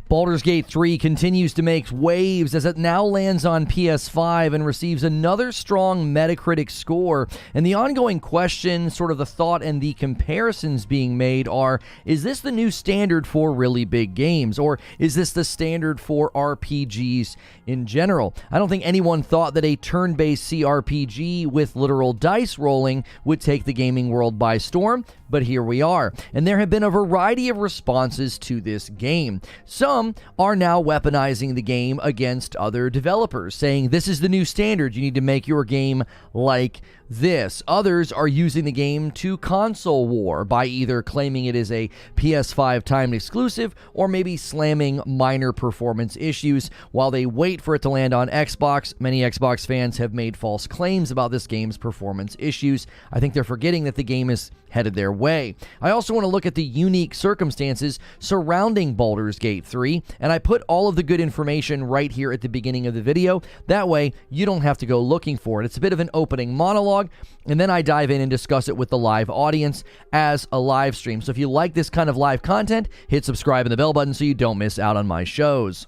Baldur's Gate 3 continues to make waves as it now lands on PS5 and receives another strong Metacritic score. And the ongoing question, sort of the thought and the comparisons being made are, is this the new standard for really big games? Or is this the standard for RPGs in general? I don't think anyone thought that a turn-based CRPG with literal dice rolling would take the gaming world by storm, but here we are. And there have been a variety of responses to this game. Some are now weaponizing the game against other developers, saying this is the new standard, you need to make your game like this. Others are using the game to console war by either claiming it is a PS5 timed exclusive or maybe slamming minor performance issues while they wait for it to land on Xbox. Many Xbox fans have made false claims about this game's performance issues. I think they're forgetting that the game is headed their way. I also want to look at the unique circumstances surrounding Baldur's Gate 3, and I put all of the good information right here at the beginning of the video. That way, you don't have to go looking for it. It's a bit of an opening monologue, and then I dive in and discuss it with the live audience as a live stream. So if you like this kind of live content, hit subscribe and the bell button so you don't miss out on my shows.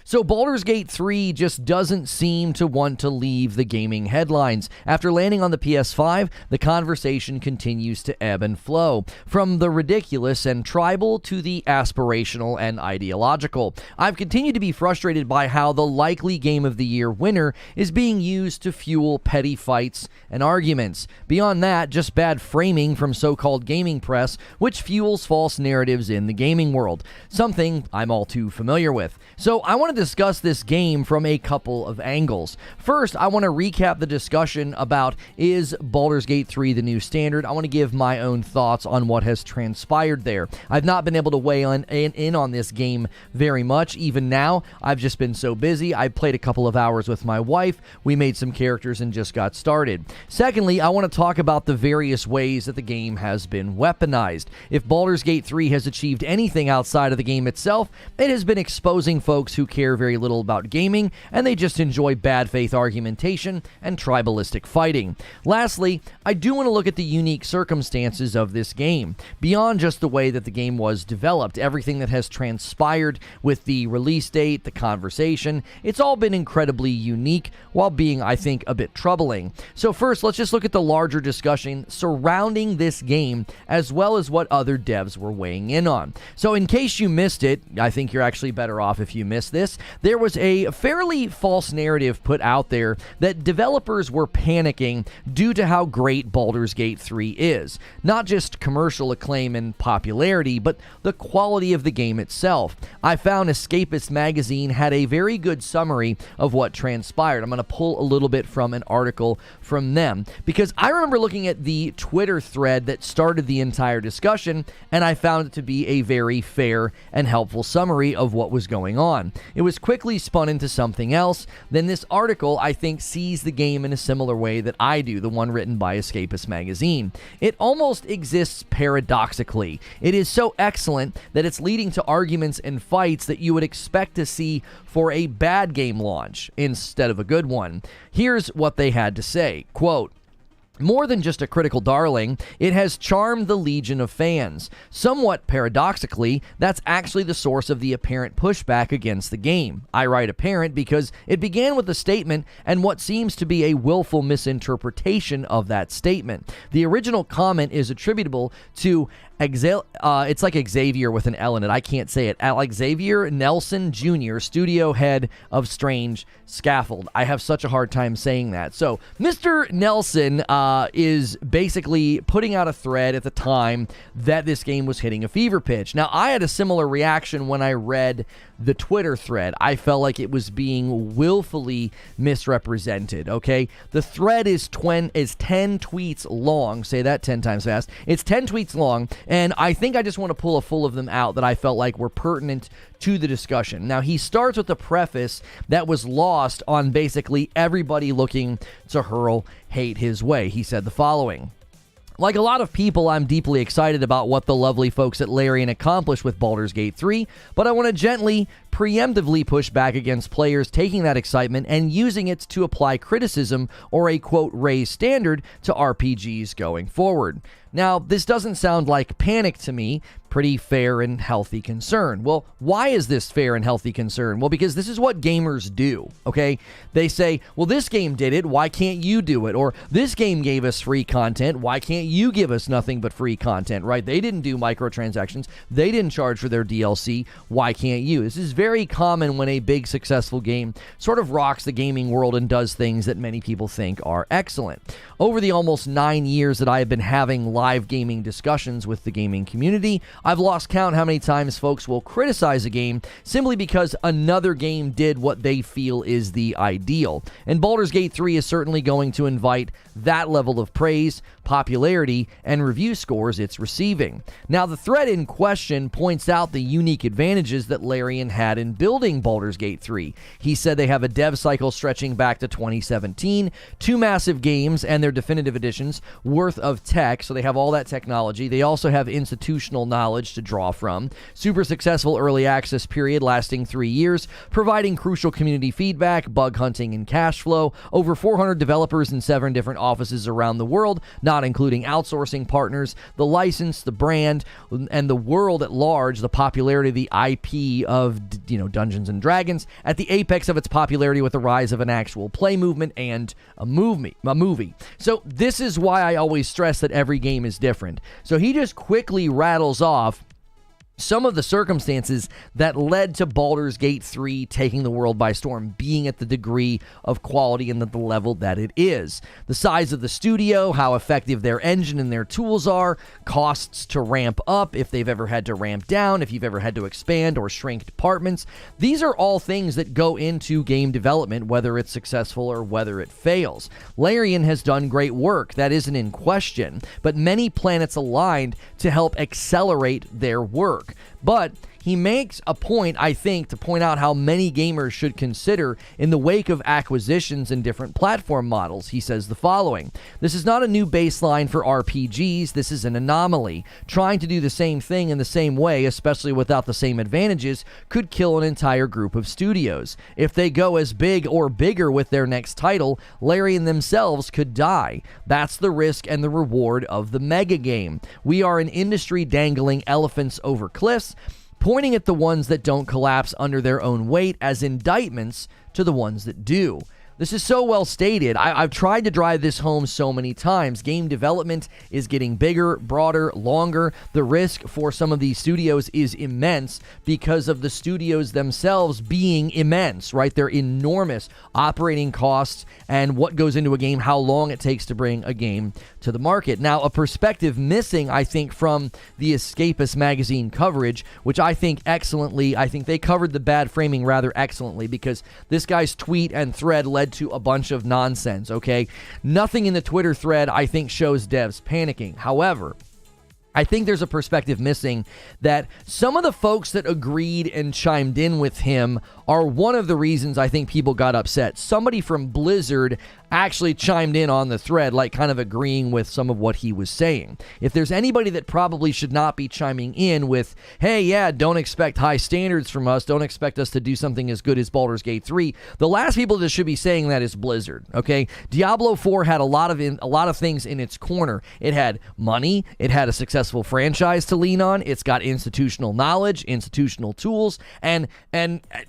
So Baldur's Gate 3 just doesn't seem to want to leave the gaming headlines. After landing on the PS5, the conversation continues to ebb and flow, from the ridiculous and tribal to the aspirational and ideological. I've continued to be frustrated by how the likely Game of the Year winner is being used to fuel petty fights and arguments. Beyond that, just bad framing from so-called gaming press, which fuels false narratives in the gaming world, something I'm all too familiar with. So I want to discuss this game from a couple of angles. First, I want to recap the discussion about, is Baldur's Gate 3 the new standard? I want to give my own thoughts on what has transpired there. I've not been able to weigh in on this game very much. Even now, I've just been so busy. I played a couple of hours with my wife. We made some characters and just got started. Secondly, I want to talk about the various ways that the game has been weaponized. If Baldur's Gate 3 has achieved anything outside of the game itself, it has been exposing folks who care very little about gaming, and they just enjoy bad faith argumentation and tribalistic fighting. Lastly, I do want to look at the unique circumstances of this game. Beyond just the way that the game was developed, everything that has transpired with the release date, the conversation, it's all been incredibly unique while being, I think, a bit troubling. So first, let's just look at the larger discussion surrounding this game, as well as what other devs were weighing in on. So in case you missed it, I think you're actually better off if you missed this. There was a fairly false narrative put out there that developers were panicking due to how great Baldur's Gate 3 is. Not just commercial acclaim and popularity, but the quality of the game itself. I found Escapist magazine had a very good summary of what transpired. I'm going to pull a little bit from an article from them, because I remember looking at the Twitter thread that started the entire discussion, and I found it to be a very fair and helpful summary of what was going on. It was quickly spun into something else. Then this article, I think, sees the game in a similar way that I do, the one written by Escapist magazine. It almost exists paradoxically. It is so excellent that it's leading to arguments and fights that you would expect to see for a bad game launch instead of a good one. Here's what they had to say, quote, "More than just a critical darling, it has charmed the legion of fans. Somewhat paradoxically, that's actually the source of the apparent pushback against the game. I write apparent because it began with a statement and what seems to be a willful misinterpretation of that statement. The original comment is attributable to it's like Xavier with an L in it. I can't say it. Xavier Nelson Jr., studio head of Strange Scaffold. I have such a hard time saying that. So, Mr. Nelson is basically putting out a thread at the time that this game was hitting a fever pitch. Now, I had a similar reaction when I read the Twitter thread. I felt like it was being willfully misrepresented, okay? The thread is 10 tweets long. Say that 10 times fast. It's 10 tweets long, and I think I just want to pull a full of them out that I felt like were pertinent to the discussion. Now, he starts with a preface that was lost on basically everybody looking to hurl hate his way. He said the following: "Like a lot of people, I'm deeply excited about what the lovely folks at Larian accomplished with Baldur's Gate 3, but I want to gently, preemptively push back against players taking that excitement and using it to apply criticism or a, quote, raised standard to RPGs going forward. Now, this doesn't sound like panic to me. Pretty fair and healthy concern. Well, why is this fair and healthy concern? Well, because this is what gamers do, okay? They say, well, this game did it, why can't you do it? Or this game gave us free content, why can't you give us nothing but free content, right? They didn't do microtransactions, they didn't charge for their DLC, why can't you? This is very common when a big successful game sort of rocks the gaming world and does things that many people think are excellent. Over the almost 9 years that I have been having live gaming discussions with the gaming community, I've lost count how many times folks will criticize a game simply because another game did what they feel is the ideal. And Baldur's Gate 3 is certainly going to invite that level of praise, popularity, and review scores it's receiving. Now, the thread in question points out the unique advantages that Larian had in building Baldur's Gate 3. He said they have a dev cycle stretching back to 2017, 2 massive games and their definitive editions worth of tech, so they have all that technology. They also have institutional knowledge to draw from, super successful early access period lasting 3 years, providing crucial community feedback, bug hunting, and cash flow, over 400 developers in 7 different offices around the world, not including outsourcing partners, the license, the brand, and the world at large, the popularity of the IP of, Dungeons and Dragons, at the apex of its popularity with the rise of an actual play movement and a movie. So this is why I always stress that every game is different. So he just quickly rattles off some of the circumstances that led to Baldur's Gate 3 taking the world by storm, being at the degree of quality and at the level that it is. The size of the studio, how effective their engine and their tools are, costs to ramp up, if they've ever had to ramp down, if you've ever had to expand or shrink departments. These are all things that go into game development, whether it's successful or whether it fails. Larian has done great work, that isn't in question, but many planets aligned to help accelerate their work. But he makes a point, I think, to point out how many gamers should consider in the wake of acquisitions and different platform models. He says the following: "This is not a new baseline for RPGs, this is an anomaly. Trying to do the same thing in the same way, especially without the same advantages, could kill an entire group of studios. If they go as big or bigger with their next title, Larian themselves could die. That's the risk and the reward of the mega game. We are an industry dangling elephants over cliffs, pointing at the ones that don't collapse under their own weight as indictments to the ones that do." This is so well stated. I've tried to drive this home so many times. Game development is getting bigger, broader, longer. The risk for some of these studios is immense because of the studios themselves being immense, right? They're enormous operating costs and what goes into a game, how long it takes to bring a game to the market. Now, a perspective missing, I think, from the Escapist magazine coverage, which I think they covered the bad framing rather excellently, because this guy's tweet and thread led to a bunch of nonsense, okay? Nothing in the Twitter thread, I think, shows devs panicking. However, I think there's a perspective missing that some of the folks that agreed and chimed in with him are one of the reasons I think people got upset. Somebody from Blizzard actually chimed in on the thread, like kind of agreeing with some of what he was saying. If there's anybody that probably should not be chiming in with, hey, yeah, don't expect high standards from us, don't expect us to do something as good as Baldur's Gate 3, the last people that should be saying that is Blizzard, okay? Diablo 4 had a lot of things in its corner. It had money, it had a successful franchise to lean on, it's got institutional knowledge, institutional tools, and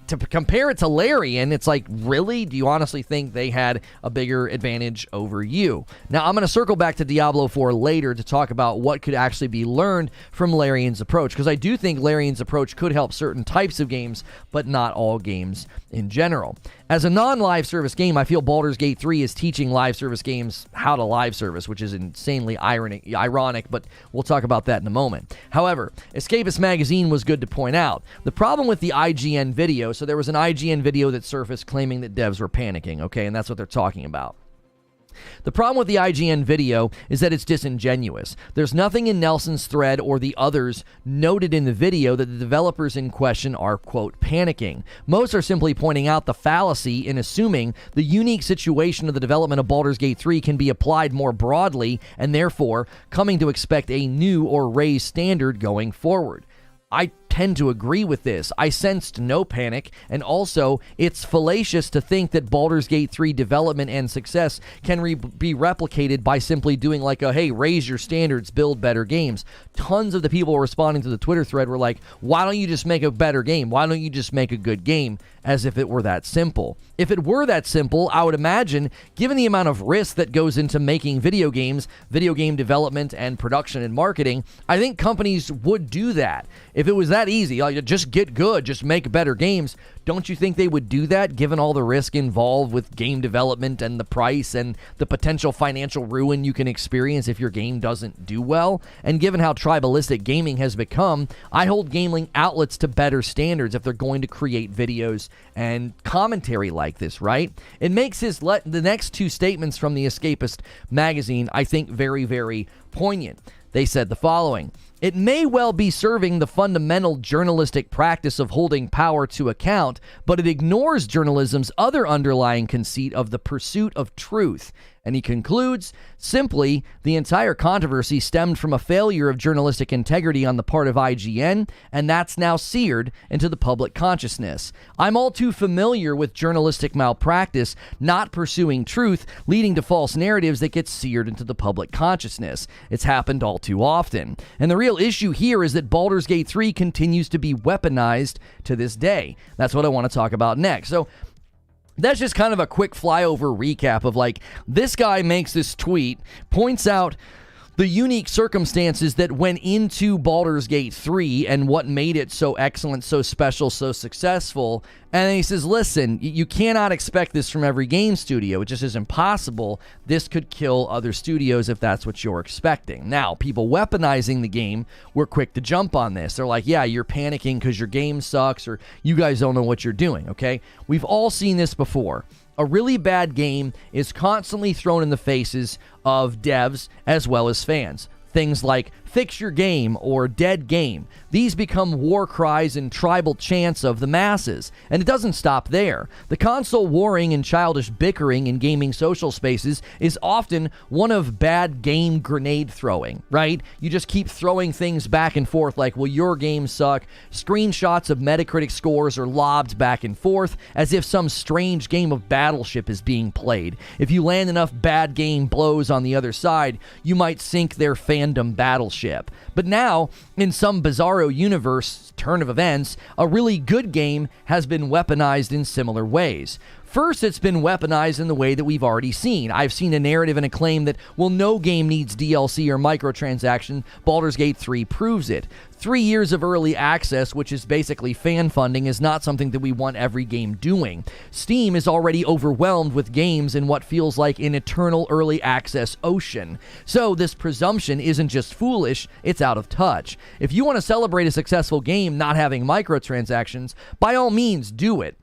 to compare it to Larian, it's like, really? Do you honestly think they had a bigger advantage over you? Now, I'm going to circle back to Diablo 4 later to talk about what could actually be learned from Larian's approach, because I do think Larian's approach could help certain types of games, but not all games in general. As a non-live service game, I feel Baldur's Gate 3 is teaching live service games how to live service, which is insanely ironic, but we'll talk about that in a moment. However, Escapist Magazine was good to point out. The problem with the IGN video, so there was an IGN video that surfaced claiming that devs were panicking, okay, and that's what they're talking about. The problem with the IGN video is that it's disingenuous. There's nothing in Nelson's thread or the others noted in the video that the developers in question are, quote, panicking. Most are simply pointing out the fallacy in assuming the unique situation of the development of Baldur's Gate 3 can be applied more broadly, and therefore coming to expect a new or raised standard going forward. I tend to agree with this. I sensed no panic, and also it's fallacious to think that Baldur's Gate 3 development and success can be replicated by simply doing like a, hey, raise your standards, build better games. Tons of the people responding to the Twitter thread were like, why don't you just make a better game? Why don't you just make a good game? As if it were that simple. If it were that simple, I would imagine, given the amount of risk that goes into making video games, video game development and production and marketing, I think companies would do that. If it was that easy, like just get good, just make better games, don't you think they would do that, given all the risk involved with game development and the price and the potential financial ruin you can experience if your game doesn't do well? And given how tribalistic gaming has become, I hold gaming outlets to better standards if they're going to create videos and commentary like this, right? It makes the next two statements from the Escapist magazine, I think, very, very poignant. They said the following: it may well be serving the fundamental journalistic practice of holding power to account, but it ignores journalism's other underlying conceit of the pursuit of truth. And he concludes, simply, the entire controversy stemmed from a failure of journalistic integrity on the part of IGN, and that's now seared into the public consciousness. I'm all too familiar with journalistic malpractice, not pursuing truth, leading to false narratives that get seared into the public consciousness. It's happened all too often. And the real issue here is that Baldur's Gate 3 continues to be weaponized to this day. That's what I want to talk about next. So, that's just kind of a quick flyover recap of like, this guy makes this tweet, points out the unique circumstances that went into Baldur's Gate 3 and what made it so excellent, so special, so successful. And then he says, listen, you cannot expect this from every game studio. It just is impossible. This could kill other studios if that's what you're expecting. Now, people weaponizing the game were quick to jump on this. They're like, yeah, you're panicking because your game sucks or you guys don't know what you're doing, okay? We've all seen this before. A really bad game is constantly thrown in the faces of devs as well as fans. Things like fix your game or dead game. These become war cries and tribal chants of the masses. And it doesn't stop there. The console warring and childish bickering in gaming social spaces is often one of bad game grenade throwing, right? You just keep throwing things back and forth like, well, your games suck. Screenshots of Metacritic scores are lobbed back and forth as if some strange game of Battleship is being played. If you land enough bad game blows on the other side, you might sink their fandom battleship. But now, in some bizarro universe turn of events, a really good game has been weaponized in similar ways. First, it's been weaponized in the way that we've already seen. I've seen a narrative and a claim that, well, no game needs DLC or microtransaction. Baldur's Gate 3 proves it. 3 years of early access, which is basically fan funding, is not something that we want every game doing. Steam is already overwhelmed with games in what feels like an eternal early access ocean. So this presumption isn't just foolish, it's out of touch. If you want to celebrate a successful game not having microtransactions, by all means do it.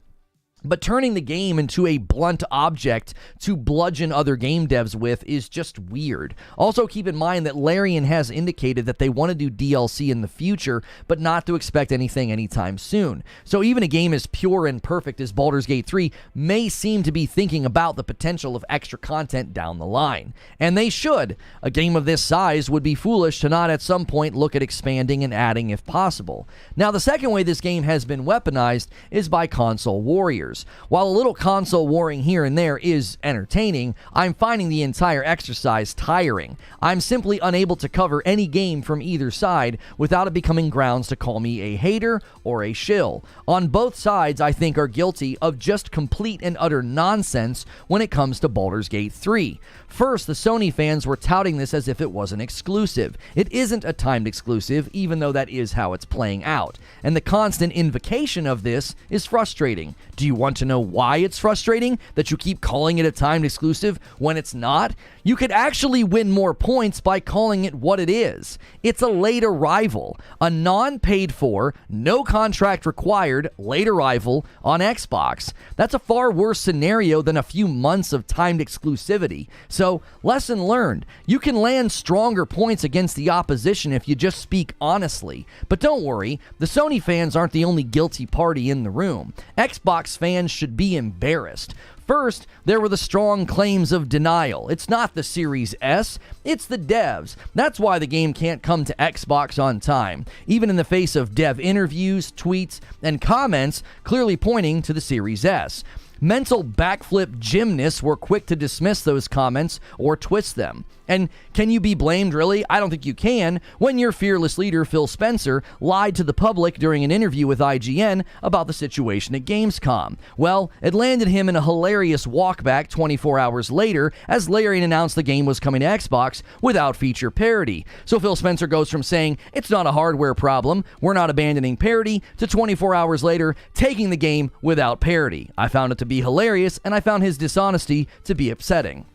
But turning the game into a blunt object to bludgeon other game devs with is just weird. Also keep in mind that Larian has indicated that they want to do DLC in the future, but not to expect anything anytime soon. So even a game as pure and perfect as Baldur's Gate 3 may seem to be thinking about the potential of extra content down the line. And they should. A game of this size would be foolish to not at some point look at expanding and adding if possible. Now the second way this game has been weaponized is by console warriors. While a little console warring here and there is entertaining, I'm finding the entire exercise tiring. I'm simply unable to cover any game from either side without it becoming grounds to call me a hater or a shill. On both sides, I think, are guilty of just complete and utter nonsense when it comes to Baldur's Gate 3. First, the Sony fans were touting this as if it was an exclusive. It isn't a timed exclusive, even though that is how it's playing out. And the constant invocation of this is frustrating. Do you want to know why it's frustrating that you keep calling it a timed exclusive when it's not? You could actually win more points by calling it what it is. It's a late arrival, a non-paid for, no contract required late arrival on Xbox. That's a far worse scenario than a few months of timed exclusivity. So, lesson learned. You can land stronger points against the opposition if you just speak honestly. But don't worry, the Sony fans aren't the only guilty party in the room. Xbox fans fans should be embarrassed. First, there were the strong claims of denial. It's not the Series S, it's the devs. That's why the game can't come to Xbox on time, even in the face of dev interviews, tweets, and comments clearly pointing to the Series S. Mental backflip gymnasts were quick to dismiss those comments or twist them. And can you be blamed, really? I don't think you can, when your fearless leader, Phil Spencer, lied to the public during an interview with IGN about the situation at Gamescom. Well, it landed him in a hilarious walkback 24 hours later as Larian announced the game was coming to Xbox without feature parity. So Phil Spencer goes from saying, "It's not a hardware problem, we're not abandoning parity," to 24 hours later, taking the game without parity. I found it to be hilarious, and I found his dishonesty to be upsetting.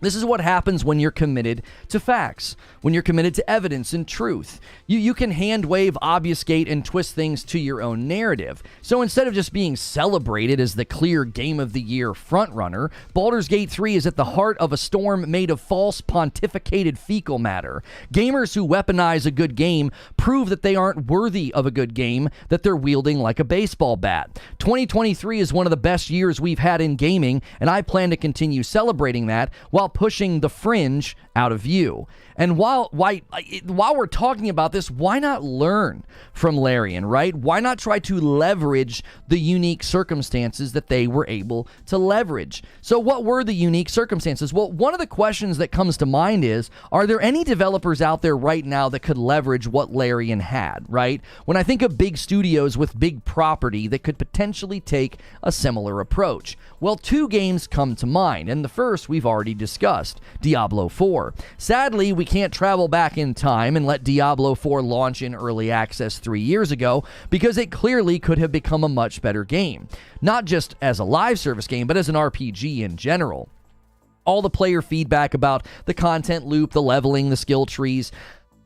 This is what happens when you're committed to facts, when you're committed to evidence and truth. You can hand-wave, obfuscate, and twist things to your own narrative. So instead of just being celebrated as the clear Game of the Year frontrunner, Baldur's Gate 3 is at the heart of a storm made of false pontificated fecal matter. Gamers who weaponize a good game prove that they aren't worthy of a good game that they're wielding like a baseball bat. 2023 is one of the best years we've had in gaming, and I plan to continue celebrating that while pushing the fringe out of view. And while we're talking about this, why not learn from Larian, right? Why not try to leverage the unique circumstances that they were able to leverage? So what were the unique circumstances? Well, one of the questions that comes to mind is, are there any developers out there right now that could leverage what Larian had, right? When I think of big studios with big property that could potentially take a similar approach, well, two games come to mind, and the first we've already discussed, Diablo 4. Sadly, we can't travel back in time and let Diablo 4 launch in early access 3 years ago because it clearly could have become a much better game. Not just as a live service game, but as an RPG in general. All the player feedback about the content loop, the leveling, the skill trees,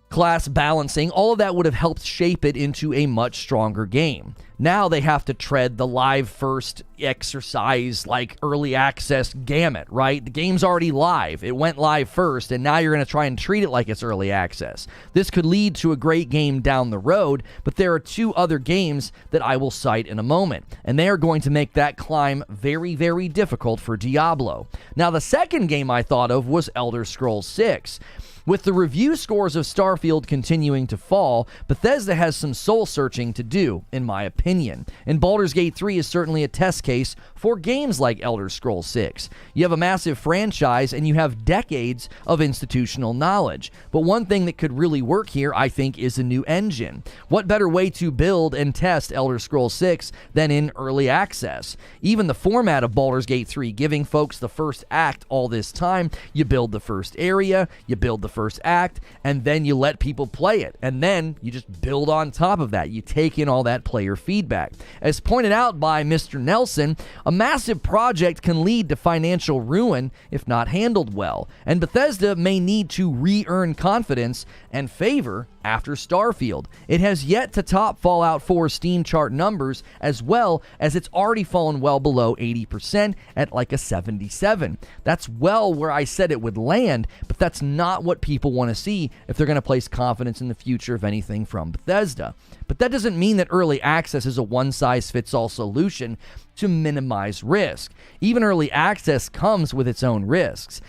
class balancing, all of that would have helped shape it into a much stronger game. Now they have to tread the live first exercise like early access gamut, right? The game's already live. It went live first, and now you're going to try and treat it like it's early access. This could lead to a great game down the road, but there are two other games that I will cite in a moment, and they are going to make that climb very, very difficult for Diablo. Now, the second game I thought of was Elder Scrolls 6. With the review scores of Starfield continuing to fall, Bethesda has some soul-searching to do, in my opinion. And Baldur's Gate 3 is certainly a test case for games like Elder Scrolls 6. You have a massive franchise, and you have decades of institutional knowledge. But one thing that could really work here, I think, is a new engine. What better way to build and test Elder Scrolls 6 than in early access? Even the format of Baldur's Gate 3, giving folks the first act all this time, you build the first area, you build the first act, and then you let people play it, and then you just build on top of that. You take in all that player feedback. As pointed out by Mr. Nelson, a massive project can lead to financial ruin if not handled well, and Bethesda may need to re-earn confidence and favor after Starfield. It has yet to top Fallout 4's Steam chart numbers, as well as it's already fallen well below 80% at like a 77. That's well where I said it would land, but that's not what people want to see if they're going to place confidence in the future of anything from Bethesda. But that doesn't mean that early access is a one-size-fits-all solution to minimize risk. Even early access comes with its own risks.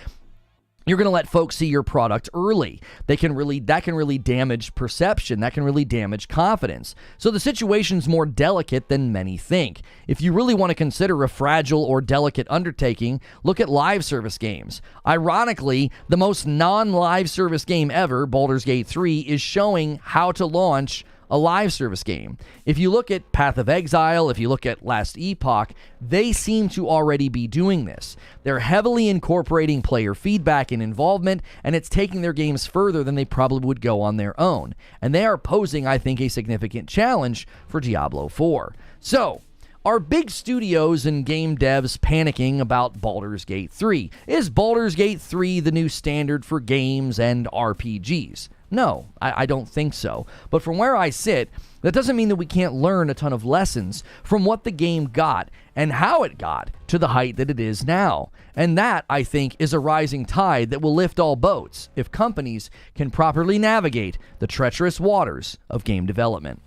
You're going to let folks see your product early. That can really damage perception. That can really damage confidence. So the situation's more delicate than many think. If you really want to consider a fragile or delicate undertaking, look at live service games. Ironically, the most non-live service game ever, Baldur's Gate 3, is showing how to launch a live service game. If you look at Path of Exile, if you look at Last Epoch, they seem to already be doing this. They're heavily incorporating player feedback and involvement, and it's taking their games further than they probably would go on their own. And they are posing, I think, a significant challenge for Diablo 4. So, are big studios and game devs panicking about Baldur's Gate 3? Is Baldur's Gate 3 the new standard for games and RPGs? No, I don't think so. But from where I sit, that doesn't mean that we can't learn a ton of lessons from what the game got and how it got to the height that it is now. And that, I think, is a rising tide that will lift all boats if companies can properly navigate the treacherous waters of game development.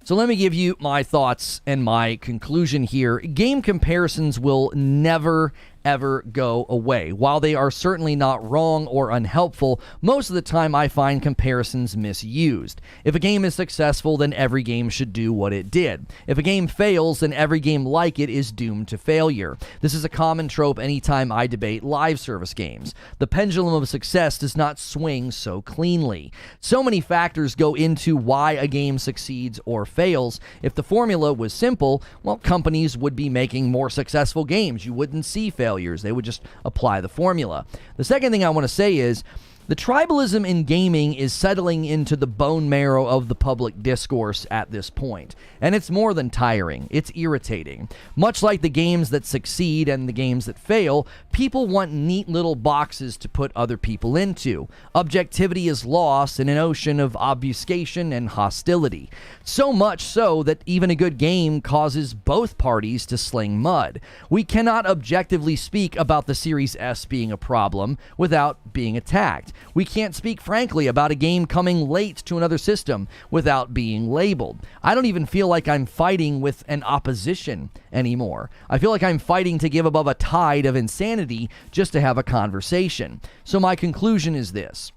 So let me give you my thoughts and my conclusion here. Game comparisons will never, ever go away. While they are certainly not wrong or unhelpful, most of the time I find comparisons misused. If a game is successful, then every game should do what it did. If a game fails, then every game like it is doomed to failure. This is a common trope anytime I debate live service games. The pendulum of success does not swing so cleanly. So many factors go into why a game succeeds or fails. If the formula was simple, well, companies would be making more successful games. You wouldn't see failures. They would just apply the formula. The second thing I want to say is the tribalism in gaming is settling into the bone marrow of the public discourse at this point. And it's more than tiring. It's irritating. Much like the games that succeed and the games that fail, people want neat little boxes to put other people into. Objectivity is lost in an ocean of obfuscation and hostility. So much so that even a good game causes both parties to sling mud. We cannot objectively speak about the Series S being a problem without being attacked. We can't speak frankly about a game coming late to another system without being labeled. I don't even feel like I'm fighting with an opposition anymore. I feel like I'm fighting to give above a tide of insanity just to have a conversation. So my conclusion is this.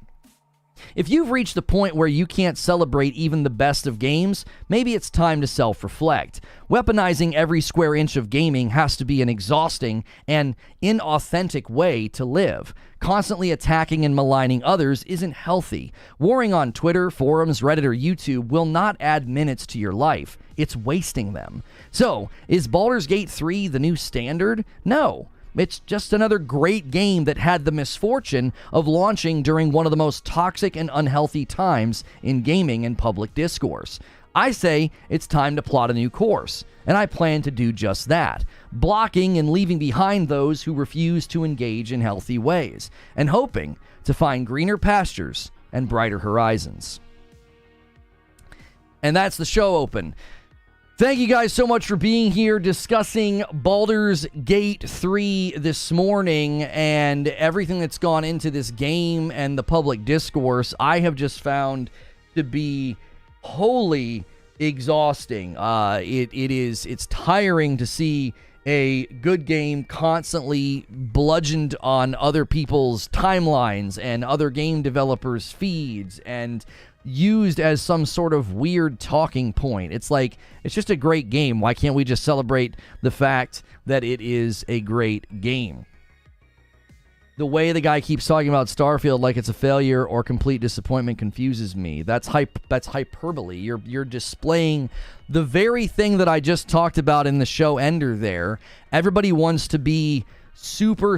If you've reached the point where you can't celebrate even the best of games, maybe it's time to self-reflect. Weaponizing every square inch of gaming has to be an exhausting and inauthentic way to live. Constantly attacking and maligning others isn't healthy. Warring on Twitter, forums, Reddit, or YouTube will not add minutes to your life. It's wasting them. So, is Baldur's Gate 3 the new standard? No. It's just another great game that had the misfortune of launching during one of the most toxic and unhealthy times in gaming and public discourse. I say it's time to plot a new course, and I plan to do just that, blocking and leaving behind those who refuse to engage in healthy ways, and hoping to find greener pastures and brighter horizons. And that's the show open. Thank you guys so much for being here discussing Baldur's Gate 3 this morning and everything that's gone into this game and the public discourse. I have just found to be wholly exhausting. It's tiring to see a good game constantly bludgeoned on other people's timelines and other game developers' feeds and used as some sort of weird talking point. It's like, it's just a great game. Why can't we just celebrate the fact that it is a great game? The way the guy keeps talking about Starfield like it's a failure or complete disappointment confuses me. That's hyperbole. You're displaying the very thing that I just talked about in the show ender there. Everybody wants to be super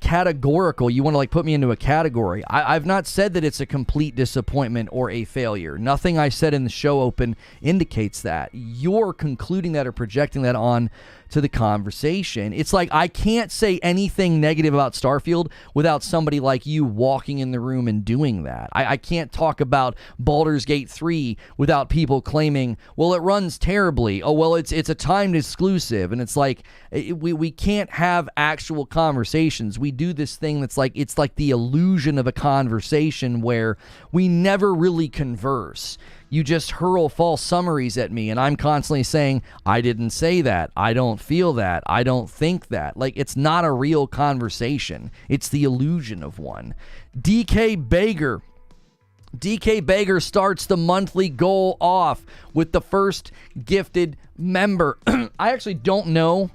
categorical. You want to put me into a category. I've not said that it's a complete disappointment or a failure. Nothing I said in the show open indicates that. You're concluding that or projecting that on to the conversation. It's like I can't say anything negative about Starfield without somebody like you walking in the room and doing that. I can't talk about Baldur's Gate 3 without people claiming, well, it runs terribly. Oh, well, it's a timed exclusive. And it's like, we can't have actual conversations. We do this thing that's like, it's like the illusion of a conversation where we never really converse. You just hurl false summaries at me, and I'm constantly saying, I didn't say that. I don't feel that. I don't think that. It's not a real conversation. It's the illusion of one. DK Bager starts the monthly goal off with the first gifted member. I actually don't know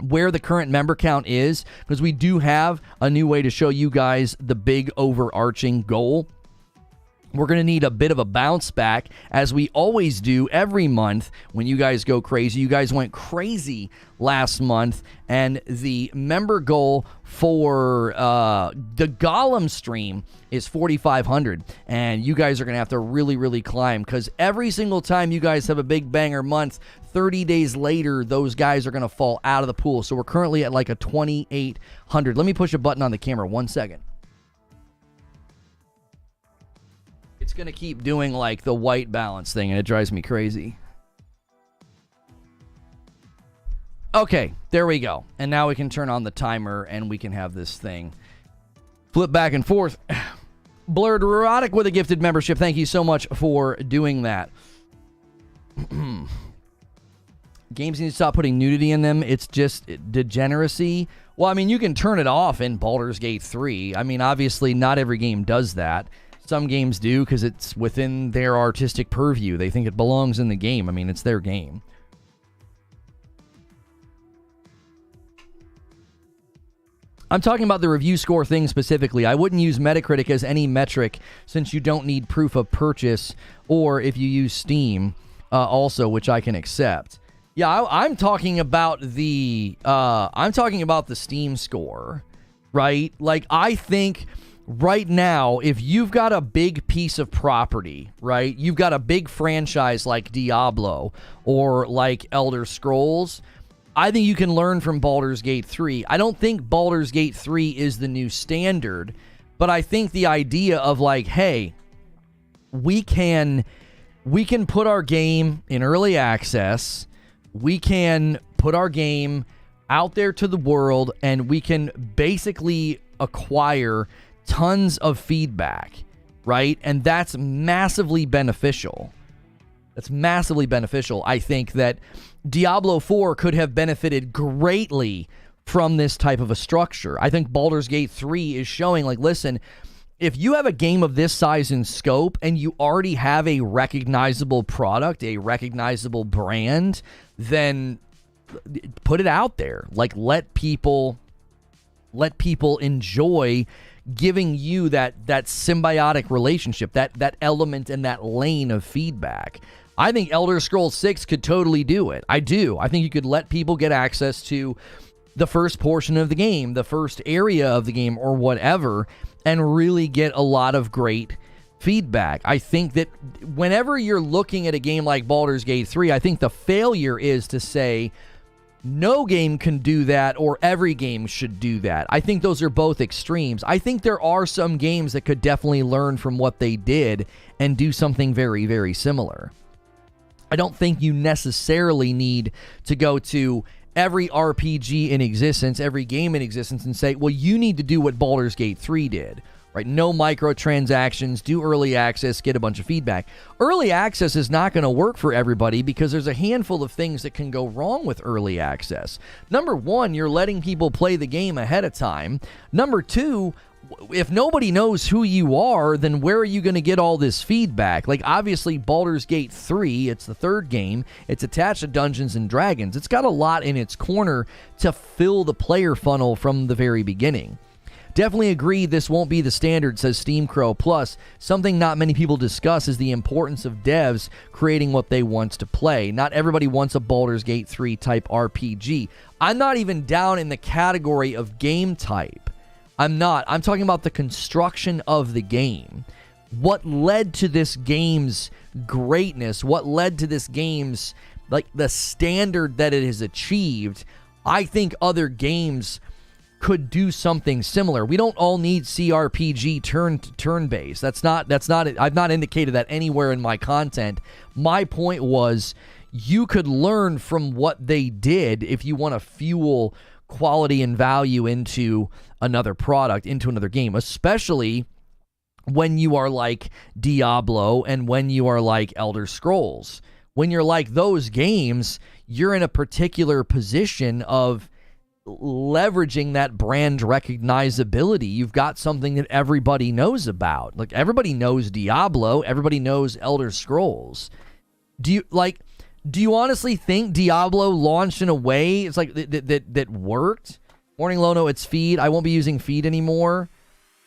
where the current member count is, because we do have a new way to show you guys the big overarching goal. We're going to need a bit of a bounce back, as we always do every month when you guys go crazy. You guys went crazy last month, and the member goal for the Golem stream is 4,500, and you guys are going to have to really climb, because every single time you guys have a big banger month, 30 days later, those guys are going to fall out of the pool. So we're currently at a 2,800. Let me push a button on the camera 1 second. It's going to keep doing the white balance thing, and it drives me crazy. Okay, there we go. And now we can turn on the timer, and we can have this thing flip back and forth. Blurred Erotic with a gifted membership. Thank you so much for doing that. Games need to stop putting nudity in them. It's just degeneracy. Well, I mean, you can turn it off in Baldur's Gate 3. I mean, obviously, not every game does that. Some games do because it's within their artistic purview. They think it belongs in the game. I mean, it's their game. I'm talking about the review score thing specifically. I wouldn't use Metacritic as any metric since you don't need proof of purchase, or if you use Steam also, which I can accept. Yeah, I'm talking about the Steam score, right? Like, I think right now, if you've got a big piece of property, right? You've got a big franchise like Diablo or like Elder Scrolls. I think you can learn from Baldur's Gate 3. I don't think Baldur's Gate 3 is the new standard, but I think the idea of like, hey, we can put our game in early access, we can put our game out there to the world, and we can basically acquire tons of feedback, right? And that's massively beneficial. That's massively beneficial. I think that Diablo 4 could have benefited greatly from this type of a structure. I think Baldur's Gate 3 is showing, like, listen, if you have a game of this size and scope and you already have a recognizable product, a recognizable brand, then put it out there. Like, let people enjoy giving you that symbiotic relationship, that element and that lane of feedback. I think Elder Scrolls 6 could totally do it. I do. I think you could let people get access to the first portion of the game, the first area of the game, or whatever, and really get a lot of great feedback. I think that whenever you're looking at a game like Baldur's Gate 3, I think the failure is to say no game can do that or every game should do that. I think those are both extremes. I think there are some games that could definitely learn from what they did and do something very, very similar. I don't think you necessarily need to go to every RPG in existence, every game in existence, and say, well, you need to do what Baldur's Gate 3 did, right? No microtransactions, do early access, get a bunch of feedback. Early access is not going to work for everybody because there's a handful of things that can go wrong with early access. Number one, you're letting people play the game ahead of time. Number two, if nobody knows who you are, then where are you going to get all this feedback? Like, obviously, Baldur's Gate 3, it's the third game. It's attached to Dungeons & Dragons. It's got a lot in its corner to fill the player funnel from the very beginning. Definitely agree this won't be the standard, says Steam Crow. Plus, something not many people discuss is the importance of devs creating what they want to play. Not everybody wants a Baldur's Gate 3 type RPG. I'm not even down in the category of game type. I'm not. I'm talking about the construction of the game. What led to this game's greatness? What led to this game's, like, the standard that it has achieved? I think other games could do something similar. We don't all need CRPG turn-based. That's not. I've not indicated that anywhere in my content. My point was, you could learn from what they did if you want to fuel quality and value into another product, into another game, especially when you are like Diablo and when you are like Elder Scrolls. When you're like those games, you're in a particular position of leveraging that brand recognizability. You've got something that everybody knows about. Like, everybody knows Diablo, everybody knows Elder Scrolls. Do you honestly think Diablo launched in a way it's like that worked? Morning Lono, it's Feed. I won't be using Feed anymore.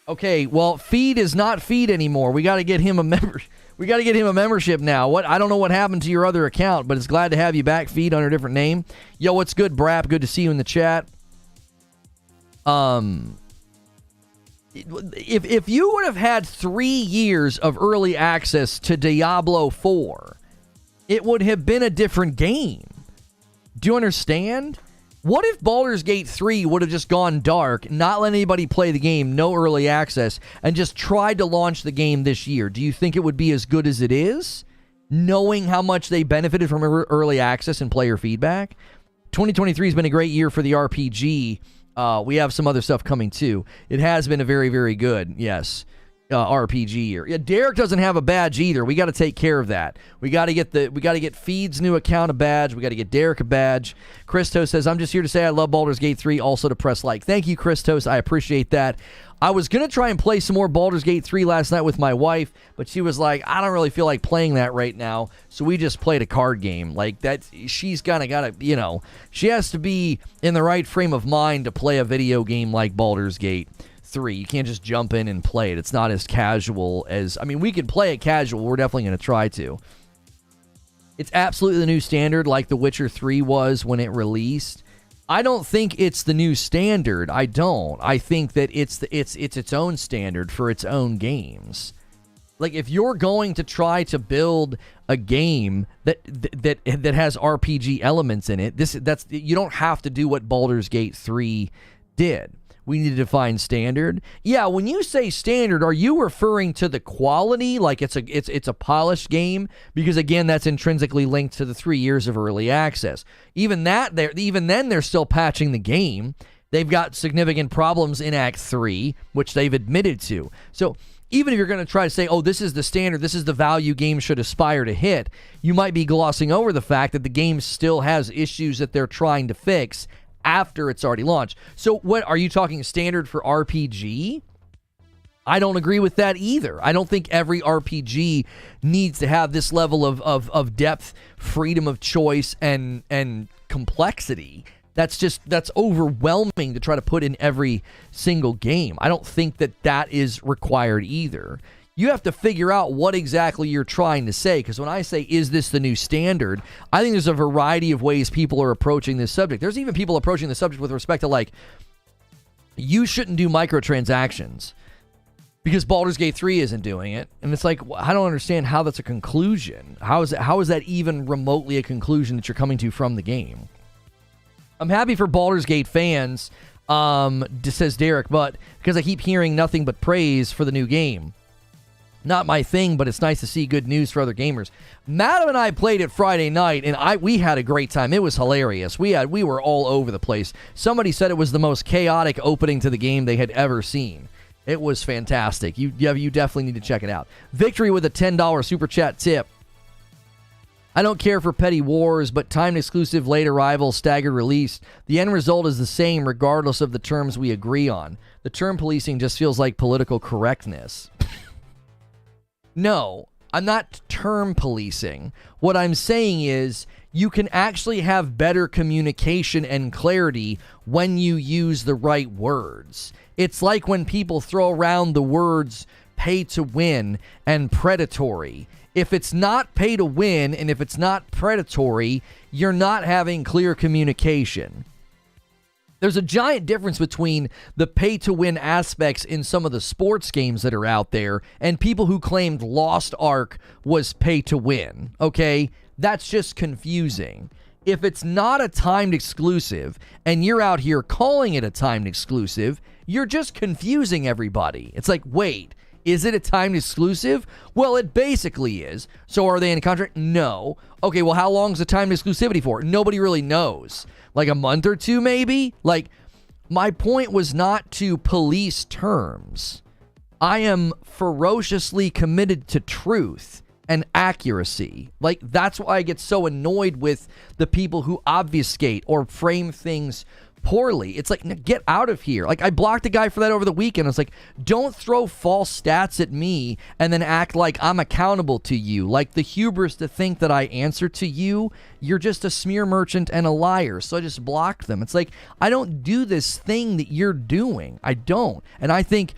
Okay, well, Feed is not Feed anymore. We got to get him a member. We got to get him a membership now. What? I don't know what happened to your other account, but it's glad to have you back, Feed, under a different name. Yo, what's good, Brap? Good to see you in the chat. If you would have had 3 years of early access to Diablo 4, it would have been a different game. Do you understand? What if Baldur's Gate 3 would have just gone dark, not let anybody play the game, no early access, and just tried to launch the game this year? Do you think it would be as good as it is, knowing how much they benefited from early access and player feedback? 2023 has been a great year for the RPG. We have some other stuff coming too. It has been a very, very good, yes. RPG year. Yeah, Derek doesn't have a badge either. We got to take care of that. We got to get Feed's new account a badge. We got to get Derek a badge. Christos says, I'm just here to say I love Baldur's Gate 3, also to press like. Thank you, Christos. I appreciate that. I was going to try and play some more Baldur's Gate 3 last night with my wife, but she was like, I don't really feel like playing that right now. So we just played a card game. Like that, she's got to, she has to be in the right frame of mind to play a video game like Baldur's Gate 3. You can't just jump in and play it. It's not as casual as, we could play it casual. We're definitely going to try to. It's absolutely the new standard like The Witcher 3 was when it released. I don't think it's the new standard. I don't. I think that it's its own standard for its own games. Like if you're going to try to build a game that has RPG elements in it, you don't have to do what Baldur's Gate 3 did. We need to define standard. Yeah, when you say standard, are you referring to the quality, like it's a polished game? Because again, that's intrinsically linked to the 3 years of early access. Even then, they're still patching the game. They've got significant problems in Act 3, which they've admitted to. So even if you're going to try to say, oh, this is the standard, this is the value games should aspire to hit, you might be glossing over the fact that the game still has issues that they're trying to fix after it's already launched. So what are you talking standard for RPG? I don't agree with that either. I don't think every RPG needs to have this level of depth, freedom of choice, and complexity. That's overwhelming to try to put in every single game. I don't think that is required either. You have to figure out what exactly you're trying to say, because when I say, is this the new standard, I think there's a variety of ways people are approaching this subject. There's even people approaching the subject with respect to, like, you shouldn't do microtransactions because Baldur's Gate 3 isn't doing it. And it's like, I don't understand how that's a conclusion. How is that even remotely a conclusion that you're coming to from the game? I'm happy for Baldur's Gate fans, says Derek, but because I keep hearing nothing but praise for the new game. Not my thing, but it's nice to see good news for other gamers. Madam and I played it Friday night, and we had a great time. It was hilarious. We were all over the place. Somebody said it was the most chaotic opening to the game they had ever seen. It was fantastic. You definitely need to check it out. Victory with a $10 super chat tip. I don't care for petty wars, but timed exclusive, late arrival, staggered release. The end result is the same regardless of the terms we agree on. The term policing just feels like political correctness. No, I'm not term policing. What I'm saying is you can actually have better communication and clarity when you use the right words. It's like when people throw around the words pay to win and predatory. If it's not pay to win and if it's not predatory, you're not having clear communication. There's a giant difference between the pay-to-win aspects in some of the sports games that are out there and people who claimed Lost Ark was pay-to-win, okay? That's just confusing. If it's not a timed exclusive and you're out here calling it a timed exclusive, you're just confusing everybody. It's like, wait, is it a timed exclusive? Well, it basically is. So are they in a contract? No. Okay, well, how long is the timed exclusivity for? Nobody really knows. Like a month or two, maybe? Like, my point was not to police terms. I am ferociously committed to truth and accuracy. Like, that's why I get so annoyed with the people who obfuscate or frame things poorly. It's like, get out of here. Like, I blocked a guy for that over the weekend. I was like, don't throw false stats at me and then act like I'm accountable to you. Like, the hubris to think that I answer to you. You're just a smear merchant and a liar. So I just blocked them. It's like, I don't do this thing that you're doing. I don't. And I think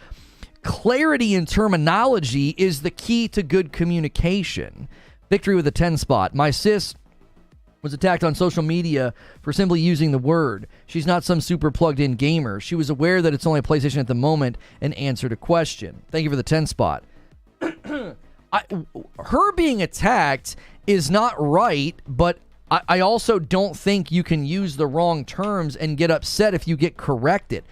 clarity in terminology is the key to good communication. Victory with a 10 spot. My sis was attacked on social media for simply using the word. She's not some super plugged-in gamer. She was aware that it's only a PlayStation at the moment and answered a question. Thank you for the 10 spot. Her being attacked is not right, but I also don't think you can use the wrong terms and get upset if you get corrected.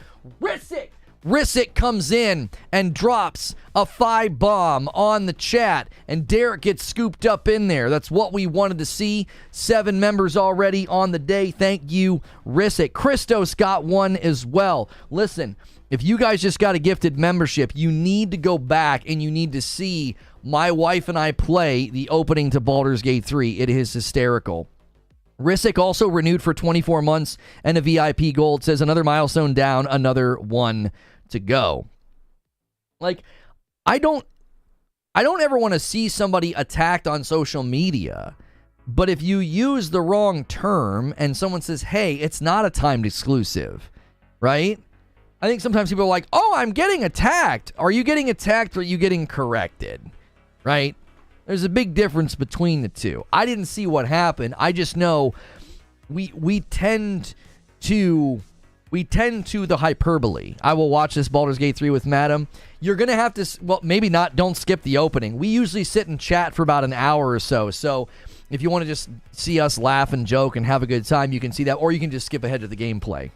Rissick! Rissick comes in and drops a 5 bomb on the chat, and Derek gets scooped up in there. That's what we wanted to see. 7 members already on the day. Thank you, Rissick. Christos got one as well. Listen, if you guys just got a gifted membership, you need to go back and you need to see my wife and I play the opening to Baldur's Gate 3. It is hysterical. Rissick also renewed for 24 months and a VIP gold. Says another milestone down, another one to go. Like, I don't ever want to see somebody attacked on social media, but if you use the wrong term and someone says, hey, it's not a timed exclusive, right? I think sometimes people are like, oh, I'm getting attacked. Are you getting attacked or are you getting corrected? Right? There's a big difference between the two. I didn't see what happened. I just know we tend to the hyperbole. I will watch this Baldur's Gate 3 with Madam. You're going to have to, well, maybe not, don't skip the opening. We usually sit and chat for about an hour or so. So if you want to just see us laugh and joke and have a good time, you can see that, or you can just skip ahead to the gameplay.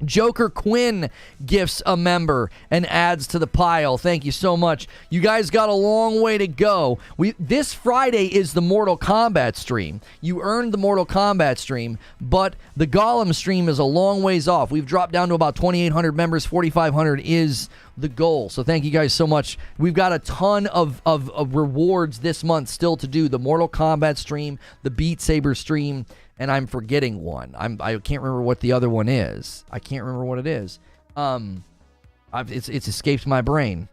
Joker Quinn gifts a member and adds to the pile. Thank you so much. You guys got a long way to go. This Friday is the Mortal Kombat stream. You earned the Mortal Kombat stream, but the Golem stream is a long ways off. We've dropped down to about 2,800 members. 4,500 is the goal. So thank you guys so much. We've got a ton of rewards this month still to do. The Mortal Kombat stream, the Beat Saber stream, and I'm forgetting one. I can't remember what the other one is. I can't remember what it is. It's escaped my brain.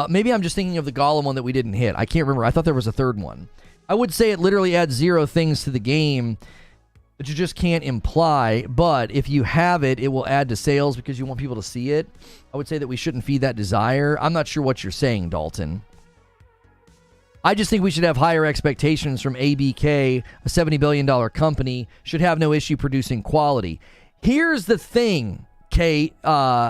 Maybe I'm just thinking of the Golem one that we didn't hit. I can't remember. I thought there was a third one. I would say it literally adds 0 things to the game that you just can't imply, but if you have it, it will add to sales because you want people to see it. I would say that we shouldn't feed that desire. I'm not sure what you're saying, Dalton. I just think we should have higher expectations from ABK, a $70 billion company, should have no issue producing quality. Here's the thing, Karaswan.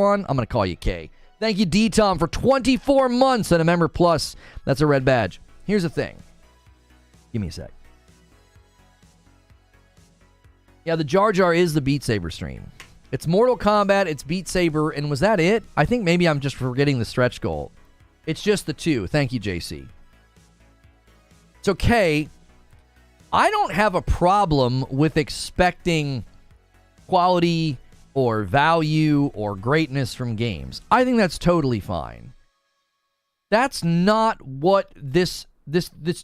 I'm going to call you K. Thank you, D-Tom, for 24 months and a member plus. That's a red badge. Here's the thing. Give me a sec. Yeah, the Jar Jar is the Beat Saber stream. It's Mortal Kombat, it's Beat Saber, and was that it? I think maybe I'm just forgetting the stretch goal. It's just the 2. Thank you, JC. It's okay. I don't have a problem with expecting quality or value or greatness from games. I think that's totally fine. That's not what this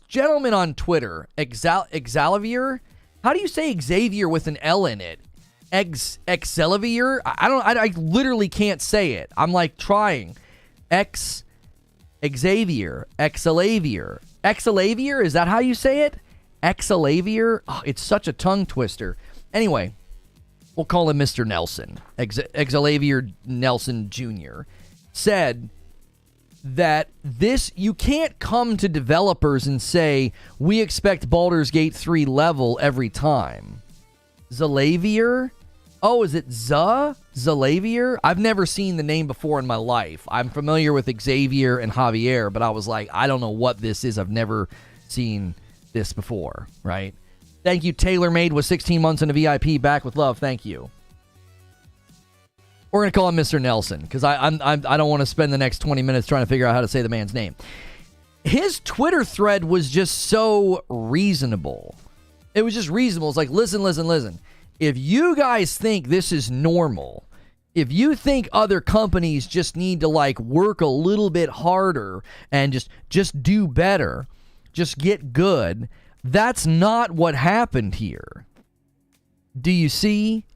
gentleman on Twitter, Xalavier, how do you say Xavier with an L in it? Xalavier? I literally can't say it. I'm like trying. Xavier. Xalavier? Is that how you say it? Xalavier? Oh, it's such a tongue twister. Anyway, we'll call him Mr. Nelson. Xalavier Nelson Jr. said that you can't come to developers and say, we expect Baldur's Gate 3 level every time. Xalavier? Oh, is it Xalavier? I've never seen the name before in my life. I'm familiar with Xavier and Javier, but I was like, I don't know what this is. I've never seen this before, right? Thank you, TaylorMade, with 16 months in a VIP. Back with love. Thank you. We're going to call him Mr. Nelson because I don't want to spend the next 20 minutes trying to figure out how to say the man's name. His Twitter thread was just so reasonable. It was just reasonable. It's like, listen. If you guys think this is normal, if you think other companies just need to like work a little bit harder and just do better, just get good, that's not what happened here. Do you see?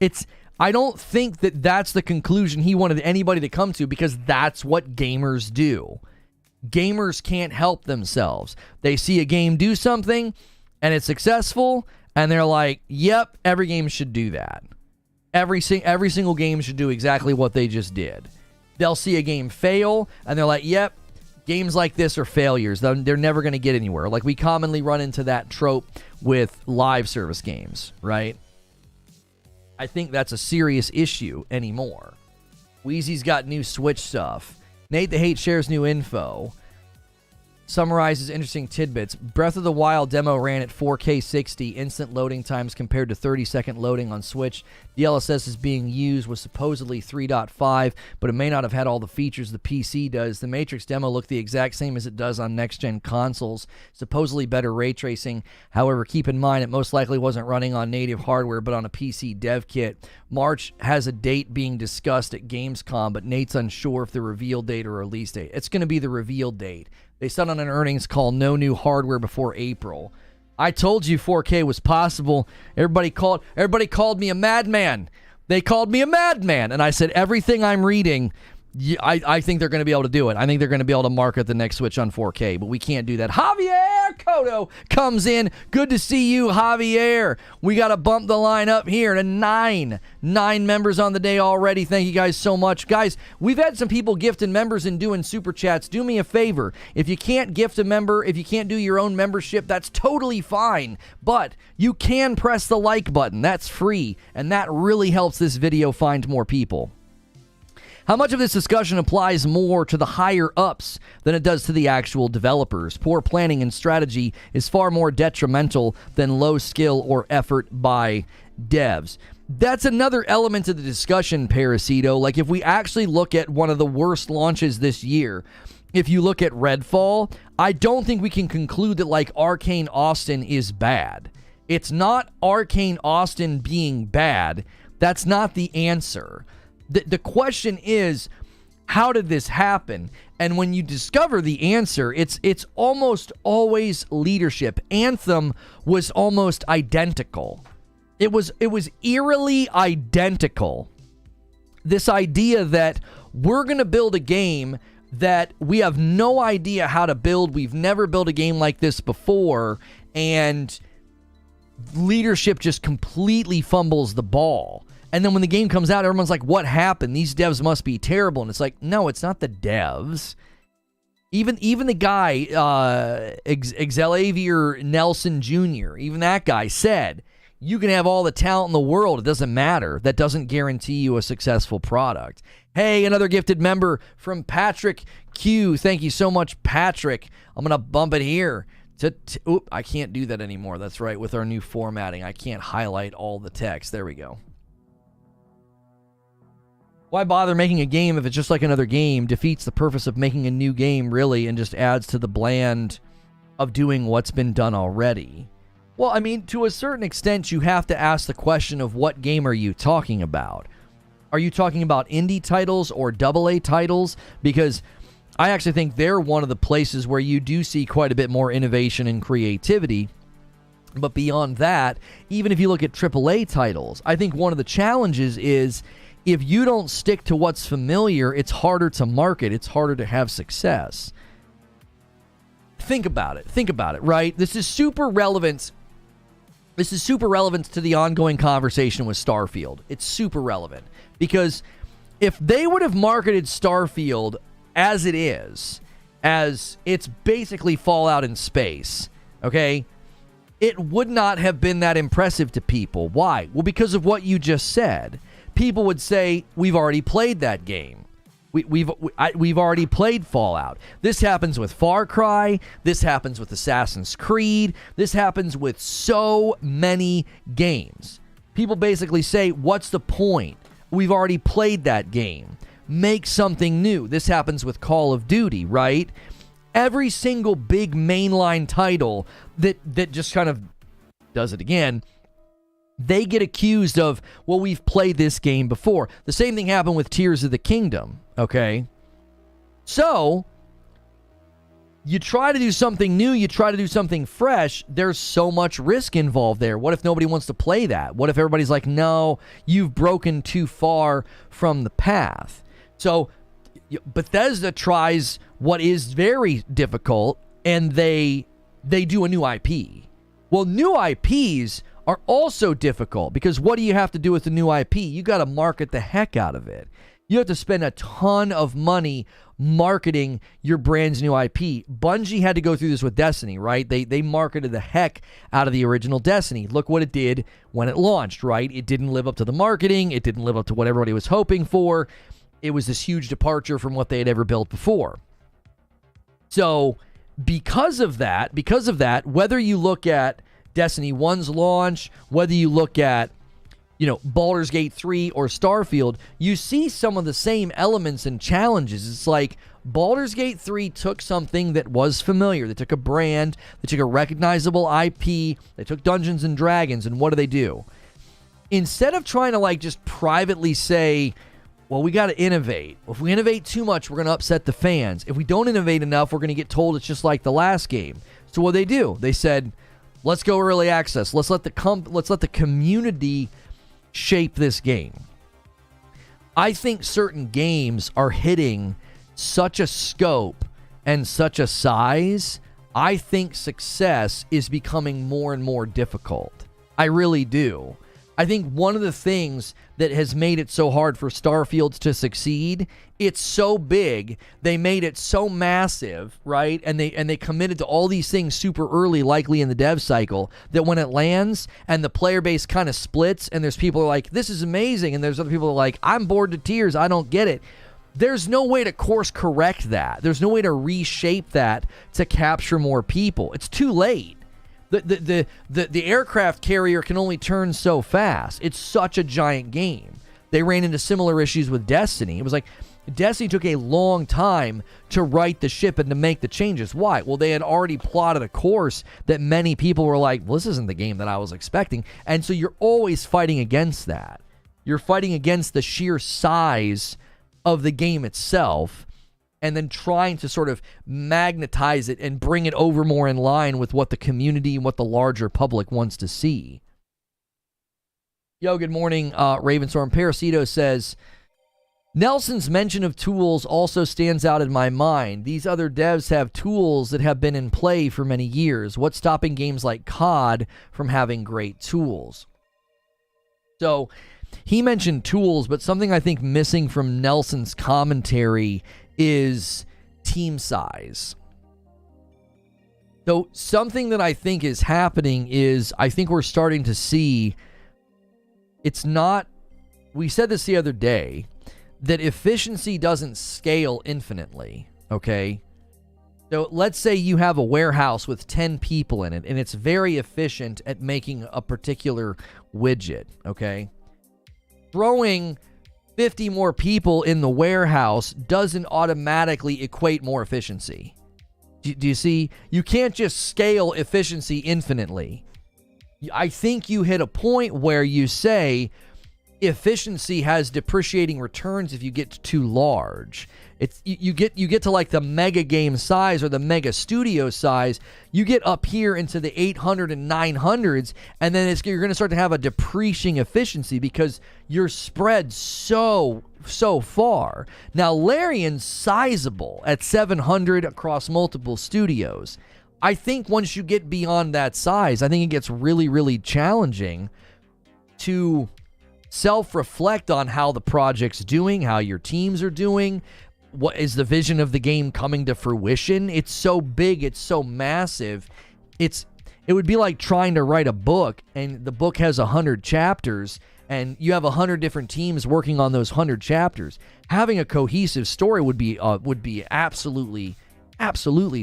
I don't think that that's the conclusion he wanted anybody to come to because that's what gamers do. Gamers can't help themselves. They see a game do something and it's successful and they're like, yep, every game should do that. Every single game should do exactly what they just did. They'll see a game fail and they're like, yep, games like this are failures. They're never going to get anywhere. Like we commonly run into that trope with live service games, right? I think that's a serious issue anymore. Wheezy's got new Switch stuff. Nate the Hate shares new info. summarizes interesting tidbits. Breath of the Wild demo ran at 4K 60, instant loading times compared to 30-second loading on Switch. DLSS is being used was supposedly 3.5, but it may not have had all the features the PC does. The Matrix demo looked the exact same as it does on next-gen consoles. Supposedly better ray tracing. However, keep in mind it most likely wasn't running on native hardware, but on a PC dev kit. March has a date being discussed at Gamescom, but Nate's unsure if the reveal date or release date. It's going to be the reveal date. They said on an earnings call, no new hardware before April. I told you 4K was possible. Everybody called me a madman. They called me a madman. And I said, everything I'm reading, I think they're going to be able to do it. I think they're going to be able to market the next Switch on 4K, but we can't do that. Javier Cotto comes in. Good to see you, Javier. We got to bump the line up here to 9 members on the day already. Thank you guys so much. Guys, we've had some people gifting members and doing super chats. Do me a favor. If you can't gift a member, if you can't do your own membership, that's totally fine. But you can press the like button. That's free, and that really helps this video find more people. How much of this discussion applies more to the higher ups than it does to the actual developers? Poor planning and strategy is far more detrimental than low skill or effort by devs. That's another element of the discussion, Parasito. Like, if we actually look at one of the worst launches this year, if you look at Redfall, I don't think we can conclude that, like, Arcane Austin is bad. It's not Arcane Austin being bad. That's not the answer. The question is, how did this happen? And when you discover the answer, it's almost always leadership. Anthem was almost identical. It was eerily identical. This idea that we're going to build a game that we have no idea how to build. We've never built a game like this before, and leadership just completely fumbles the ball. And then when the game comes out, everyone's like, what happened? These devs must be terrible. And it's like, no, it's not the devs. Even the guy, Xavier Nelson Jr., even that guy said, you can have all the talent in the world. It doesn't matter. That doesn't guarantee you a successful product. Hey, another gifted member from Patrick Q. Thank you so much, Patrick. I'm going to bump it here. Oop, I can't do that anymore. That's right. With our new formatting, I can't highlight all the text. There we go. Why bother making a game if it's just like another game? Defeats the purpose of making a new game, really, and just adds to the bland of doing what's been done already. Well, I mean, to a certain extent, you have to ask the question of what game are you talking about? Are you talking about indie titles or AA titles? Because I actually think they're one of the places where you do see quite a bit more innovation and creativity. But beyond that, even if you look at AAA titles, I think one of the challenges is, if you don't stick to what's familiar, it's harder to market. It's harder to have success. Think about it, right? This is super relevant. This is super relevant to the ongoing conversation with Starfield. It's super relevant because if they would have marketed Starfield as it is, as it's basically Fallout in space, okay, it would not have been that impressive to people. Why? Well, because of what you just said. People would say, we've already played that game. We've already played Fallout. This happens with Far Cry. This happens with Assassin's Creed. This happens with so many games. People basically say, what's the point? We've already played that game. Make something new. This happens with Call of Duty, right? Every single big mainline title that just kind of does it again, they get accused of, well, we've played this game before. The same thing happened with Tears of the Kingdom, okay? So, you try to do something new, you try to do something fresh, there's so much risk involved there. What if nobody wants to play that? What if everybody's like, no, you've broken too far from the path? So, Bethesda tries what is very difficult, and they do a new IP. Well, new IPs are also difficult because what do you have to do with the new IP? You got to market the heck out of it. You have to spend a ton of money marketing your brand's new IP. Bungie had to go through this with Destiny, right? They marketed the heck out of the original Destiny. Look what it did when it launched, right? It didn't live up to the marketing. It didn't live up to what everybody was hoping for. It was this huge departure from what they had ever built before. So because of that, whether you look at Destiny 1's launch, whether you look at, Baldur's Gate 3 or Starfield, you see some of the same elements and challenges. It's like Baldur's Gate 3 took something that was familiar. They took a brand, they took a recognizable IP, they took Dungeons and Dragons, and what do? Instead of trying to just privately say, well, we got to innovate. If we innovate too much, we're going to upset the fans. If we don't innovate enough, we're going to get told it's just like the last game. So what do? They said, let's go early access. Let's let the community shape this game. I think certain games are hitting such a scope and such a size. I think success is becoming more and more difficult. I really do. I think one of the things that has made it so hard for Starfield to succeed, it's so big, they made it so massive, right? And they committed to all these things super early, likely in the dev cycle, that when it lands and the player base kind of splits and there's people who are like, this is amazing, and there's other people who are like, I'm bored to tears, I don't get it. There's no way to course correct that. There's no way to reshape that to capture more people. It's too late. The aircraft carrier can only turn so fast. It's such a giant game. They ran into similar issues with Destiny. It was like Destiny took a long time to right the ship and to make the changes. Why? Well, they had already plotted a course that many people were like, well, this isn't the game that I was expecting. And so you're always fighting against that. You're fighting against the sheer size of the game itself, and then trying to sort of magnetize it and bring it over more in line with what the community and what the larger public wants to see. Yo, good morning, Ravenstorm. Parasito says, Nelson's mention of tools also stands out in my mind. These other devs have tools that have been in play for many years. What's stopping games like COD from having great tools? So, he mentioned tools, but something I think missing from Nelson's commentary is team size. So something that I think is happening is I think we're starting to see, it's not, we said this the other day, that efficiency doesn't scale infinitely, okay? So let's say you have a warehouse with 10 people in it, and it's very efficient at making a particular widget, okay? Throwing 50 more people in the warehouse doesn't automatically equate more efficiency. Do you see? You can't just scale efficiency infinitely. I think you hit a point where you say efficiency has depreciating returns if you get too large. It's you get to like the mega game size or the mega studio size. You get up here into the 800 and 900s, and then you're going to start to have a depreciating efficiency because you're spread so far. Now, Larian's sizable at 700 across multiple studios. I think once you get beyond that size, I think it gets really, really challenging to self-reflect on how the project's doing, how your teams are doing. What is the vision of the game coming to fruition? It's so big, it's so massive. It would be like trying to write a book, and the book has 100 chapters, and you have 100 different teams working on those 100 chapters. Having a cohesive story would be absolutely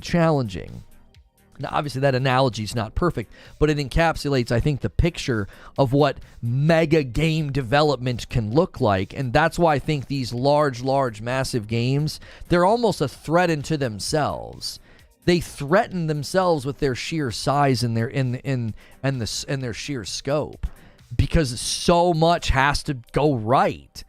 challenging. Now, obviously, that analogy is not perfect, but it encapsulates, I think, the picture of what mega game development can look like, and that's why I think these large, massive games, they're almost a threat unto themselves. They threaten themselves with their sheer size and their sheer scope, because so much has to go right.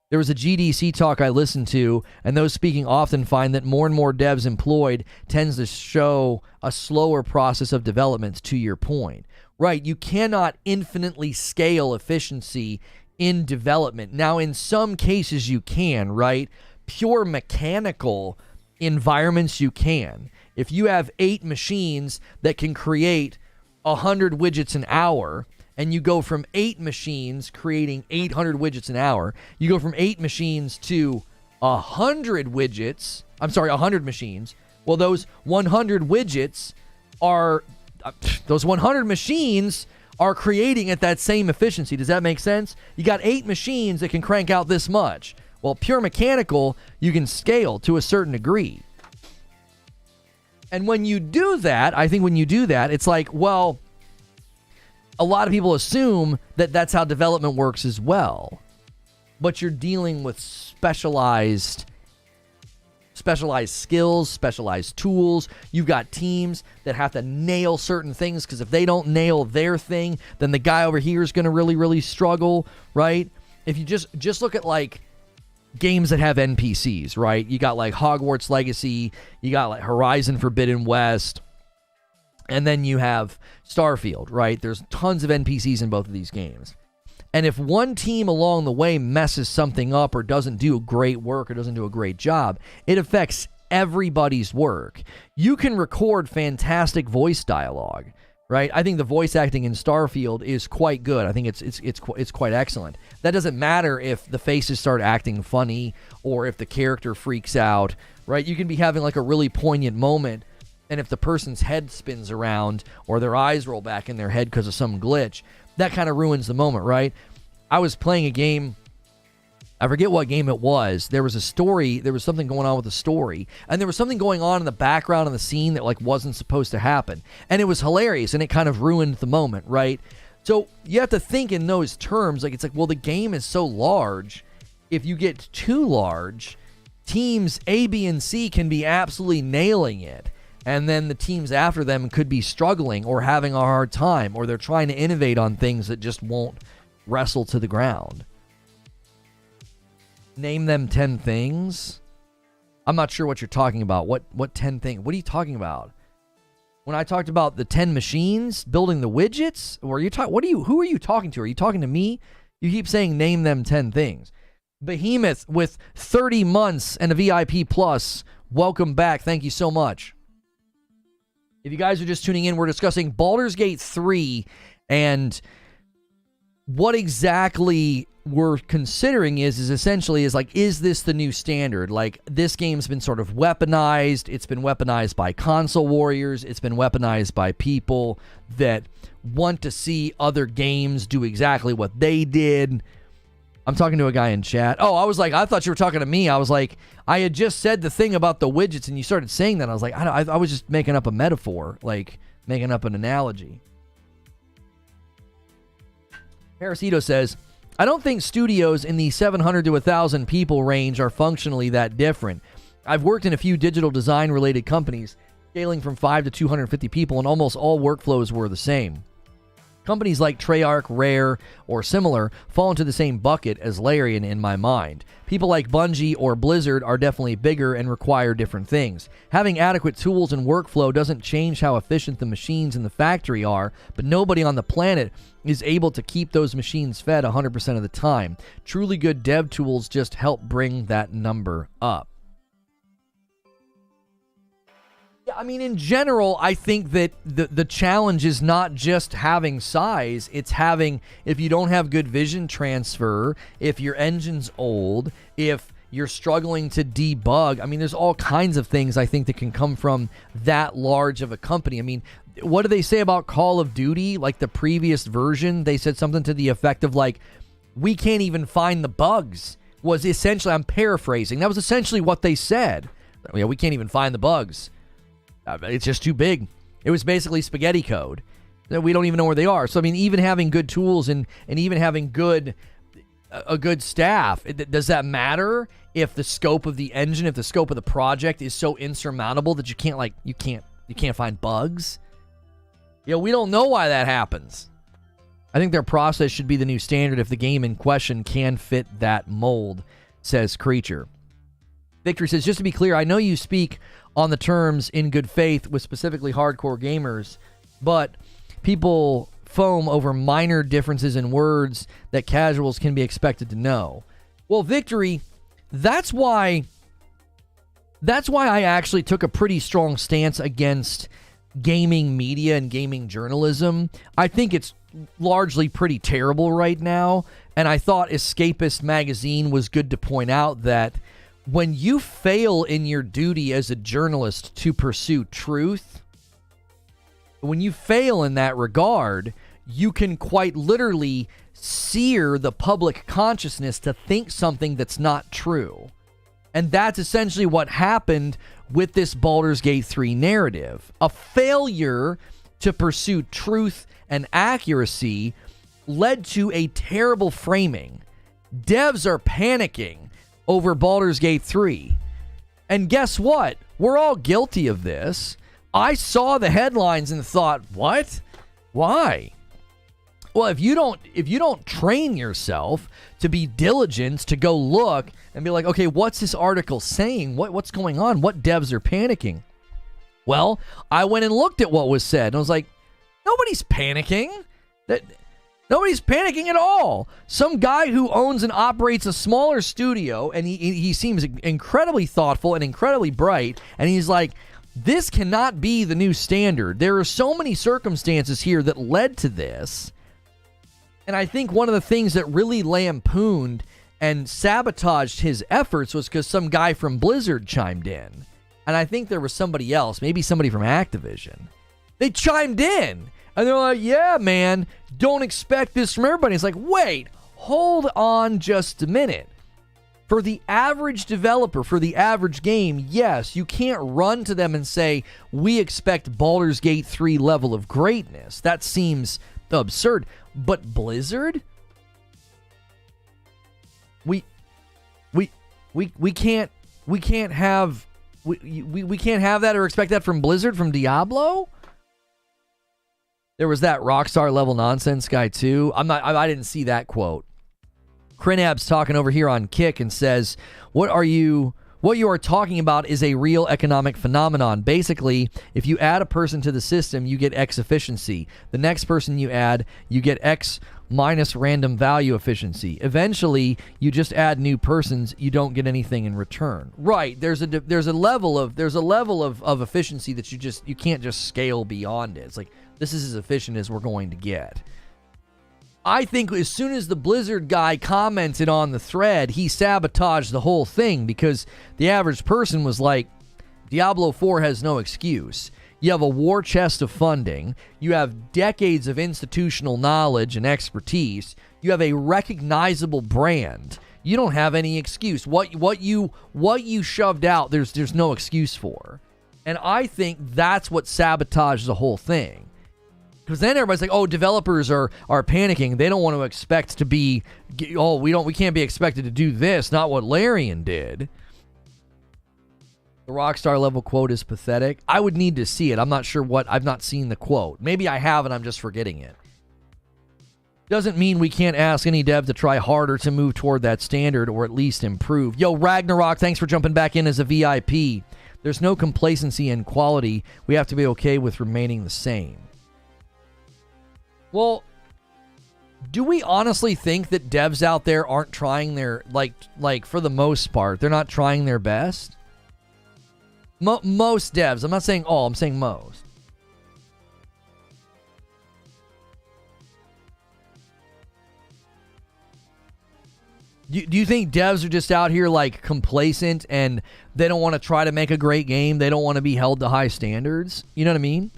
There was a GDC talk I listened to, and those speaking often find that more and more devs employed tends to show a slower process of development, to your point. Right, you cannot infinitely scale efficiency in development. Now, in some cases you can, right? Pure mechanical environments you can. If you have 8 machines that can create 100 widgets an hour, and you go from 8 machines creating 800 widgets an hour, you go from 8 machines to 100 widgets, 100 machines. Well, those 100 widgets are, those 100 machines are creating at that same efficiency. Does that make sense? You got 8 machines that can crank out this much. Well, pure mechanical, you can scale to a certain degree. And when you do that, I think when you do that, it's like, well, a lot of people assume that that's how development works as well. But you're dealing with specialized skills, specialized tools. You've got teams that have to nail certain things, because if they don't nail their thing, then the guy over here is going to really, really struggle, right? If you just look at like games that have NPCs, right? You got like Hogwarts Legacy, you got like Horizon Forbidden West, and then you have Starfield, right? There's tons of NPCs in both of these games. And if one team along the way messes something up or doesn't do great work or doesn't do a great job, it affects everybody's work. You can record fantastic voice dialogue, right? I think the voice acting in Starfield is quite good. I think it's quite excellent. That doesn't matter if the faces start acting funny or if the character freaks out, right? You can be having like a really poignant moment, and if the person's head spins around or their eyes roll back in their head because of some glitch, that kind of ruins the moment, right? I was playing a game, I forget what game it was. There was a story, there was something going on with the story, and there was something going on in the background of the scene that like wasn't supposed to happen. And it was hilarious, and it kind of ruined the moment, right? So you have to think in those terms. Like, it's like, well, the game is so large. If you get too large, teams A, B, and C can be absolutely nailing it. And then the teams after them could be struggling or having a hard time, or they're trying to innovate on things that just won't wrestle to the ground. Name them 10 things. I'm not sure what you're talking about. What 10 things? What are you talking about? When I talked about the 10 machines building the widgets, or are you who are you talking to? Are you talking to me? You keep saying name them 10 things. Behemoth with 30 months and a VIP plus. Welcome back. Thank you so much. If you guys are just tuning in, we're discussing Baldur's Gate 3, and what exactly we're considering is essentially like, is this the new standard? Like, this game's been sort of weaponized. It's been weaponized by console warriors. It's been weaponized by people that want to see other games do exactly what they did. I'm talking to a guy in chat. Oh, I was like, I thought you were talking to me. I was like, I had just said the thing about the widgets, and you started saying that. I was like, I was just making up a metaphor, like making up an analogy. Parasito says, I don't think studios in the 700 to 1,000 people range are functionally that different. I've worked in a few digital design related companies, scaling from 5 to 250 people, and almost all workflows were the same. Companies like Treyarch, Rare, or similar fall into the same bucket as Larian in my mind. People like Bungie or Blizzard are definitely bigger and require different things. Having adequate tools and workflow doesn't change how efficient the machines in the factory are, but nobody on the planet is able to keep those machines fed 100% of the time. Truly good dev tools just help bring that number up. I mean, in general, I think that the challenge is not just having size. It's having, if you don't have good vision transfer, if your engine's old, if you're struggling to debug. I mean, there's all kinds of things I think that can come from that large of a company. I mean, what do they say about Call of Duty? Like the previous version, they said something to the effect of like, we can't even find the bugs. Was essentially, I'm paraphrasing, that was essentially what they said. Yeah, we can't even find the bugs. It's just too big. It was basically spaghetti code. We don't even know where they are. So, I mean, even having good tools and even having a good staff, does that matter if the scope of the engine, if the scope of the project is so insurmountable that you can't find bugs? You know, we don't know why that happens. I think their process should be the new standard if the game in question can fit that mold, says Creature. Victory says, just to be clear, I know you speak on the terms in good faith with specifically hardcore gamers, but people foam over minor differences in words that casuals can be expected to know. Well, Victory, that's why I actually took a pretty strong stance against gaming media and gaming journalism. I think it's largely pretty terrible right now, and I thought Escapist Magazine was good to point out that when you fail in your duty as a journalist to pursue truth, when you fail in that regard, you can quite literally sear the public consciousness to think something that's not true. And that's essentially what happened with this Baldur's Gate 3 narrative. A failure to pursue truth and accuracy led to a terrible framing. Devs are panicking over Baldur's Gate 3. And guess what? We're all guilty of this. I saw the headlines and thought, what? Why? Well, if you don't train yourself to be diligent, to go look and be like, okay, what's this article saying? What's going on? What devs are panicking? Well, I went and looked at what was said, and I was like, nobody's panicking. Nobody's panicking at all. Some guy who owns and operates a smaller studio, and he seems incredibly thoughtful and incredibly bright, and he's like, this cannot be the new standard. There are so many circumstances here that led to this. And I think one of the things that really lampooned and sabotaged his efforts was because some guy from Blizzard chimed in. And I think there was somebody else, maybe somebody from Activision. They chimed in. And they're like, yeah, man, don't expect this from everybody. It's like, wait, hold on just a minute. For the average developer, for the average game, yes, you can't run to them and say, we expect Baldur's Gate 3 level of greatness. That seems absurd. But Blizzard? We can't have that or expect that from Blizzard, from Diablo? There was that Rockstar level nonsense guy too. I didn't see that quote. Crinab's talking over here on Kick and says, what you are talking about is a real economic phenomenon. Basically, if you add a person to the system, you get X efficiency. The next person you add, you get X minus random value efficiency. Eventually, you just add new persons, you don't get anything in return. Right, there's a level of efficiency that you can't just scale beyond it. It's like, this is as efficient as we're going to get. I think as soon as the Blizzard guy commented on the thread, he sabotaged the whole thing, because the average person was like, Diablo 4 has no excuse. You have a war chest of funding. You have decades of institutional knowledge and expertise. You have a recognizable brand. You don't have any excuse. What you shoved out, there's no excuse for. And I think that's what sabotaged the whole thing. Because then everybody's like, oh, developers are panicking. They don't want to expect to be, we can't be expected to do this, not what Larian did. The Rockstar level quote is pathetic. I would need to see it. I'm not sure I've not seen the quote. Maybe I have and I'm just forgetting it. Doesn't mean we can't ask any dev to try harder to move toward that standard, or at least improve. Yo, Ragnarok, thanks for jumping back in as a VIP. There's no complacency in quality. We have to be okay with remaining the same. Well, do we honestly think that devs out there aren't trying their, like for the most part, they're not trying their best? Most devs. I'm not saying all, I'm saying most. Do you think devs are just out here like complacent and they don't want to try to make a great game? They don't want to be held to high standards? You know what I mean?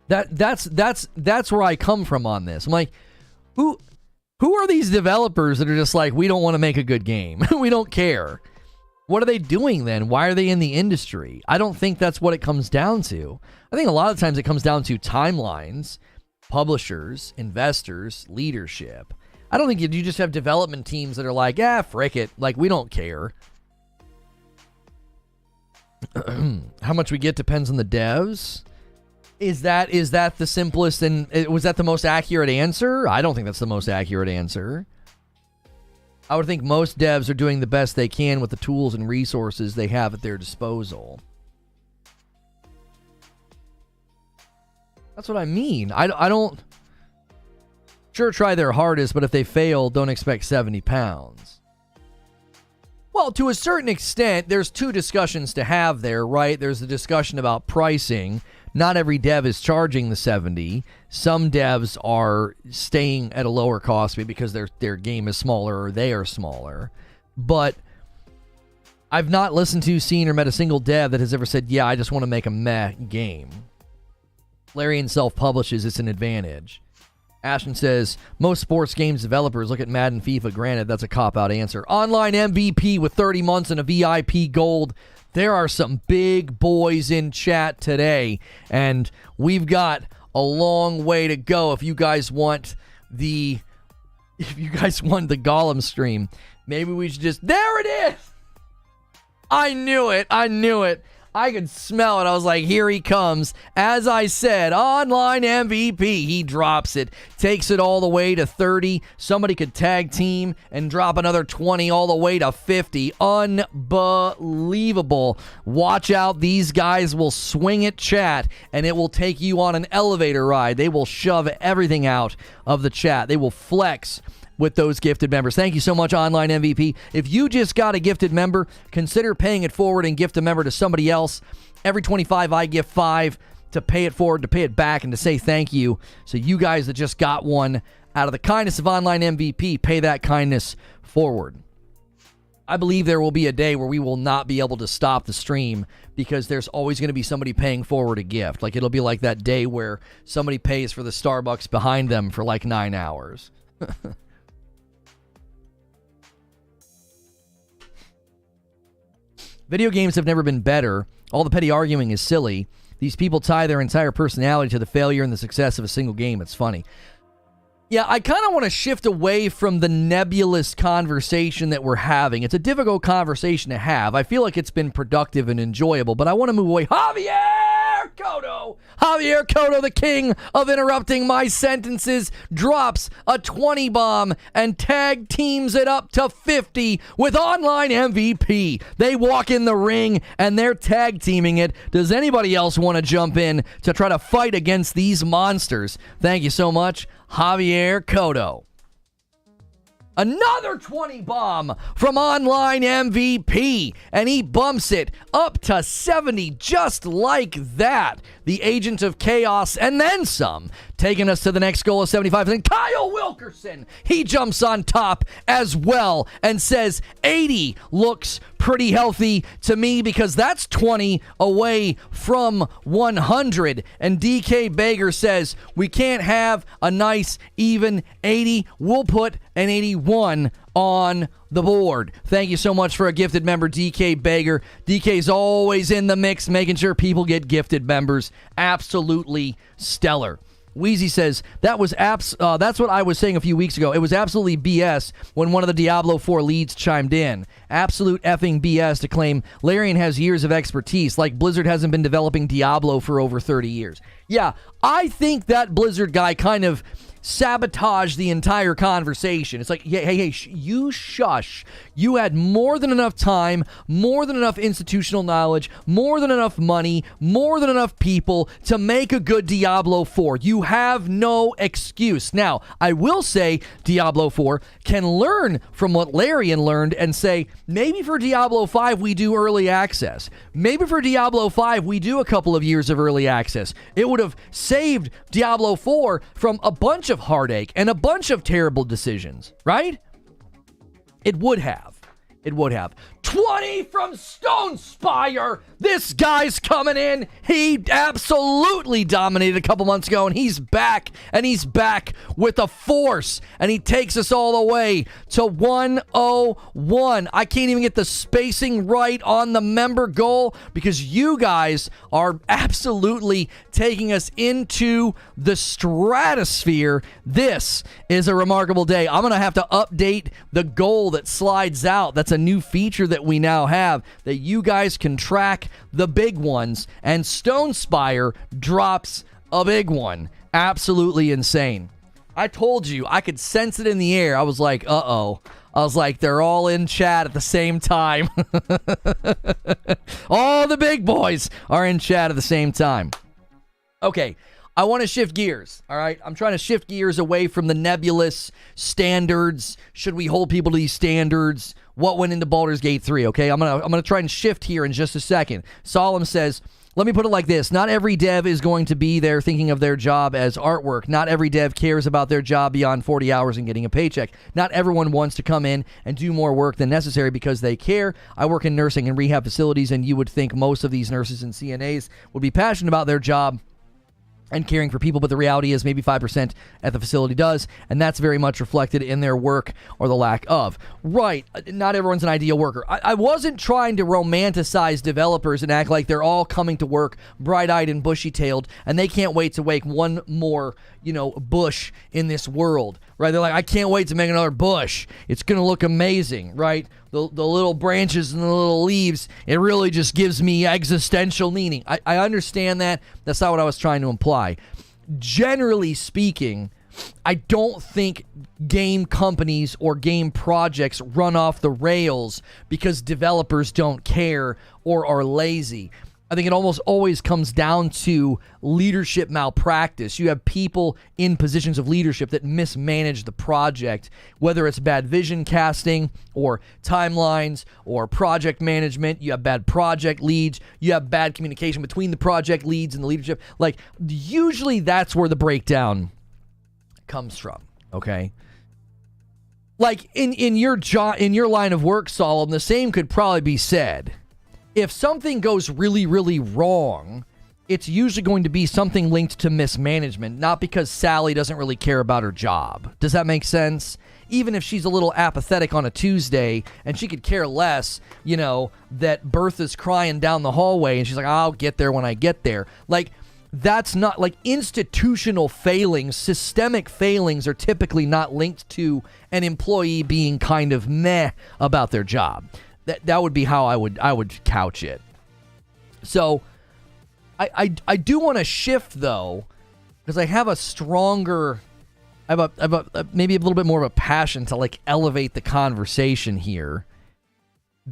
That's where I come from on this. I'm like, who are these developers that are just like, we don't want to make a good game. We don't care. What are they doing then? Why are they in the industry? I don't think that's what it comes down to. I think a lot of times it comes down to timelines, publishers, investors, leadership. I don't think you just have development teams that are like, frick it. Like, we don't care. How much we get depends on the devs. Is that the simplest and was that the most accurate answer? I don't think that's the most accurate answer. I would think most devs are doing the best they can with the tools and resources they have at their disposal. That's what I mean. I don't... Sure, try their hardest, but if they fail, don't expect 70 pounds. Well, to a certain extent, there's two discussions to have there, right? There's the discussion about pricing. Not every dev is charging the 70. Some devs are staying at a lower cost because their game is smaller or they are smaller. But I've not listened to, seen, or met a single dev that has ever said, yeah, I just want to make a meh game. Larian self-publishes, it's an advantage. Ashton says, most sports games developers look at Madden, FIFA. Granted, that's a cop-out answer. Online MVP with 30 months and a VIP gold. There are some big boys in chat today, and we've got a long way to go. If you guys want the Gollum stream, maybe we should just... There it is! I knew it. I could smell it. I was like, here he comes. As I said, online MVP. He drops it, takes it all the way to 30. Somebody could tag team and drop another 20 all the way to 50. Unbelievable. Watch out. These guys will swing it, chat, and it will take you on an elevator ride. They will shove everything out of the chat. They will flex with those gifted members. Thank you so much, Online MVP. If you just got a gifted member, consider paying it forward and gift a member to somebody else. Every 25, I give 5 to pay it forward, to pay it back, and to say thank you. So you guys that just got one, out of the kindness of Online MVP, pay that kindness forward. I believe there will be a day where we will not be able to stop the stream because there's always going to be somebody paying forward a gift. Like, it'll be like that day where somebody pays for the Starbucks behind them for like 9 hours. Video games have never been better. All the petty arguing is silly. These people tie their entire personality to the failure and the success of a single game. It's funny. Yeah, I kind of want to shift away from the nebulous conversation that we're having. It's a difficult conversation to have. I feel like it's been productive and enjoyable, but I want to move away. Javier Cotto, the king of interrupting my sentences, drops a 20 bomb and tag teams it up to 50 with Online MVP. They walk in the ring and they're tag teaming it. Does anybody else want to jump in to try to fight against these monsters? Thank you so much, Javier Cotto. Another 20 bomb from Online MVP, and he bumps it up to 70 just like that. The agent of chaos and then some, taking us to the next goal of 75. And Kyle Wilkerson, he jumps on top as well and says 80 looks pretty healthy to me because that's 20 away from 100. And DK Bager says we can't have a nice even 80. We'll put an 81 on the board. Thank you so much for a gifted member, DK Bager. DK's always in the mix, making sure people get gifted members. Absolutely stellar. Wheezy says, that's what I was saying a few weeks ago. It was absolutely BS when one of the Diablo 4 leads chimed in. Absolute effing BS to claim Larian has years of expertise, like Blizzard hasn't been developing Diablo for over 30 years. Yeah, I think that Blizzard guy kind of sabotage the entire conversation. It's like, hey, you shush. You had more than enough time, more than enough institutional knowledge, more than enough money, more than enough people to make a good Diablo 4. You have no excuse. Now, I will say Diablo 4 can learn from what Larian learned and say, maybe for Diablo 5 we do early access. Maybe for Diablo 5 we do a couple of years of early access. It would have saved Diablo 4 from a bunch of heartache and a bunch of terrible decisions, right? It would have. 20 from Stone Spire. This guy's coming in. He absolutely dominated a couple months ago, and he's back with a force, and he takes us all the way to 101. I can't even get the spacing right on the member goal because you guys are absolutely taking us into the stratosphere. This is a remarkable day. I'm going to have to update the goal that slides out. That's a new feature that we now have, that you guys can track the big ones, and Stone Spire drops a big one. Absolutely insane. I told you, I could sense it in the air. I was like, uh-oh. I was like, they're all in chat at the same time. All the big boys are in chat at the same time. Okay, I want to shift gears, all right? I'm trying to shift gears away from the nebulous standards. Should we hold people to these standards? What went into Baldur's Gate 3, okay? I'm gonna try and shift here in just a second. Solemn says, let me put it like this. Not every dev is going to be there thinking of their job as artwork. Not every dev cares about their job beyond 40 hours and getting a paycheck. Not everyone wants to come in and do more work than necessary because they care. I work in nursing and rehab facilities, and you would think most of these nurses and CNAs would be passionate about their job and caring for people, but the reality is maybe 5% at the facility does, and that's very much reflected in their work or the lack of. Right, not everyone's an ideal worker. I wasn't trying to romanticize developers and act like they're all coming to work bright-eyed and bushy-tailed, and they can't wait to make one more, bush in this world, right? They're like, I can't wait to make another bush. It's going to look amazing, right? The little branches and the little leaves, it really just gives me existential meaning. I understand that. That's not what I was trying to imply. Generally speaking, I don't think game companies or game projects run off the rails because developers don't care or are lazy. I think it almost always comes down to leadership malpractice. You have people in positions of leadership that mismanage the project, whether it's bad vision casting or timelines or project management. You have bad project leads. You have bad communication between the project leads and the leadership. Like, usually that's where the breakdown comes from, okay? Like, in your line of work, Solemn, the same could probably be said. If something goes really, really wrong, it's usually going to be something linked to mismanagement, not because Sally doesn't really care about her job. Does that make sense? Even if she's a little apathetic on a Tuesday and she could care less, that Bertha's crying down the hallway and she's like, I'll get there when I get there. Like, that's not like institutional failings. Systemic failings are typically not linked to an employee being kind of meh about their job. That would be how I would couch it. So I do want to shift though, because I have a stronger, maybe a little bit more of a passion to like elevate the conversation here,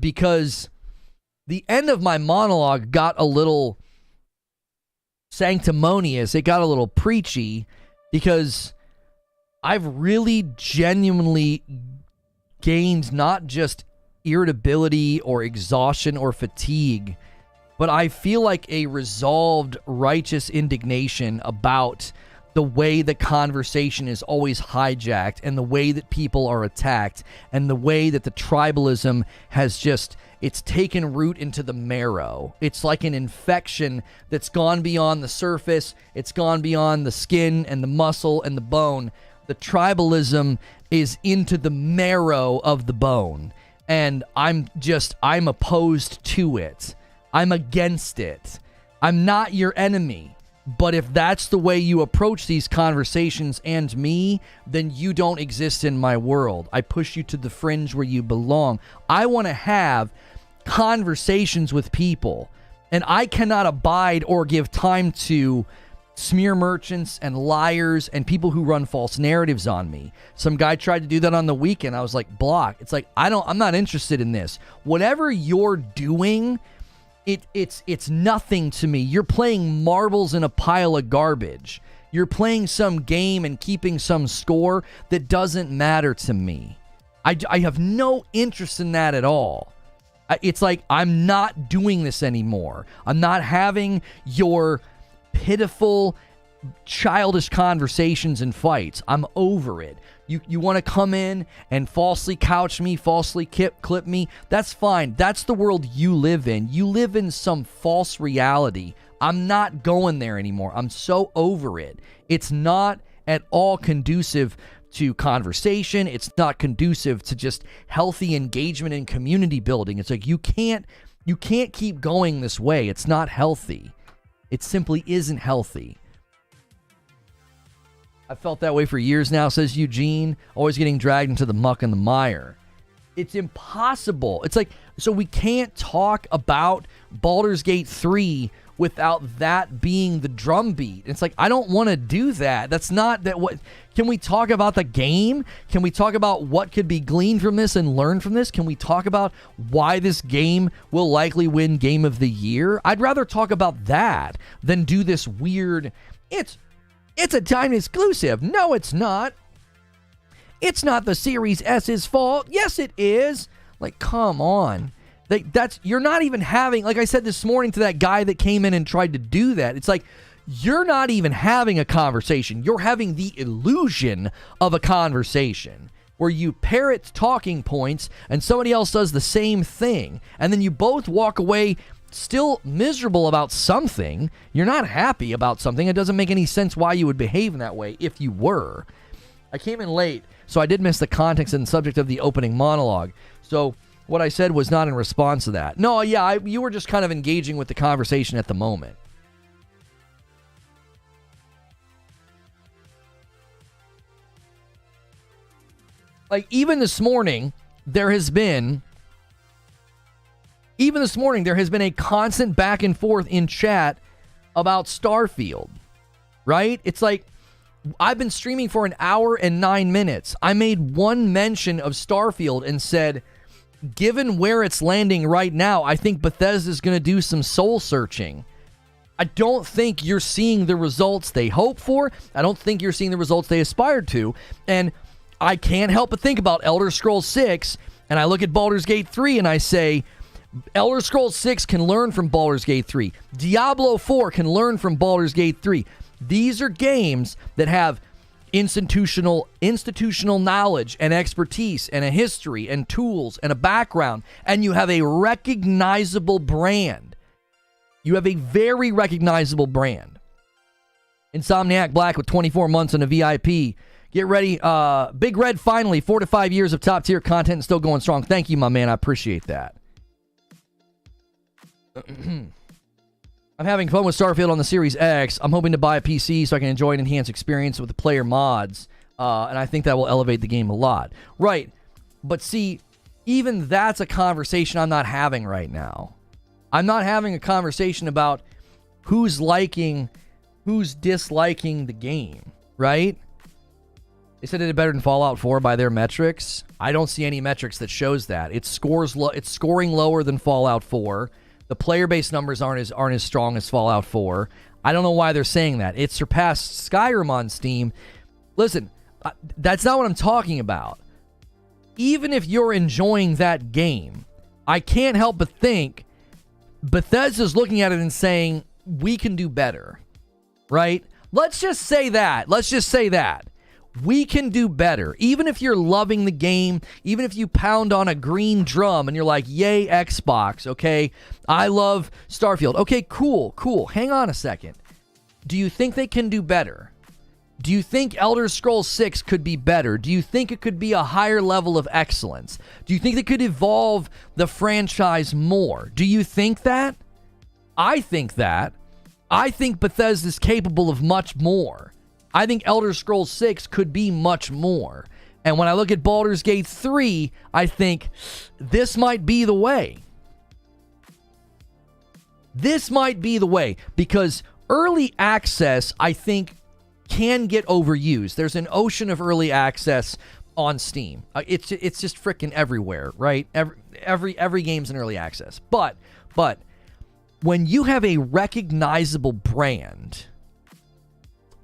because the end of my monologue got a little sanctimonious. It got a little preachy because I've really genuinely gained not just irritability or exhaustion or fatigue, but I feel like a resolved, righteous indignation about the way the conversation is always hijacked and the way that people are attacked and the way that the tribalism has it's taken root into the marrow. It's like an infection that's gone beyond the surface. It's gone beyond the skin and the muscle and the bone. The tribalism is into the marrow of the bone. And I'm opposed to it. I'm against it. I'm not your enemy. But if that's the way you approach these conversations and me, then you don't exist in my world. I push you to the fringe where you belong. I want to have conversations with people. And I cannot abide or give time to smear merchants and liars and people who run false narratives on me. Some guy tried to do that on the weekend. I was like, block. It's like, I'm not interested in this. Whatever you're doing, it's nothing to me. You're playing marbles in a pile of garbage. You're playing some game and keeping some score that doesn't matter to me. I have no interest in that at all. It's like, I'm not doing this anymore. I'm not having your pitiful, childish conversations and fights. I'm over it. You want to come in and falsely couch me, falsely clip me, that's fine. That's the world you live in. You live in some false reality. I'm not going there anymore. I'm so over it. It's not at all conducive to conversation. It's not conducive to just healthy engagement and community building. It's like, you can't keep going this way. It's not healthy. It simply isn't healthy. I've felt that way for years now, says Eugene, always getting dragged into the muck and the mire. It's impossible. It's like, so we can't talk about Baldur's Gate 3 without that being the drumbeat. It's like, I don't want to do that. That's not that. What can we talk about the game? Can we talk about what could be gleaned from this and learn from this? Can we talk about why this game will likely win Game of the Year? I'd rather talk about that than do this weird, it's a time exclusive. No, it's not. It's not the Series S's fault. Yes, it is. Like, come on. You're not even having, like I said this morning to that guy that came in and tried to do that. It's like, you're not even having a conversation. You're having the illusion of a conversation where you parrot talking points and somebody else does the same thing. And then you both walk away still miserable about something. You're not happy about something. It doesn't make any sense why you would behave in that way if you were. I came in late, so I did miss the context and subject of the opening monologue. So what I said was not in response to that. No, yeah, you were just kind of engaging with the conversation at the moment. Like, even this morning, there has been a constant back and forth in chat about Starfield, right? It's like, I've been streaming for an hour and 9 minutes. I made one mention of Starfield and said, given where it's landing right now, I think Bethesda's going to do some soul searching. I don't think you're seeing the results they hope for. I don't think you're seeing the results they aspired to. And I can't help but think about Elder Scrolls 6, and I look at Baldur's Gate 3 and I say, Elder Scrolls 6 can learn from Baldur's Gate 3. Diablo 4 can learn from Baldur's Gate 3. These are games that have institutional knowledge and expertise and a history and tools and a background, and you have a recognizable brand. You have a very recognizable brand. Insomniac Black with 24 months on a VIP. Get ready. Big Red finally. 4 to 5 years of top tier content and still going strong. Thank you, my man. I appreciate that. I'm having fun with Starfield on the Series X. I'm hoping to buy a PC so I can enjoy an enhanced experience with the player mods. And I think that will elevate the game a lot. Right. But see, even that's a conversation I'm not having right now. I'm not having a conversation about who's liking, who's disliking the game. Right? They said it did better than Fallout 4 by their metrics. I don't see any metrics that shows that. It's scoring lower than Fallout 4. The player-based numbers aren't as strong as Fallout 4. I don't know why they're saying that. It surpassed Skyrim on Steam. Listen, that's not what I'm talking about. Even if you're enjoying that game, I can't help but think Bethesda's looking at it and saying, we can do better, right? Let's just say that. We can do better. Even if you're loving the game, even if you pound on a green drum and you're like, yay, Xbox, okay? I love Starfield. Okay, cool. Hang on a second. Do you think they can do better? Do you think Elder Scrolls 6 could be better? Do you think it could be a higher level of excellence? Do you think they could evolve the franchise more? Do you think that? I think that. I think Bethesda's capable of much more. I think Elder Scrolls 6 could be much more. And when I look at Baldur's Gate 3, I think this might be the way. This might be the way. Because early access, I think, can get overused. There's an ocean of early access on Steam. It's just freaking everywhere, right? Every game's in early access. But when you have a recognizable brand,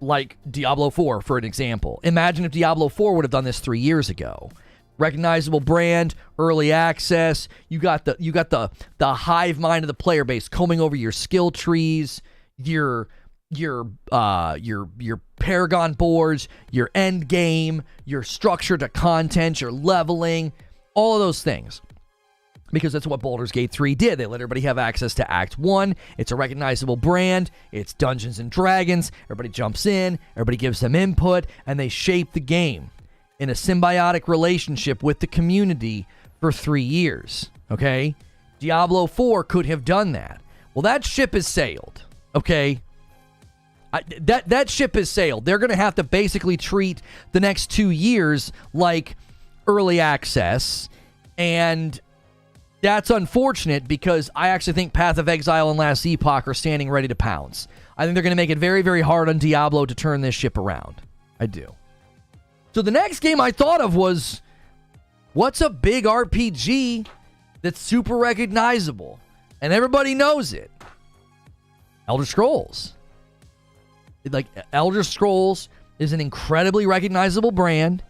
like Diablo 4, for an example. Imagine if Diablo 4 would have done this 3 years ago. Recognizable brand, early access. You got the hive mind of the player base combing over your skill trees, your Paragon boards, your end game, your structure to content, your leveling, all of those things. Because that's what Baldur's Gate 3 did. They let everybody have access to Act 1. It's a recognizable brand. It's Dungeons and Dragons. Everybody jumps in. Everybody gives them input. And they shape the game in a symbiotic relationship with the community for 3 years. Okay? Diablo 4 could have done that. Well, that ship has sailed. Okay? That ship has sailed. They're going to have to basically treat the next 2 years like early access. And that's unfortunate because I actually think Path of Exile and Last Epoch are standing ready to pounce. I think they're going to make it very, very hard on Diablo to turn this ship around. I do. So the next game I thought of was, what's a big RPG that's super recognizable? And everybody knows it. Elder Scrolls. Like, Elder Scrolls is an incredibly recognizable brand.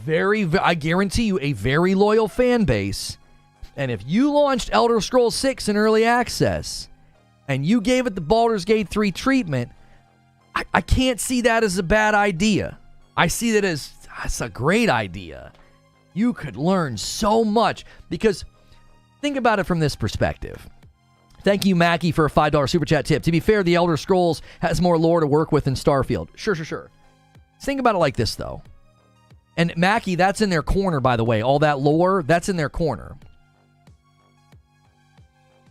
I guarantee you, a very loyal fan base. And if you launched Elder Scrolls 6 in early access and you gave it the Baldur's Gate 3 treatment, I can't see that as a bad idea. I see that as that's a great idea. You could learn so much because think about it from this perspective. Thank you, Mackie, for a $5 super chat tip. To be fair, the Elder Scrolls has more lore to work with than Starfield. Sure. Think about it like this, though. And Mackie, that's in their corner, by the way. All that lore, that's in their corner.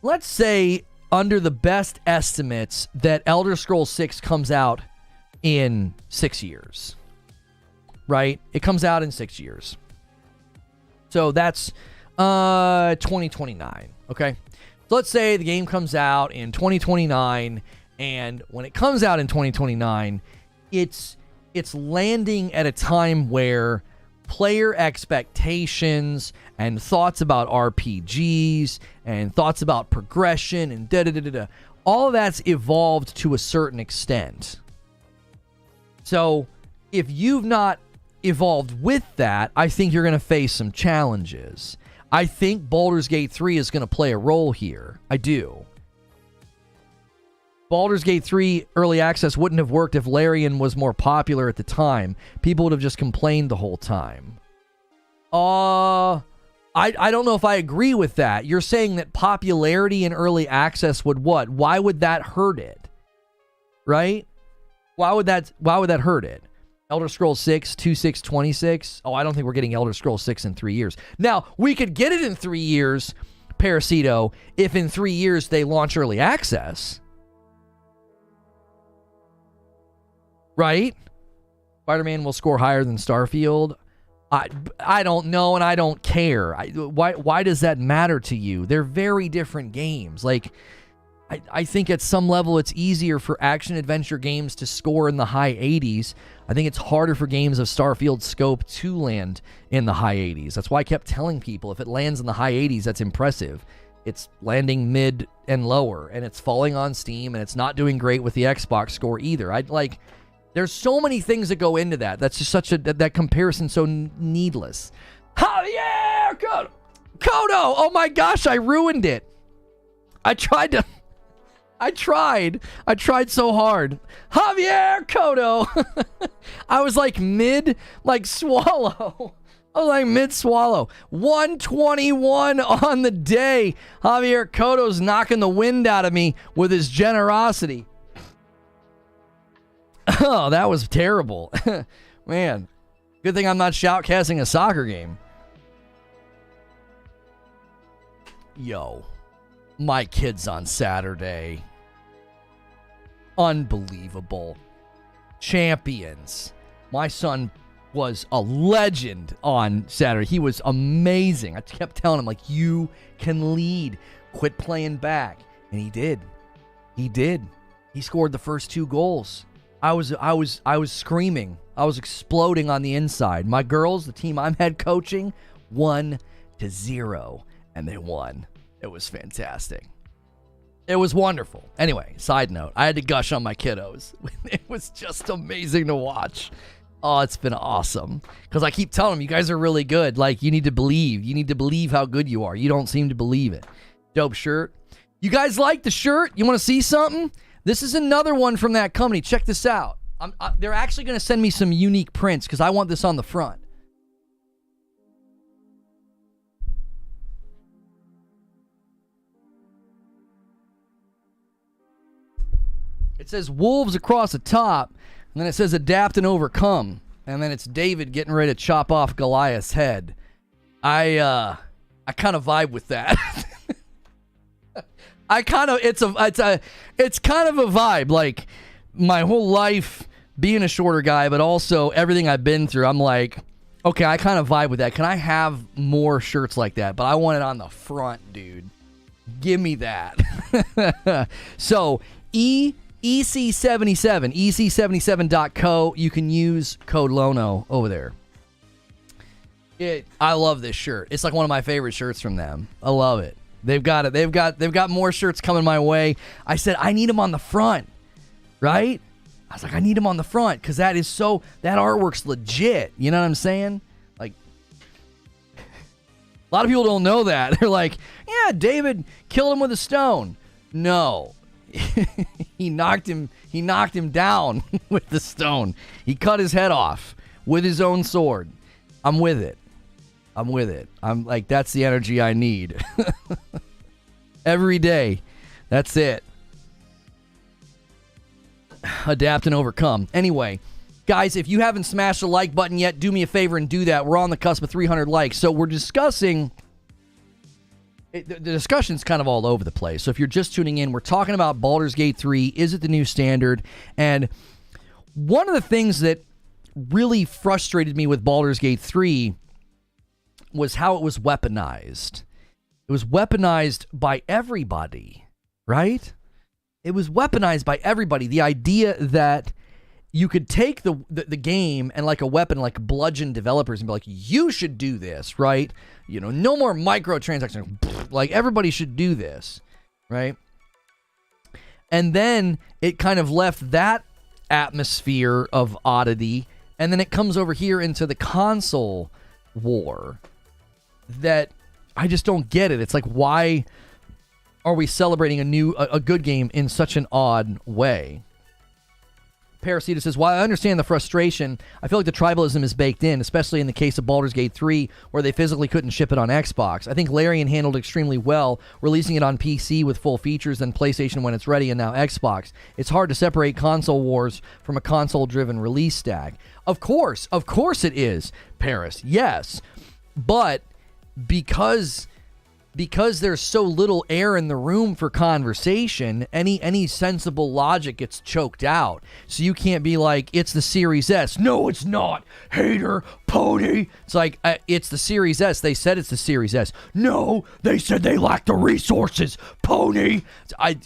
Let's say, under the best estimates, that Elder Scrolls 6 comes out in 6 years. Right? It comes out in 6 years. So that's 2029. Okay? So let's say the game comes out in 2029, and when it comes out in 2029, it's landing at a time where player expectations and thoughts about RPGs and thoughts about progression and all of that's evolved to a certain extent. So if you've not evolved with that, I think you're going to face some challenges. I think Baldur's Gate 3 is going to play a role here. I do. Baldur's Gate 3 early access wouldn't have worked if Larian was more popular at the time. People would have just complained the whole time. I don't know if I agree with that. You're saying that popularity in early access would what? Why would that hurt it? Right? Why would that hurt it? Elder Scrolls 6, 2626. Oh, I don't think we're getting Elder Scrolls 6 in 3 years. Now, we could get it in 3 years, Parasito, if in 3 years they launch early access. Right? Spider-Man will score higher than Starfield. I don't know, and I don't care. Why does that matter to you? They're very different games. Like, I think at some level it's easier for action-adventure games to score in the high 80s. I think it's harder for games of Starfield's scope to land in the high 80s. That's why I kept telling people, if it lands in the high 80s, that's impressive. It's landing mid and lower, and it's falling on Steam, and it's not doing great with the Xbox score either. There's so many things that go into that. That's just that comparison so needless. Javier Kodo! Oh my gosh, I ruined it. I tried so hard. Javier Kodo! I was like swallow. I was like mid-swallow. 121 on the day. Javier Kodo's knocking the wind out of me with his generosity. Oh, that was terrible. Man, good thing I'm not shoutcasting a soccer game. Yo, my kids on Saturday. Unbelievable. Champions. My son was a legend on Saturday. He was amazing. I kept telling him, like, you can lead. Quit playing back. And he did. He scored the first 2 goals. I was screaming. I was exploding on the inside. My girls, the team I'm head coaching, 1-0, and they won. It was fantastic. It was wonderful. Anyway, side note, I had to gush on my kiddos. It was just amazing to watch. Oh, it's been awesome. Because I keep telling them, you guys are really good. Like, you need to believe. You need to believe how good you are. You don't seem to believe it. Dope shirt. You guys like the shirt? You want to see something? This is another one from that company. Check this out. They're actually going to send me some unique prints because I want this on the front. It says wolves across the top, and then it says adapt and overcome, and then it's David getting ready to chop off Goliath's head. I kind of vibe with that. It's kind of a vibe. Like, my whole life being a shorter guy, but also everything I've been through, I'm like, okay, I kind of vibe with that. Can I have more shirts like that? But I want it on the front, dude. Give me that. So, EC77, EC77.co. You can use code Lono over there. I love this shirt. It's like one of my favorite shirts from them. I love it. They've got it. They've got more shirts coming my way. I said, I need them on the front, right? I was like, I need them on the front because that artwork's legit. You know what I'm saying? Like, a lot of people don't know that. They're like, yeah, David killed him with a stone. No, he knocked him down with the stone. He cut his head off with his own sword. I'm with it. I'm like, that's the energy I need. Every day. That's it. Adapt and overcome. Anyway, guys, if you haven't smashed the like button yet, do me a favor and do that. We're on the cusp of 300 likes. So we're discussing... The discussion's kind of all over the place. So if you're just tuning in, we're talking about Baldur's Gate 3. Is it the new standard? And one of the things that really frustrated me with Baldur's Gate 3 was how it was weaponized. It was weaponized by everybody, right? It was weaponized by everybody. The idea that you could take the game and like a weapon, like bludgeon developers and be like, you should do this, right? You know, no more microtransactions. Like, everybody should do this, right? And then it kind of left that atmosphere of oddity, and then it comes over here into the console war that I just don't get it. It's like, why are we celebrating a good game in such an odd way? Parasita says, while I understand the frustration, I feel like the tribalism is baked in, especially in the case of Baldur's Gate 3, where they physically couldn't ship it on Xbox. I think Larian handled extremely well, releasing it on PC with full features, then PlayStation when it's ready, and now Xbox. It's hard to separate console wars from a console-driven release stack. Of course it is, Paris, yes. But because there's so little air in the room for conversation, any sensible logic gets choked out. So you can't be like, it's the Series S. No, it's not. Hater, pony. It's like, it's the Series S. They said it's the Series S. No, they said they lack the resources. Pony.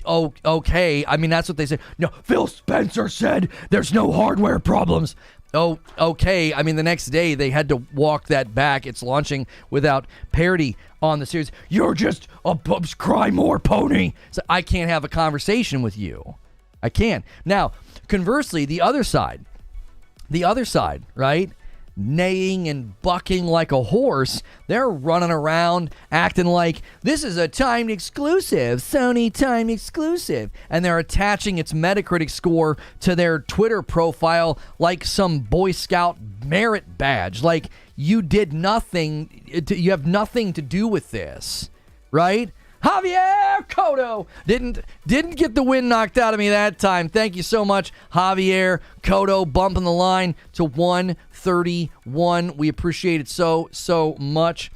Okay. I mean, that's what they said. No, Phil Spencer said there's no hardware problems. Oh, okay. I mean, the next day they had to walk that back. It's launching without parity on the series. You're just a cry more pony. So I can't have a conversation with you. I can't. Now, conversely, the other side, right? Neighing and bucking like a horse. They're running around acting like this is a timed exclusive, Sony timed exclusive. And they're attaching its Metacritic score to their Twitter profile like some Boy Scout merit badge. Like, you did nothing, you have nothing to do with this, right? Javier Cotto didn't get the wind knocked out of me that time. Thank you so much, Javier Cotto, bumping the line to 131. We appreciate it so much.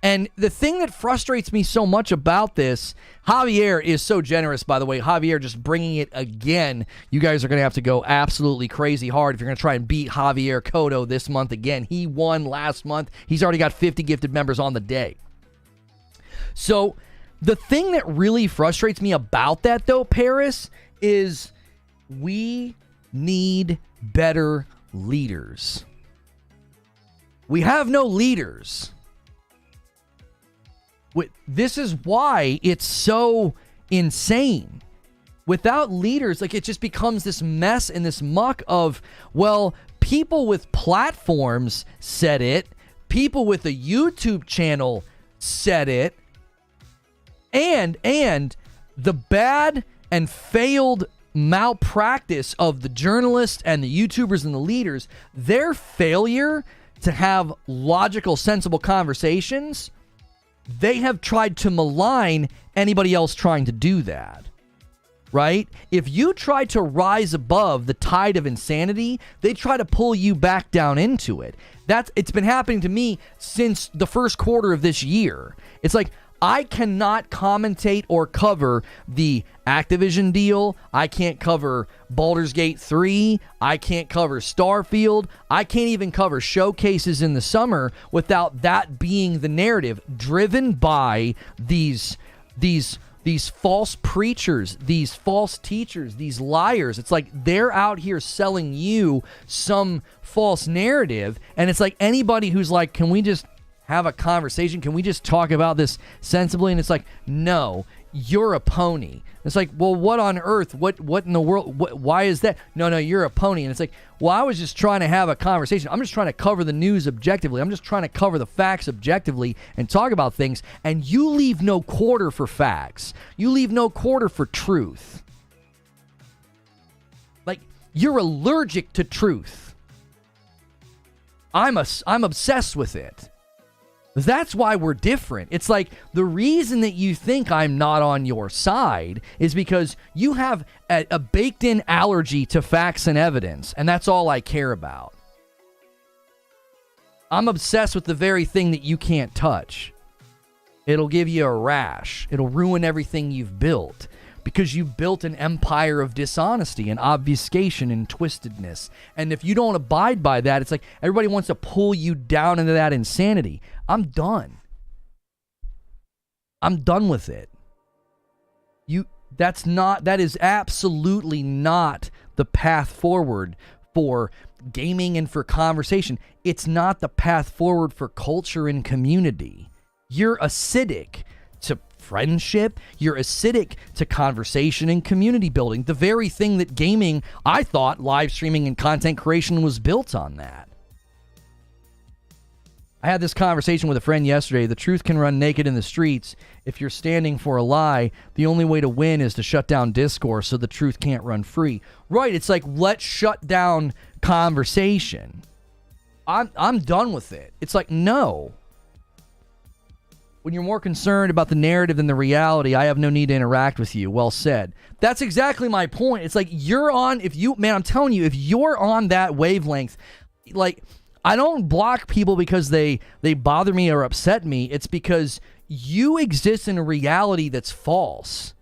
And the thing that frustrates me so much about this, Javier is so generous, by the way. Javier just bringing it again. You guys are going to have to go absolutely crazy hard if you're going to try and beat Javier Cotto this month again. He won last month. He's already got 50 gifted members on the day. So the thing that really frustrates me about that, though, Paris, is we need better leaders. We have no leaders. This is why it's so insane. Without leaders, like, it just becomes this mess and this muck of, well, people with platforms said it, people with a YouTube channel said it, and the bad and failed malpractice of the journalists and the YouTubers and the leaders, their failure to have logical, sensible conversations, they have tried to malign anybody else trying to do that, right? If you try to rise above the tide of insanity, they try to pull you back down into it. It's been happening to me since the first quarter of this year. It's like, I cannot commentate or cover the Activision deal. I can't cover Baldur's Gate 3. I can't cover Starfield. I can't even cover showcases in the summer without that being the narrative driven by these false preachers, these false teachers, these liars. It's like they're out here selling you some false narrative, and it's like anybody who's like, can we just have a conversation? Can we just talk about this sensibly? And it's like, no, you're a pony. It's like, well, what on earth? What in the world? Why is that? No, you're a pony. And it's like, well, I was just trying to have a conversation. I'm just trying to cover the news objectively. I'm just trying to cover the facts objectively and talk about things. And you leave no quarter for facts. You leave no quarter for truth. Like, you're allergic to truth. I'm obsessed with it. That's why we're different. It's like the reason that you think I'm not on your side is because you have a baked-in allergy to facts and evidence, and that's all I care about. I'm obsessed with the very thing that you can't touch. It'll give you a rash. It'll ruin everything you've built because you built an empire of dishonesty and obfuscation and twistedness. And if you don't abide by that, it's like everybody wants to pull you down into that insanity. I'm done. I'm done with it. That is absolutely not the path forward for gaming and for conversation. It's not the path forward for culture and community. You're acidic to friendship. You're acidic to conversation and community building. The very thing that gaming, I thought live streaming and content creation was built on that. I had this conversation with a friend yesterday. The truth can run naked in the streets. If you're standing for a lie, the only way to win is to shut down discourse so the truth can't run free. Right, it's like, let's shut down conversation. I'm done with it. It's like, no. When you're more concerned about the narrative than the reality, I have no need to interact with you. Well said. That's exactly my point. It's like, I'm telling you, if you're on that wavelength, like, I don't block people because they bother me or upset me. It's because you exist in a reality that's false.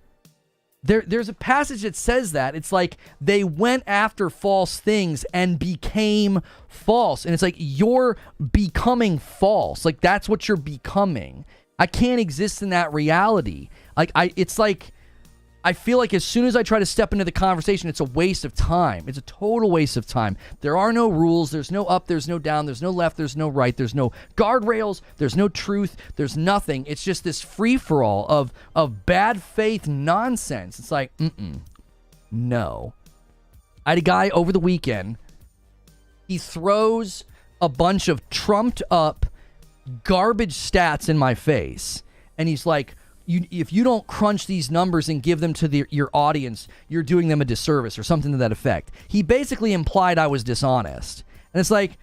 There's a passage that says that. It's like they went after false things and became false. And it's like you're becoming false. Like that's what you're becoming. I can't exist in that reality. I feel like as soon as I try to step into the conversation, it's a waste of time. It's a total waste of time. There are no rules. There's no up. There's no down. There's no left. There's no right. There's no guardrails. There's no truth. There's nothing. It's just this free-for-all of bad faith nonsense. It's like, no. I had a guy over the weekend. He throws a bunch of trumped up garbage stats in my face. And he's like, if you don't crunch these numbers and give them to your audience, you're doing them a disservice or something to that effect. He basically implied I was dishonest. And it's like,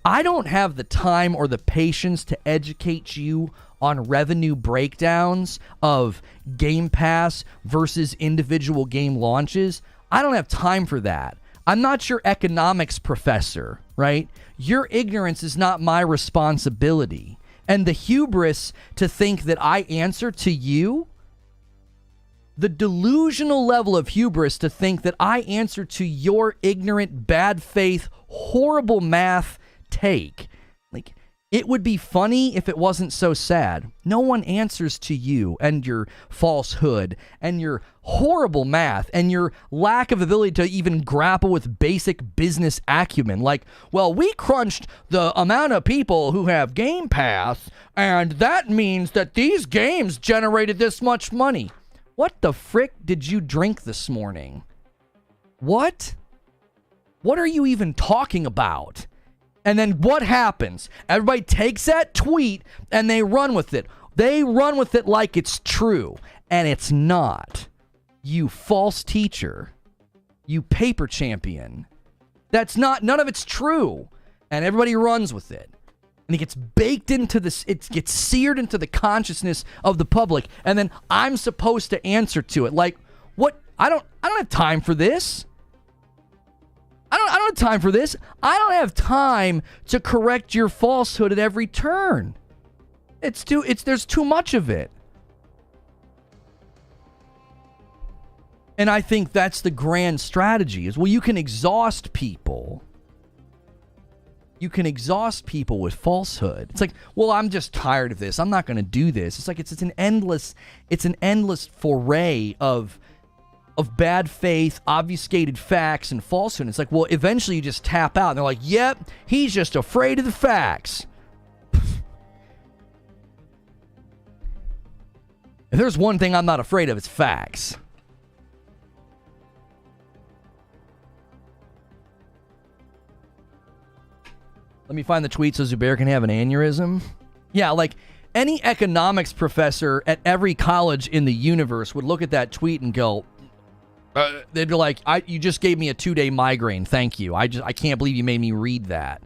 I don't have the time or the patience to educate you on revenue breakdowns of Game Pass versus individual game launches. I don't have time for that. I'm not your economics professor, right? Your ignorance is not my responsibility. And the hubris to think that I answer to you, the delusional level of hubris to think that I answer to your ignorant, bad faith, horrible math take. Like, it would be funny if it wasn't so sad. No one answers to you and your falsehood and your horrible math and your lack of ability to even grapple with basic business acumen. Like, well, we crunched the amount of people who have Game Pass, and that means that these games generated this much money. What the frick did you drink this morning? What? What are you even talking about? And then what happens? Everybody takes that tweet and they run with it. They run with it like it's true. And it's not. You false teacher. You paper champion. That's not, none of it's true. And everybody runs with it. And it gets baked into this, it gets seared into the consciousness of the public. And then I'm supposed to answer to it. Like, what? I don't have time for this. I don't have time for this. I don't have time to correct your falsehood at every turn. There's too much of it. And I think that's the grand strategy is, well, you can exhaust people. You can exhaust people with falsehood. It's like, well, I'm just tired of this. I'm not going to do this. It's like, it's an endless foray of bad faith, obfuscated facts, and falsehood. It's like, well, eventually you just tap out. And they're like, yep, he's just afraid of the facts. If there's one thing I'm not afraid of, it's facts. Let me find the tweet so Zubair can have an aneurysm. Yeah, like any economics professor at every college in the universe would look at that tweet and go, they'd be like, you just gave me a 2-day migraine. Thank you. I can't believe you made me read that.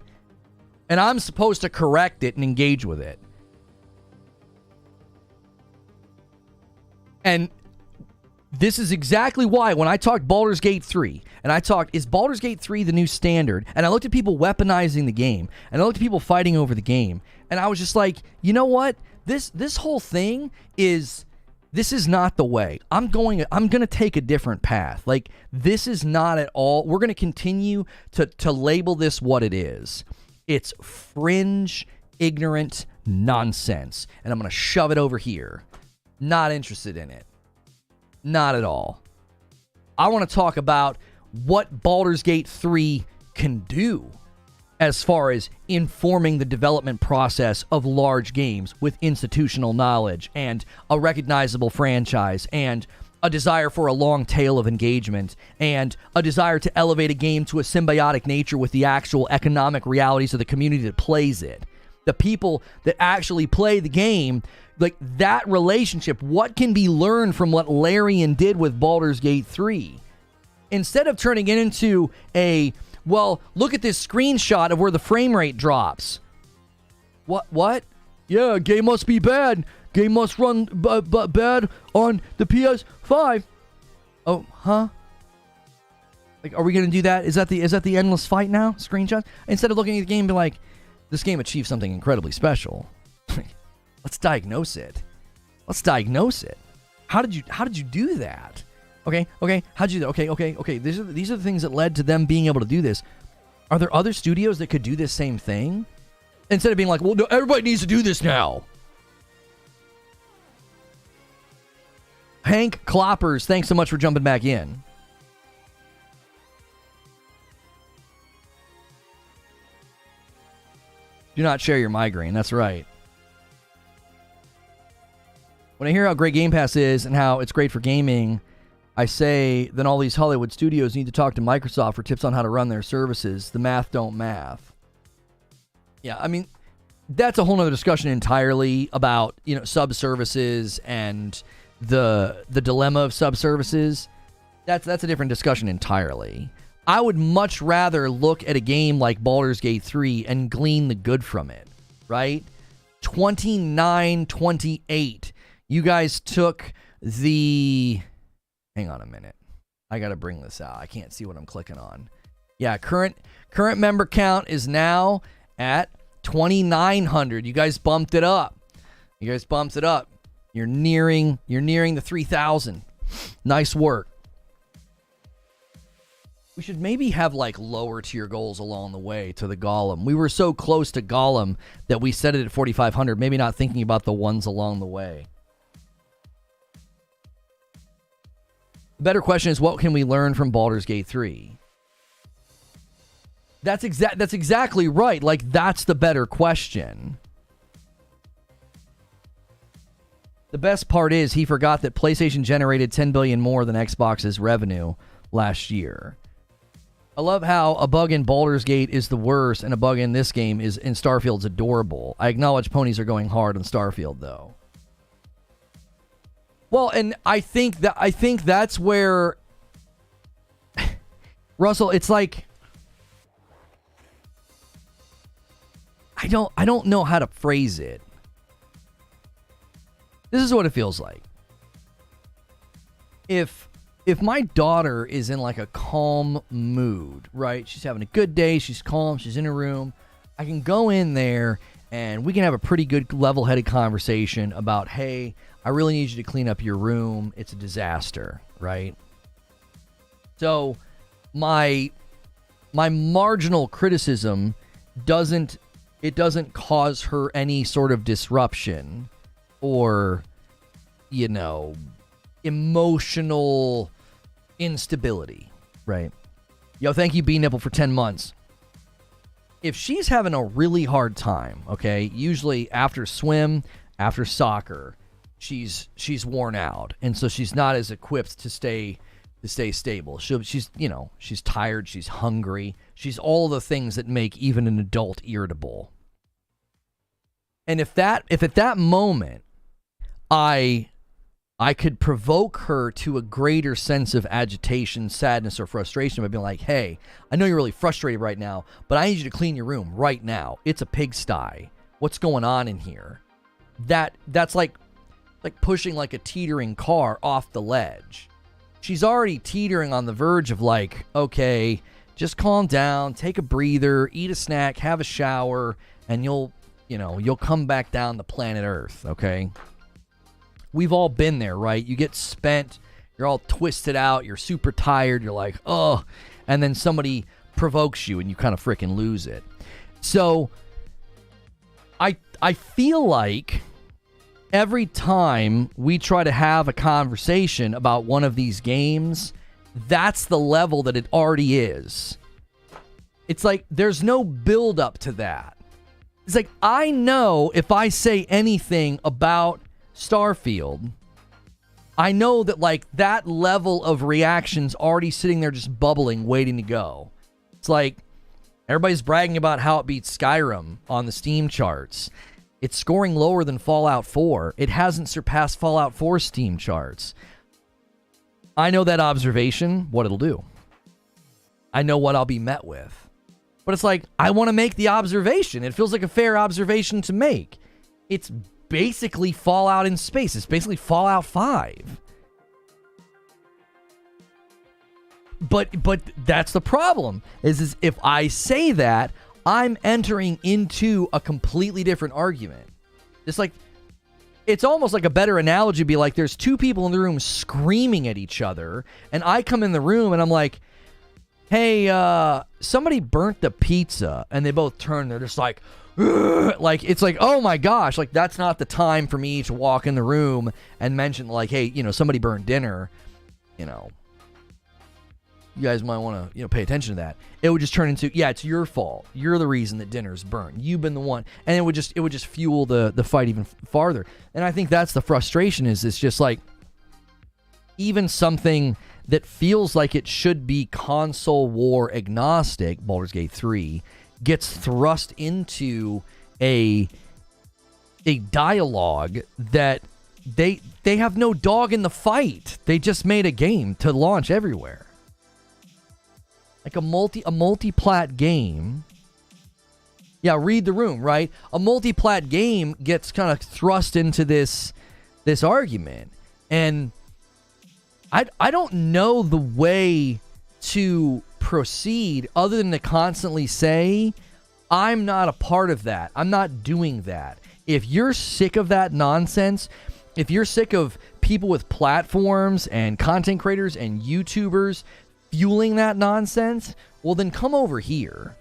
And I'm supposed to correct it and engage with it. And this is exactly why when I talked Baldur's Gate 3, and I talked, is Baldur's Gate 3 the new standard? And I looked at people weaponizing the game, and I looked at people fighting over the game, and I was just like, you know what? This whole thing is, this is not the way. I'm going to take a different path. Like, this is not at all, we're going to continue to label this what it is. It's fringe, ignorant nonsense. And I'm going to shove it over here. Not interested in it. Not at all. I want to talk about what Baldur's Gate 3 can do as far as informing the development process of large games with institutional knowledge and a recognizable franchise and a desire for a long tail of engagement and a desire to elevate a game to a symbiotic nature with the actual economic realities of the community that plays it. The people that actually play the game, like that relationship, what can be learned from what Larian did with Baldur's Gate 3? Instead of turning it into a, well, look at this screenshot of where the frame rate drops. What? Yeah, game must be bad. Game must run bad on the PS5. Oh, huh? Like, are we going to do that? Is that the endless fight now? Screenshots? Instead of looking at the game and be like, this game achieved something incredibly special. Let's diagnose it. How did you do that? Okay. How'd you do that? Okay. These are the things that led to them being able to do this. Are there other studios that could do this same thing? Instead of being like, well, no, everybody needs to do this now. Hank Kloppers, thanks so much for jumping back in. Do not share your migraine. That's right. When I hear how great Game Pass is and how it's great for gaming, I say then all these Hollywood studios need to talk to Microsoft for tips on how to run their services. The math don't math. Yeah, I mean, that's a whole nother discussion entirely about, sub-services and the dilemma of sub-services. That's a different discussion entirely. I would much rather look at a game like Baldur's Gate 3 and glean the good from it, right? 29-28. You guys took the... Hang on a minute. I got to bring this out. I can't see what I'm clicking on. Yeah, current member count is now at 2,900. You guys bumped it up. You're nearing the 3,000. Nice work. We should maybe have like lower tier goals along the way to the Golem. We were so close to Golem that we set it at 4,500, maybe not thinking about the ones along the way. The better question is, what can we learn from Baldur's Gate 3? That's exactly right. Like, that's the better question. The best part is he forgot that PlayStation generated $10 billion more than Xbox's revenue last year. I love how a bug in Baldur's Gate is the worst, and a bug in this game is in Starfield's adorable. I acknowledge ponies are going hard on Starfield, though. Well, and I think that's where Russell, it's like I don't know how to phrase it. This is what it feels like. If my daughter is in like a calm mood, right? She's having a good day, she's calm, she's in her room, I can go in there and we can have a pretty good level-headed conversation about, hey, I really need you to clean up your room. It's a disaster, right? So my marginal criticism doesn't cause her any sort of disruption or, emotional instability, right? Yo, thank you, B-Nipple, for 10 months. If she's having a really hard time, okay, usually after swim, after soccer, she's worn out, and so she's not as equipped to stay stable. She's tired, she's hungry, she's all the things that make even an adult irritable. And if at that moment I could provoke her to a greater sense of agitation, sadness, or frustration by being like, hey, I know you're really frustrated right now, but I need you to clean your room right now. It's a pigsty. What's going on in here? That's like like pushing like a teetering car off the ledge. She's already teetering on the verge of like, okay, just calm down, take a breather, eat a snack, have a shower, and you'll come back down to planet Earth, okay? We've all been there, right? You get spent, you're all twisted out, you're super tired, you're like, oh, and then somebody provokes you and you kind of freaking lose it. So I feel like every time we try to have a conversation about one of these games, that's the level that it already is. It's like there's no build up to that. It's like, I know if I say anything about Starfield, I know that like that level of reaction's already sitting there just bubbling, waiting to go. It's like everybody's bragging about how it beats Skyrim on the Steam charts. It's scoring lower than Fallout 4. It hasn't surpassed Fallout 4's Steam charts. I know that observation, what it'll do. I know what I'll be met with. But it's like, I want to make the observation. It feels like a fair observation to make. It's basically Fallout in space. It's basically Fallout 5. But that's the problem, is if I say that, I'm entering into a completely different argument. It's almost like a better analogy would be like there's two people in the room screaming at each other, and I come in the room and I'm like, hey, somebody burnt the pizza, and they both turn, they're just like, ugh! Like, it's like, oh my gosh, like that's not the time for me to walk in the room and mention like, hey, somebody burnt dinner, you guys might want to, pay attention to that. It would just turn into, yeah, it's your fault. You're the reason that dinner's burnt. You've been the one. And it would just fuel the fight even farther. And I think that's the frustration, is it's just like, even something that feels like it should be console war agnostic, Baldur's Gate 3, gets thrust into a dialogue that they have no dog in the fight. They just made a game to launch everywhere. Like a multi-plat game. Yeah, read the room, right? A multi-plat game gets kind of thrust into this argument. And I don't know the way to proceed other than to constantly say, I'm not a part of that. I'm not doing that. If you're sick of that nonsense, if you're sick of people with platforms and content creators and YouTubers fueling that nonsense, well then come over here.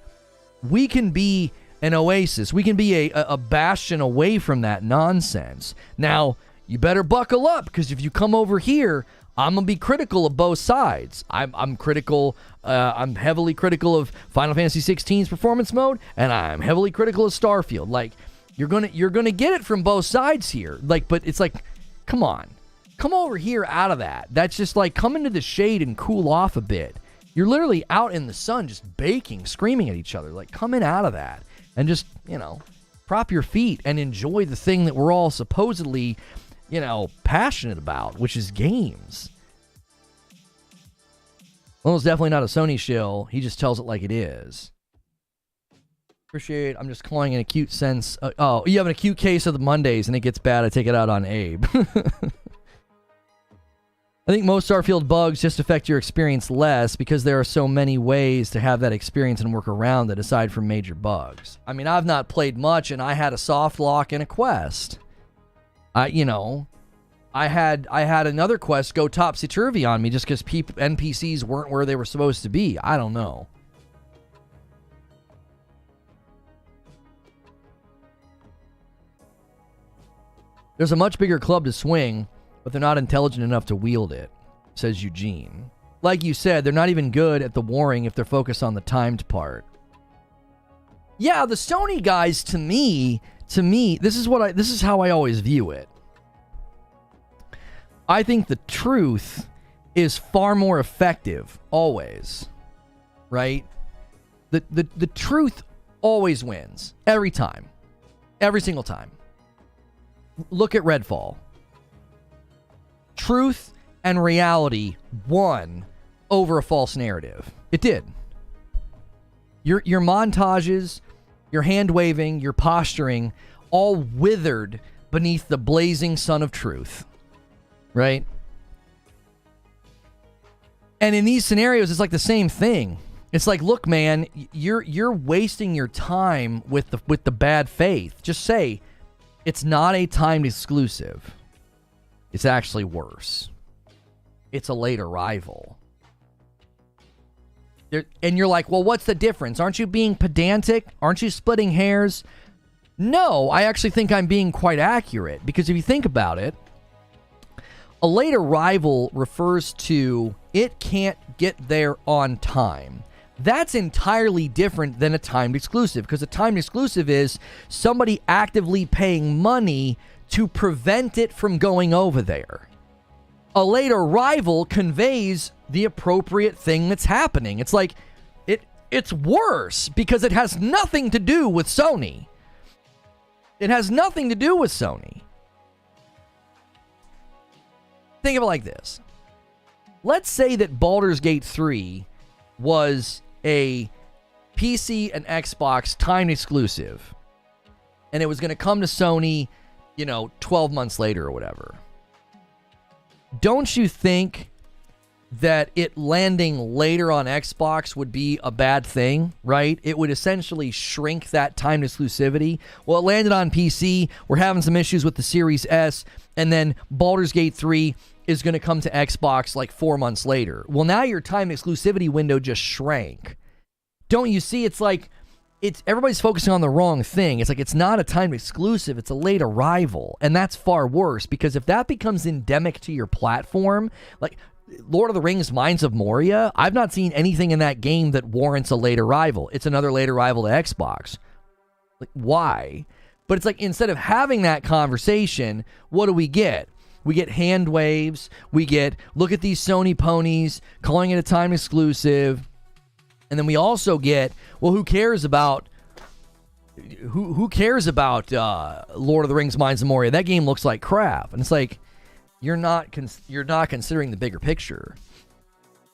We can be an oasis. We can be a bastion away from that nonsense. Now, you better buckle up, because if you come over here, I'm going to be critical of both sides. I'm critical, I'm heavily critical of Final Fantasy 16's performance mode, and I'm heavily critical of Starfield. Like, you're gonna get it from both sides here. Like, but it's like, come on. Come over here out of that. That's just like, come into the shade and cool off a bit. You're literally out in the sun just baking, screaming at each other. Like, come in out of that and just, prop your feet and enjoy the thing that we're all supposedly, passionate about, which is games. Well, it's definitely not a Sony shill. He just tells it like it is. Appreciate. I'm just calling an acute sense. You have an acute case of the Mondays and it gets bad. I take it out on Abe. I think most Starfield bugs just affect your experience less because there are so many ways to have that experience and work around it aside from major bugs. I mean, I've not played much, and I had a soft lock and a quest. I had another quest go topsy-turvy on me just because NPCs weren't where they were supposed to be. I don't know. There's a much bigger club to swing, but they're not intelligent enough to wield it, says Eugene. Like you said, they're not even good at the warring if they're focused on the timed part. Yeah, the Sony guys, to me, this is how I always view it. I think the truth is far more effective, always. Right? The truth always wins. Every time. Every single time. Look at Redfall. Truth and reality won over a false narrative. It did. Your montages, your hand waving, your posturing, all withered beneath the blazing sun of truth, right? And in these scenarios, it's like the same thing. It's like, look, man, you're wasting your time with the bad faith. Just say, it's not a timed exclusive. It's actually worse. It's a late arrival. And you're like, well, what's the difference? Aren't you being pedantic? Aren't you splitting hairs? No, I actually think I'm being quite accurate. Because if you think about it, a late arrival refers to it can't get there on time. That's entirely different than a timed exclusive, because a timed exclusive is somebody actively paying money to prevent it from going over there. A late arrival conveys the appropriate thing that's happening. It's like, it's worse because it has nothing to do with Sony. It has nothing to do with Sony. Think of it like this. Let's say that Baldur's Gate 3 was a PC and Xbox timed exclusive, and it was going to come to Sony, 12 months later or whatever. Don't you think that it landing later on Xbox would be a bad thing, right? It would essentially shrink that timed exclusivity. Well, it landed on PC. We're having some issues with the Series S, and then Baldur's Gate 3 is going to come to Xbox like 4 months later. Well, now your time exclusivity window just shrank. Don't you see? It's like, everybody's focusing on the wrong thing. It's like, it's not a timed exclusive, it's a late arrival. And that's far worse, because if that becomes endemic to your platform, like Lord of the Rings Mines of Moria, I've not seen anything in that game that warrants a late arrival. It's another late arrival to Xbox. Like, why? But it's like, instead of having that conversation, what do we get? We get hand waves. We get, look at these Sony ponies, calling it a time exclusive. And then we also get, well, who cares about Lord of the Rings Mines of Moria? That game looks like crap. And it's like, you're not considering the bigger picture.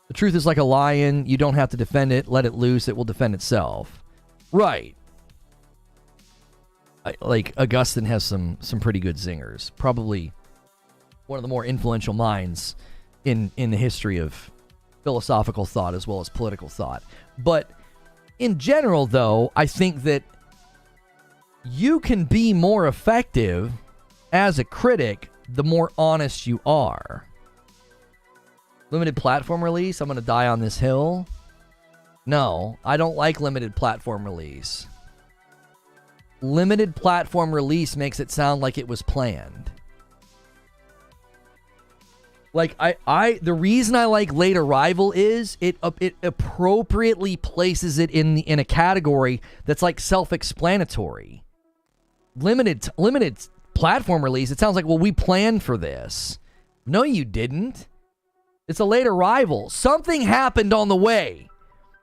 The truth is like a lion. You don't have to defend it. Let it loose. It will defend itself. Right. Like Augustine has some pretty good zingers. Probably one of the more influential minds in the history of philosophical thought as well as political thought. But in general, though, I think that you can be more effective as a critic the more honest you are. Limited platform release? I'm going to die on this hill? No, I don't like limited platform release. Limited platform release makes it sound like it was planned. Like, the reason I like late arrival is it appropriately places it in a category that's like self-explanatory. Limited platform release, it sounds like, well, we planned for this. No, you didn't. It's a late arrival. Something happened on the way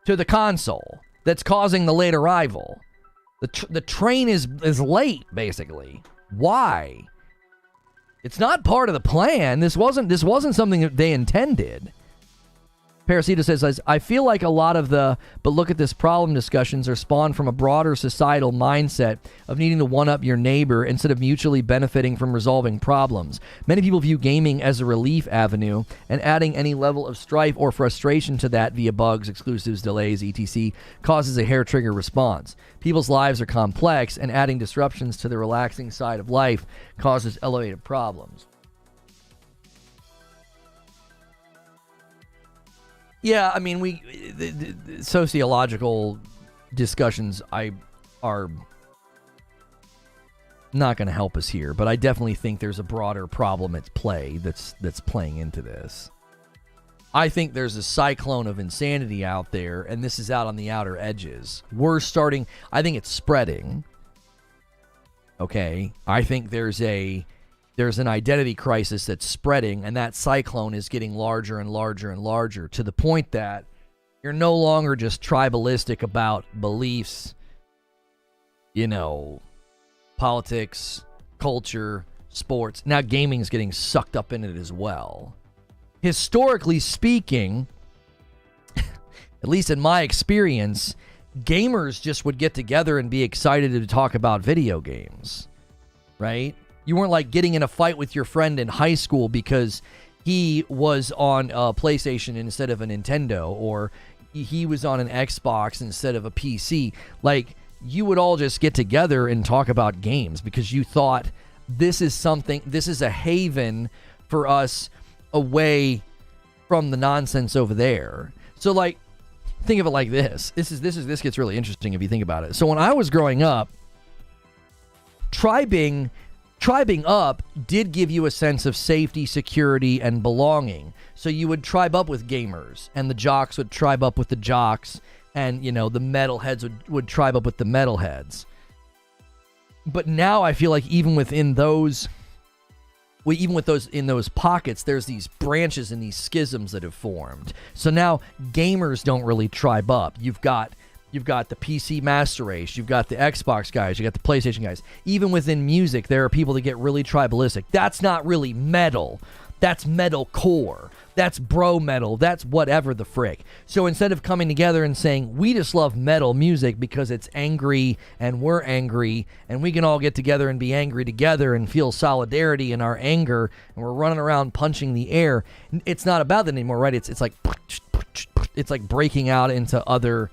to the console that's causing the late arrival. The train is late, basically. Why? It's not part of the plan. This wasn't something that they intended. Parasita says, I feel like a lot of the but look at this problem discussions are spawned from a broader societal mindset of needing to one-up your neighbor instead of mutually benefiting from resolving problems. Many people view gaming as a relief avenue, and adding any level of strife or frustration to that via bugs, exclusives, delays, etc. causes a hair-trigger response. People's lives are complex, and adding disruptions to the relaxing side of life causes elevated problems. Yeah, I mean, the sociological discussions are not going to help us here, but I definitely think there's a broader problem at play that's playing into this. I think there's a cyclone of insanity out there, and this is out on the outer edges. I think it's spreading. Okay? I think there's an identity crisis that's spreading, and that cyclone is getting larger and larger and larger, to the point that you're no longer just tribalistic about beliefs, politics, culture, sports. Now gaming's getting sucked up in it as well. Historically speaking, at least in my experience, gamers just would get together and be excited to talk about video games, right? You weren't like getting in a fight with your friend in high school because he was on a PlayStation instead of a Nintendo, or he was on an Xbox instead of a PC. Like, you would all just get together and talk about games because you thought this is a haven for us away from the nonsense over there. So, like, think of it like this. This gets really interesting if you think about it. So when I was growing up, tribing up did give you a sense of safety, security, and belonging. So you would tribe up with gamers, and the jocks would tribe up with the jocks, and, you know, the metalheads would tribe up with the metalheads. But now I feel like even in those pockets, there's these branches and these schisms that have formed. So now gamers don't really tribe up. You've got the PC Master Race, you've got the Xbox guys, you got the PlayStation guys. Even within music, there are people that get really tribalistic. That's not really metal. That's metalcore. That's bro metal. That's whatever the frick. So instead of coming together and saying, we just love metal music because it's angry and we're angry and we can all get together and be angry together and feel solidarity in our anger and we're running around punching the air, it's not about that anymore, right? It's like breaking out into other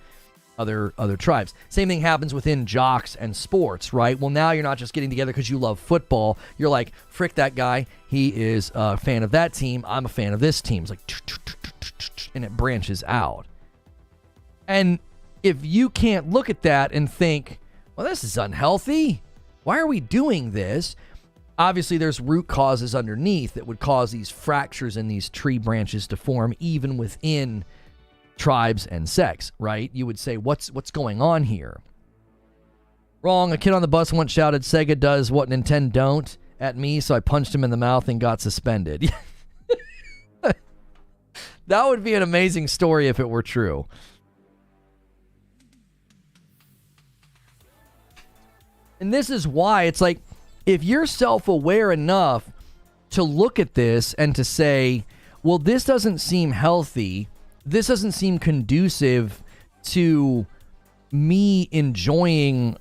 tribes. Same thing happens within jocks and sports, right? Well, now you're not just getting together because you love football. You're like, frick that guy. He is a fan of that team. I'm a fan of this team. It's like, and it branches out. And if you can't look at that and think, well, this is unhealthy. Why are we doing this? Obviously, there's root causes underneath that would cause these fractures in these tree branches to form even within tribes and sects, right? You would say, what's going on here? Wrong. A kid on the bus once shouted, Sega does what Nintendo don't at me, so I punched him in the mouth and got suspended. That would be an amazing story if it were true. And this is why it's like, if you're self-aware enough to look at this and to say, well, this doesn't seem healthy, this doesn't seem conducive to me enjoying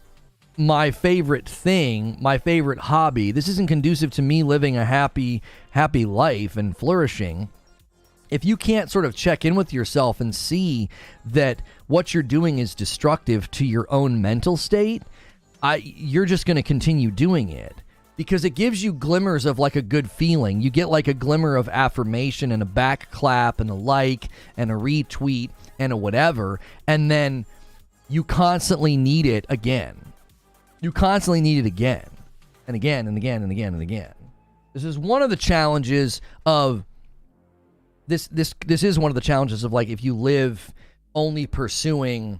my favorite thing, my favorite hobby. This isn't conducive to me living a happy life and flourishing. If you can't sort of check in with yourself and see that what you're doing is destructive to your own mental state, you're just going to continue doing it. Because it gives you glimmers of like a good feeling. You get like a glimmer of affirmation and a back clap and a like and a retweet and a whatever. And then you constantly need it again. You constantly need it again and again and again and again and again. This is one of the challenges of this is one of the challenges of like if you live only pursuing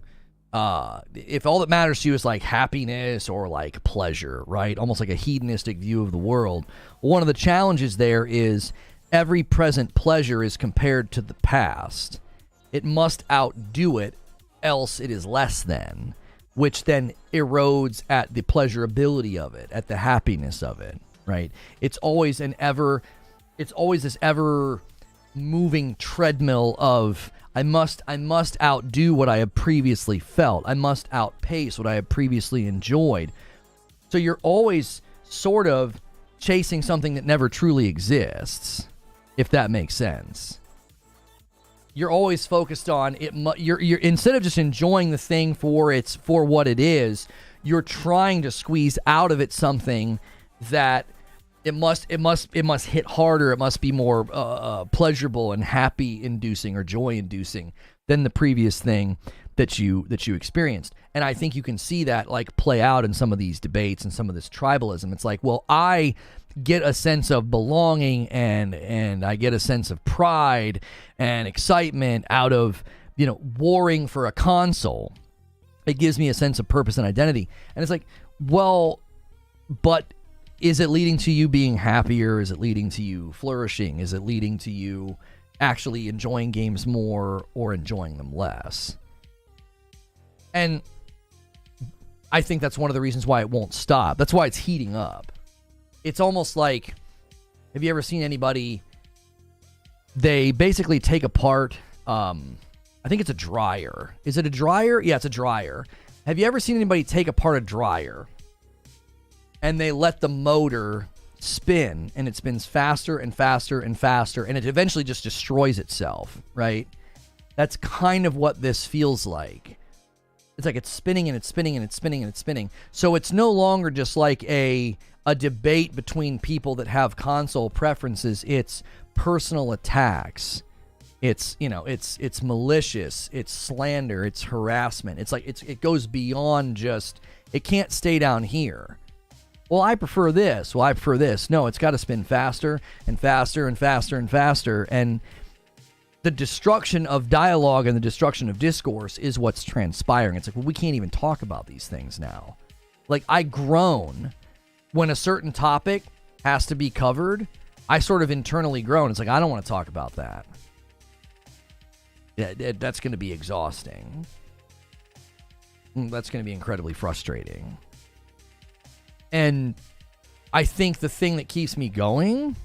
if all that matters to you is like happiness or like pleasure, right? Almost like a hedonistic view of the world. One of the challenges there is every present pleasure is compared to the past. It must outdo it, else it is less than, which then erodes at the pleasurability of it, at the happiness of it, right? It's always this ever moving treadmill of I must outdo what I have previously felt. I must outpace what I have previously enjoyed. So you're always sort of chasing something that never truly exists, if that makes sense. You're always focused on it. You're instead of just enjoying the thing for what it is, you're trying to squeeze out of it something that it must hit harder. It must be more pleasurable and happy inducing or joy inducing than the previous thing that you experienced. And I think you can see that like play out in some of these debates and some of this tribalism. It's like, well, I get a sense of belonging and I get a sense of pride and excitement out of, warring for a console. It gives me a sense of purpose and identity. And it's like, well, but is it leading to you being happier? Is it leading to you flourishing? Is it leading to you actually enjoying games more or enjoying them less? And I think that's one of the reasons why it won't stop. That's why it's heating up. It's almost like, have you ever seen anybody, they basically take apart, I think it's a dryer. Is it a dryer? Yeah, it's a dryer. Have you ever seen anybody take apart a dryer and they let the motor spin, and it spins faster and faster and faster, and it eventually just destroys itself, right? That's kind of what this feels like. It's like it's spinning and it's spinning and it's spinning and it's spinning. So it's no longer just like a debate between people that have console preferences. It's personal attacks. It's, you know, it's malicious. It's slander. It's harassment. It's like it goes beyond just, it can't stay down here. Well, I prefer this. Well, I prefer this. No, it's got to spin faster and faster and faster and faster. And the destruction of dialogue and the destruction of discourse is what's transpiring. It's like, well, we can't even talk about these things now. Like, I groan when a certain topic has to be covered. I sort of internally groan. It's like, I don't want to talk about that. Yeah, that's going to be exhausting. That's going to be incredibly frustrating. And I think the thing that keeps me going,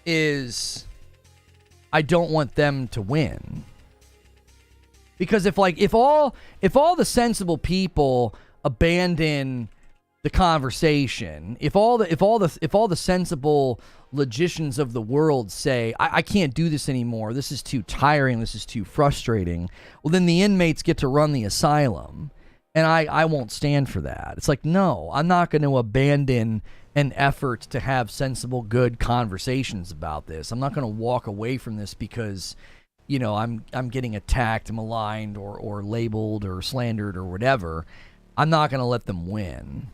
is I don't want them to win. Because if all the sensible people abandon the conversation, if all the sensible logicians of the world say, I can't do this anymore, this is too tiring, this is too frustrating, well, then the inmates get to run the asylum. And I won't stand for that. It's like, no, I'm not going to abandon an effort to have sensible, good conversations about this. I'm not going to walk away from this because, you know, I'm getting attacked, maligned, or labeled, or slandered, or whatever. I'm not going to let them win.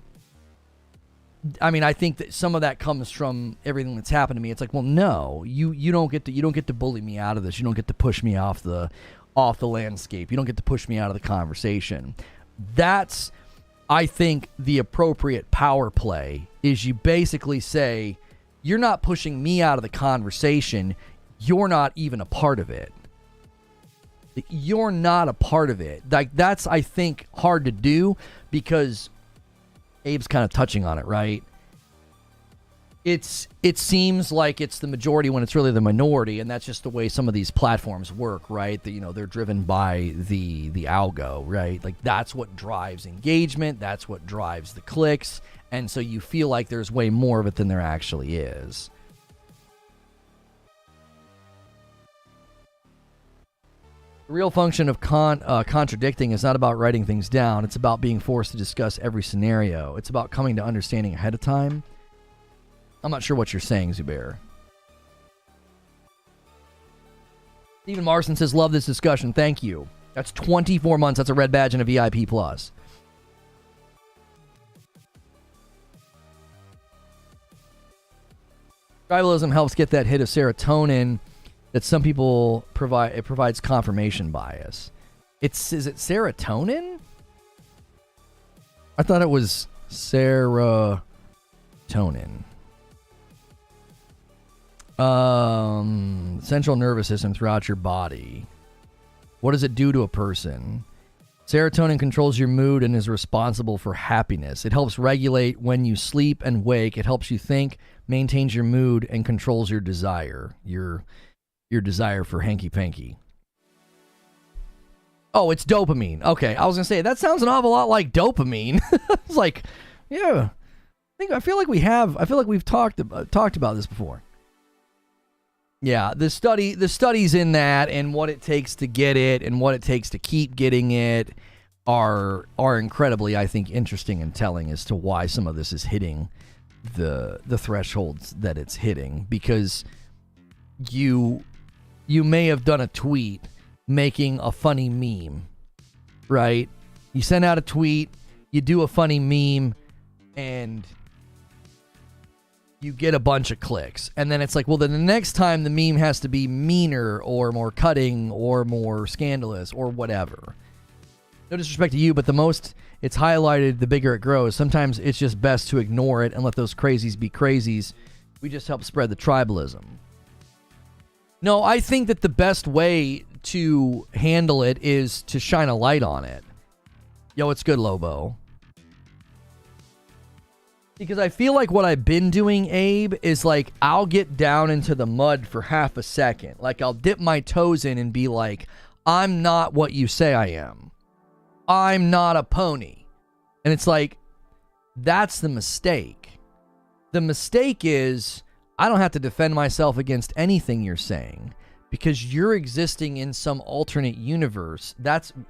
I mean, I think that some of that comes from everything that's happened to me. It's like, well, no, you don't get to bully me out of this. You don't get to push me off the landscape. You don't get to push me out of the conversation. That's, I think, the appropriate power play is you basically say, you're not pushing me out of the conversation. You're not even a part of it. You're not a part of it. Like, that's, I think, hard to do because Abe's kind of touching on it, right? It seems like it's the majority when it's really the minority, and that's just the way some of these platforms work, right? That, you know, they're driven by the algo, right? Like, that's what drives engagement, that's what drives the clicks, and so you feel like there's way more of it than there actually is. The real function of contradicting is not about writing things down. It's about being forced to discuss every scenario. It's about coming to understanding ahead of time. I'm not sure what you're saying, Zubair. Stephen Marson says, love this discussion. Thank you. That's 24 months. That's a red badge and a VIP plus. Tribalism helps get that hit of serotonin that some people provide. It provides confirmation bias. Is it serotonin? I thought it was serotonin. Central nervous system throughout your body. What does it do to a person? Serotonin controls your mood and is responsible for happiness. It helps regulate when you sleep and wake. It helps you think, maintains your mood, and controls your desire. Your desire for hanky-panky. Oh, it's dopamine. Okay, I was gonna say that sounds an awful lot like dopamine. It's like, yeah, I feel like we've talked about this before. Yeah, the studies in that and what it takes to get it and what it takes to keep getting it are incredibly, I think, interesting and telling as to why some of this is hitting the thresholds that it's hitting, because you may have done a tweet making a funny meme, right? You send out a tweet, you do a funny meme, and you get a bunch of clicks. And then it's like, well, then the next time the meme has to be meaner or more cutting or more scandalous or whatever. No disrespect to you, but the most it's highlighted, the bigger it grows. Sometimes it's just best to ignore it and let those crazies be crazies. We just help spread the tribalism. No, I think that the best way to handle it is to shine a light on it. Yo, it's good, Lobo. Because I feel like what I've been doing, Abe, is like I'll get down into the mud for half a second. Like I'll dip my toes in and be like, I'm not what you say I am. I'm not a pony. And it's like, that's the mistake. The mistake is, I don't have to defend myself against anything you're saying because you're existing in some alternate universe.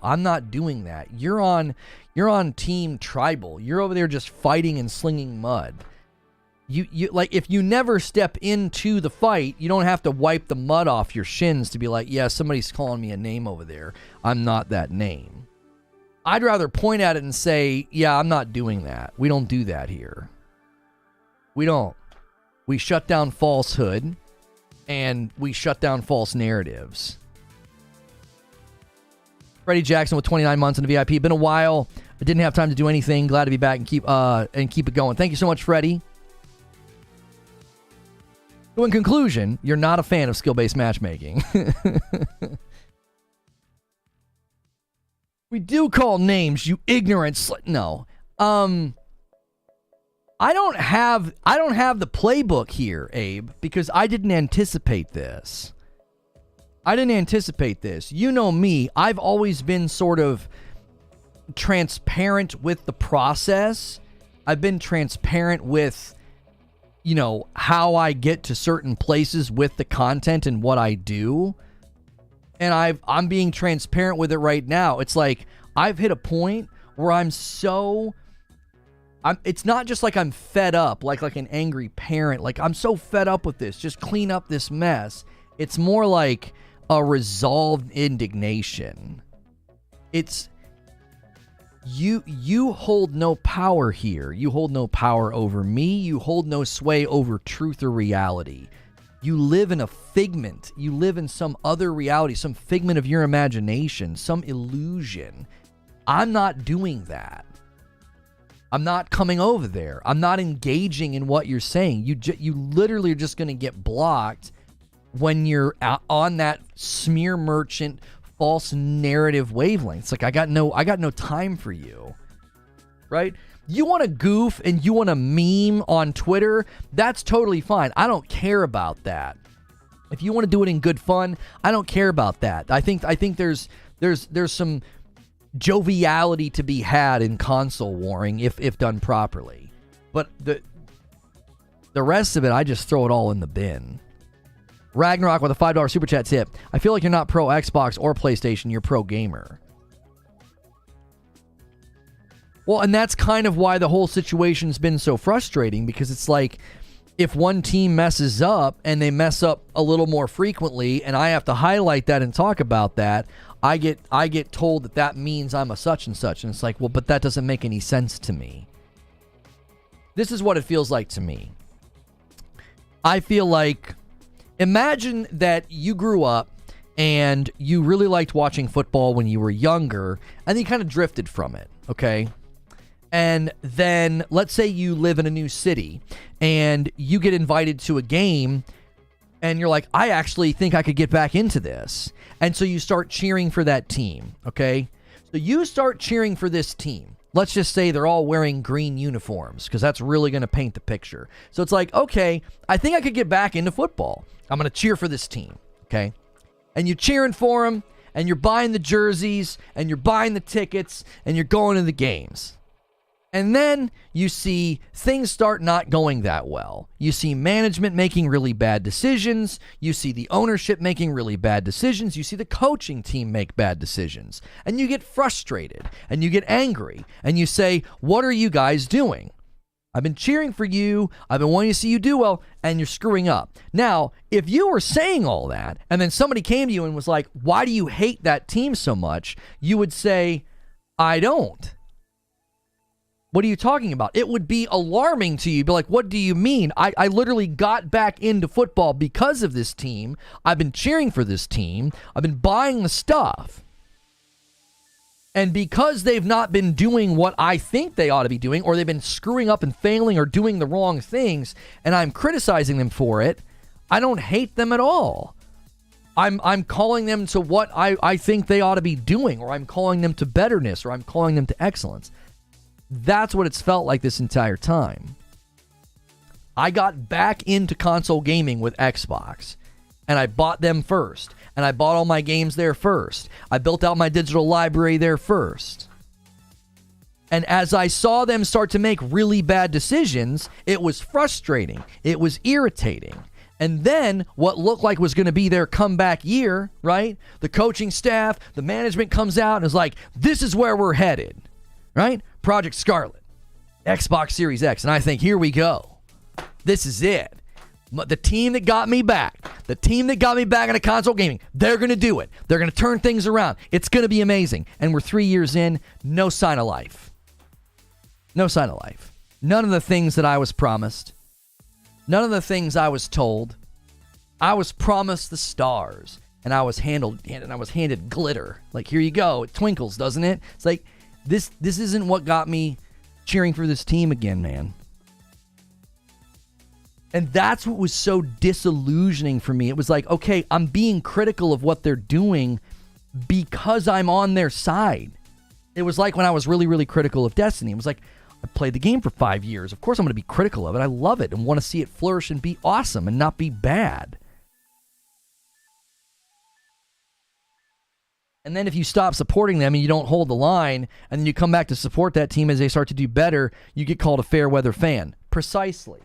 I'm not doing that. You're on team tribal. You're over there just fighting and slinging mud. You like, if you never step into the fight, you don't have to wipe the mud off your shins to be like, yeah, somebody's calling me a name over there. I'm not that name. I'd rather point at it and say, yeah, I'm not doing that. We don't do that here. We don't. We shut down falsehood and we shut down false narratives. Freddie Jackson with 29 months in the VIP. Been a while. I didn't have time to do anything. Glad to be back and keep it going. Thank you so much, Freddie. So in conclusion, you're not a fan of skill-based matchmaking. We do call names, you ignorant no. I don't have the playbook here, Abe, because I didn't anticipate this. You know me. I've always been sort of transparent with the process. I've been transparent with, you know, how I get to certain places with the content and what I do. And I'm being transparent with it right now. It's like I've hit a point where it's not just like I'm fed up, like an angry parent. Like, I'm so fed up with this. Just clean up this mess. It's more like a resolved indignation. It's you hold no power here. You hold no power over me. You hold no sway over truth or reality. You live in a figment. You live in some other reality, some figment of your imagination, some illusion. I'm not doing that. I'm not coming over there. I'm not engaging in what you're saying. You literally are just going to get blocked when you're on that smear merchant false narrative wavelength. It's like, I got no time for you. Right? You want to goof and you want to meme on Twitter, that's totally fine. I don't care about that. If you want to do it in good fun, I don't care about that. I think there's some joviality to be had in console warring if done properly. But the rest of it, I just throw it all in the bin. Ragnarok with a $5 super chat tip. I feel like you're not pro Xbox or PlayStation, you're pro gamer. Well, and that's kind of why the whole situation's been so frustrating, because it's like, if one team messes up and they mess up a little more frequently and I have to highlight that and talk about that, I get told that means I'm a such and such. And it's like, well, but that doesn't make any sense to me. This is what it feels like to me. I feel like, imagine that you grew up and you really liked watching football when you were younger and you kind of drifted from it, okay? And then let's say you live in a new city and you get invited to a game and you're like, I actually think I could get back into this. And so you start cheering for that team, okay? So you start cheering for this team. Let's just say they're all wearing green uniforms, because that's really going to paint the picture. So it's like, okay, I think I could get back into football. I'm going to cheer for this team, okay? And you're cheering for them, and you're buying the jerseys, and you're buying the tickets, and you're going to the games. And then you see things start not going that well. You see management making really bad decisions. You see the ownership making really bad decisions. You see the coaching team make bad decisions. And you get frustrated and you get angry and you say, what are you guys doing? I've been cheering for you. I've been wanting to see you do well, and you're screwing up. Now, if you were saying all that and then somebody came to you and was like, why do you hate that team so much? You would say, I don't. What are you talking about? It would be alarming to you. Be like, what do you mean? I literally got back into football because of this team. I've been cheering for this team. I've been buying the stuff. And because they've not been doing what I think they ought to be doing, or they've been screwing up and failing or doing the wrong things, and I'm criticizing them for it, I don't hate them at all. I'm calling them to what I think they ought to be doing, or I'm calling them to betterness, or I'm calling them to excellence. That's what it's felt like this entire time. I got back into console gaming with Xbox, and I bought them first, and I bought all my games there first. I built out my digital library there first. And as I saw them start to make really bad decisions, it was frustrating. It was irritating. And then what looked like was going to be their comeback year, right? The coaching staff, the management comes out and is like, this is where we're headed, right? Project Scarlet, Xbox Series X. And I think, here we go. This is it. The team that got me back into console gaming, they're going to do it. They're going to turn things around. It's going to be amazing. And we're 3 years in, no sign of life. No sign of life. None of the things that I was promised. None of the things I was told. I was promised the stars, and I was handed glitter. Like, here you go. It twinkles, doesn't it? It's like, this isn't what got me cheering for this team again, man. And that's what was so disillusioning for me. It was like, okay, I'm being critical of what they're doing because I'm on their side. It was like when I was really, really critical of Destiny. It was like, I played the game for 5 years. Of course I'm going to be critical of it. I love it and want to see it flourish and be awesome and not be bad. And then if you stop supporting them and you don't hold the line, and then you come back to support that team as they start to do better, you get called a fair weather fan. Precisely.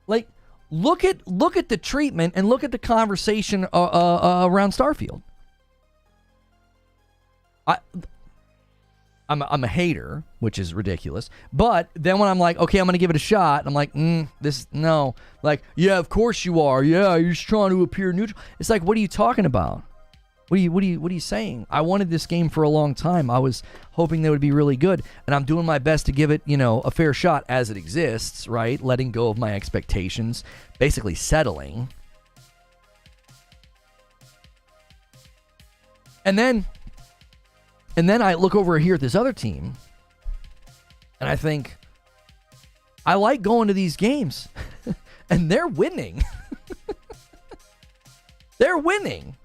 Like, look at the treatment and look at the conversation around Starfield. I'm a hater, which is ridiculous. But then when I'm like, okay, I'm going to give it a shot, I'm like, no. Like, yeah, of course you are. Yeah, you're just trying to appear neutral. It's like, what are you talking about? What are you saying? I wanted this game for a long time. I was hoping that it would be really good, and I'm doing my best to give it, a fair shot as it exists, right? Letting go of my expectations, basically settling. And then I look over here at this other team, and I think, I like going to these games, and they're winning. They're winning.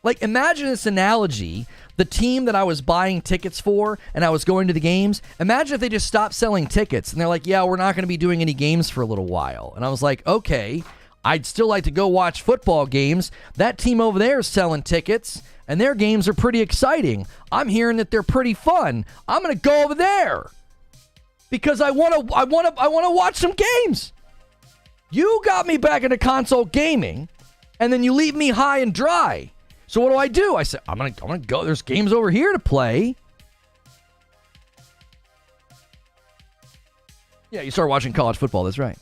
Like, imagine this analogy. The team that I was buying tickets for and I was going to the games, imagine if they just stopped selling tickets, and they're like, yeah, we're not going to be doing any games for a little while. And I was like, okay, I'd still like to go watch football games. That team over there is selling tickets, and their games are pretty exciting. I'm hearing that they're pretty fun. I'm going to go over there because I want to watch some games. You got me back into console gaming, and then you leave me high and dry. So what do? I said, I'm gonna go. There's games over here to play. Yeah, you start watching college football. That's right.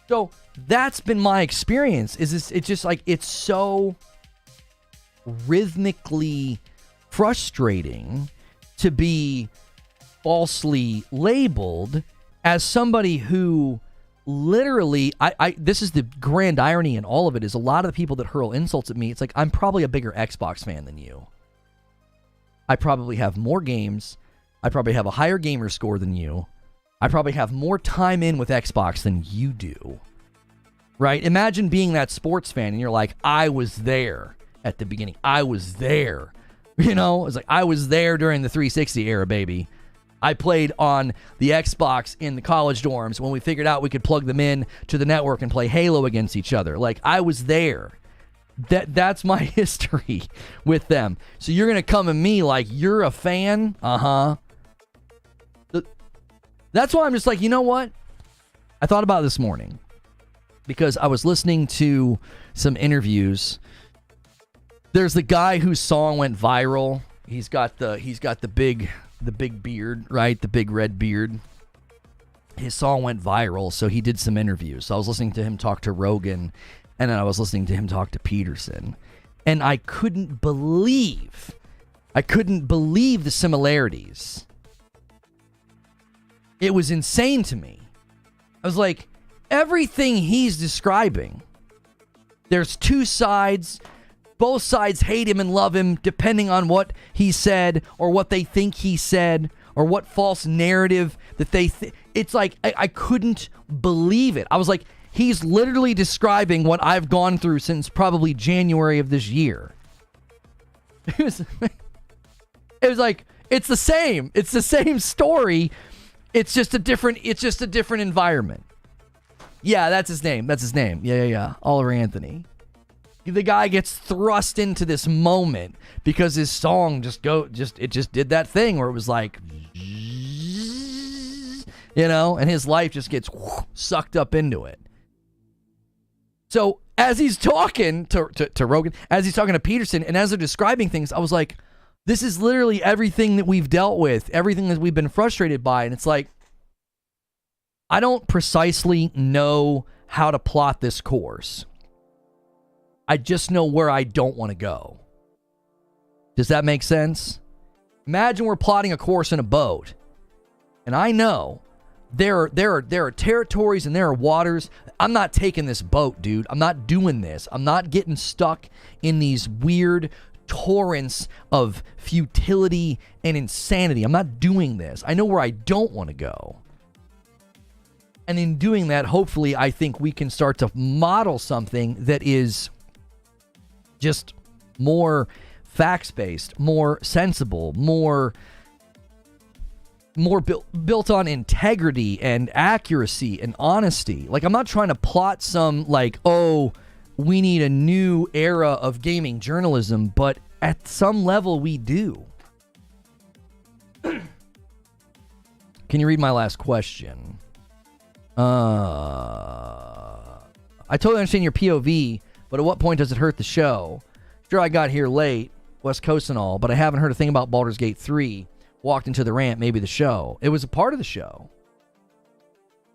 So that's been my experience. It's just like, it's so rhythmically frustrating to be falsely labeled as somebody who literally, this is the grand irony in all of it, is a lot of the people that hurl insults at me, it's like, I'm probably a bigger Xbox fan than you. I probably have more games. I probably have a higher gamer score than you. I probably have more time in with Xbox than you do. Right? Imagine being that sports fan and you're like, I was there at the beginning. I was there. It's like, I was there during the 360 era, baby. I played on the Xbox in the college dorms when we figured out we could plug them in to the network and play Halo against each other. Like, I was there. That's my history with them. So you're going to come at me like you're a fan? Uh-huh. That's why I'm just like, you know what? I thought about it this morning because I was listening to some interviews. There's the guy whose song went viral. He's got the big beard, right? The big red beard. His song went viral, so he did some interviews. So I was listening to him talk to Rogan, and then I was listening to him talk to Peterson. And I couldn't believe the similarities. It was insane to me. I was like, everything he's describing, there's two sides. Both sides hate him and love him depending on what he said or what they think he said or what false narrative that they it's like, I couldn't believe it. I was like, he's literally describing what I've gone through since probably January of this year. It was like, it's the same. It's the same story. It's just a different environment. Yeah, that's his name. Yeah. Oliver Anthony. the guy gets thrust into this moment because his song just did that thing where it was like, and his life just gets sucked up into it. So as he's talking to Rogan, as he's talking to Peterson, and as they're describing things, I was like, this is literally everything that we've dealt with, everything that we've been frustrated by. And it's like, I don't precisely know how to plot this course. I just know where I don't want to go. Does that make sense? Imagine we're plotting a course in a boat. And I know there are territories and there are waters. I'm not taking this boat, dude. I'm not doing this. I'm not getting stuck in these weird torrents of futility and insanity. I'm not doing this. I know where I don't want to go. And in doing that, hopefully, I think we can start to model something that is just more facts-based, more sensible, more built on integrity and accuracy and honesty. Like, I'm not trying to plot some, like, oh, we need a new era of gaming journalism, but at some level we do. Can you read my last question? I totally understand your POV, but at what point does it hurt the show? Sure, I got here late, West Coast and all, but I haven't heard a thing about Baldur's Gate 3. Walked into the rant, maybe the show. It was a part of the show.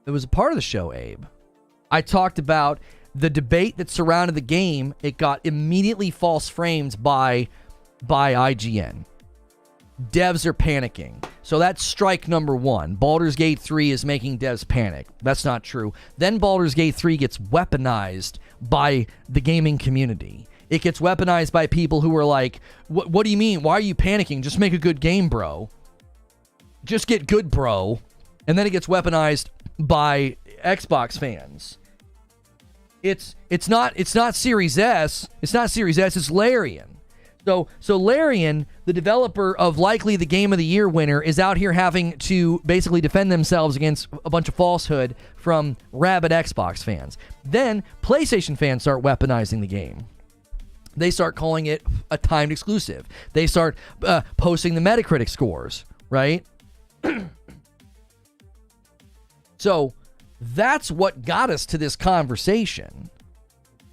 It was a part of the show, Abe. I talked about the debate that surrounded the game. It got immediately false framed by IGN. Devs are panicking. So that's strike number one. Baldur's Gate 3 is making devs panic. That's not true. Then Baldur's Gate 3 gets weaponized by the gaming community. It gets weaponized by people who are like, what do you mean? Why are you panicking? Just make a good game, bro. Just get good, bro. And then it gets weaponized by Xbox fans. It's not Series S. It's not Series S. It's Larian. So Larian, the developer of likely the Game of the Year winner, is out here having to basically defend themselves against a bunch of falsehood from rabid Xbox fans. Then PlayStation fans start weaponizing the game. They start calling it a timed exclusive. They start posting the Metacritic scores, right? So that's what got us to this conversation.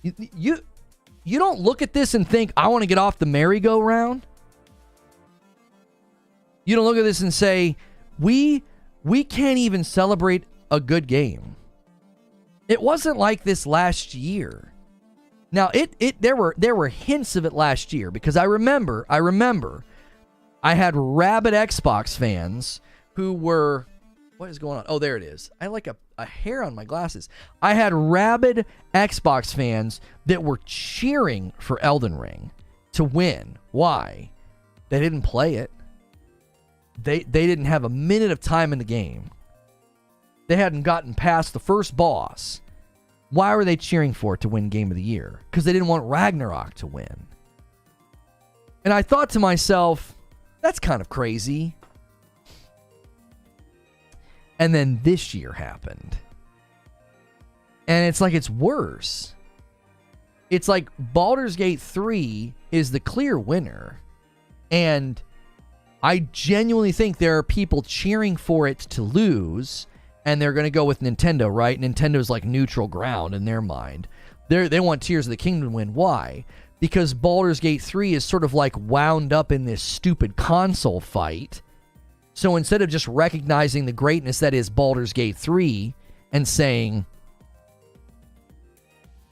You don't look at this and think, I want to get off the merry-go-round. You don't look at this and say, we can't even celebrate a good game. It wasn't like this last year. Now, there were hints of it last year, because I remember I had rabid Xbox fans who were, what is going on? Oh, there it is. I like a hair on my glasses. I had rabid Xbox fans that were cheering for Elden Ring to win. Why? They didn't play it. They didn't have a minute of time in the game. They hadn't gotten past the first boss. Why were they cheering for it to win Game of the Year? Because they didn't want Ragnarok to win. And I thought to myself, that's kind of crazy. And then this year happened. And it's like it's worse. It's like Baldur's Gate 3 is the clear winner. And I genuinely think there are people cheering for it to lose. And they're going to go with Nintendo, right? Nintendo's like neutral ground in their mind. They want Tears of the Kingdom to win. Why? Because Baldur's Gate 3 is sort of like wound up in this stupid console fight. So instead of just recognizing the greatness that is Baldur's Gate 3 and saying,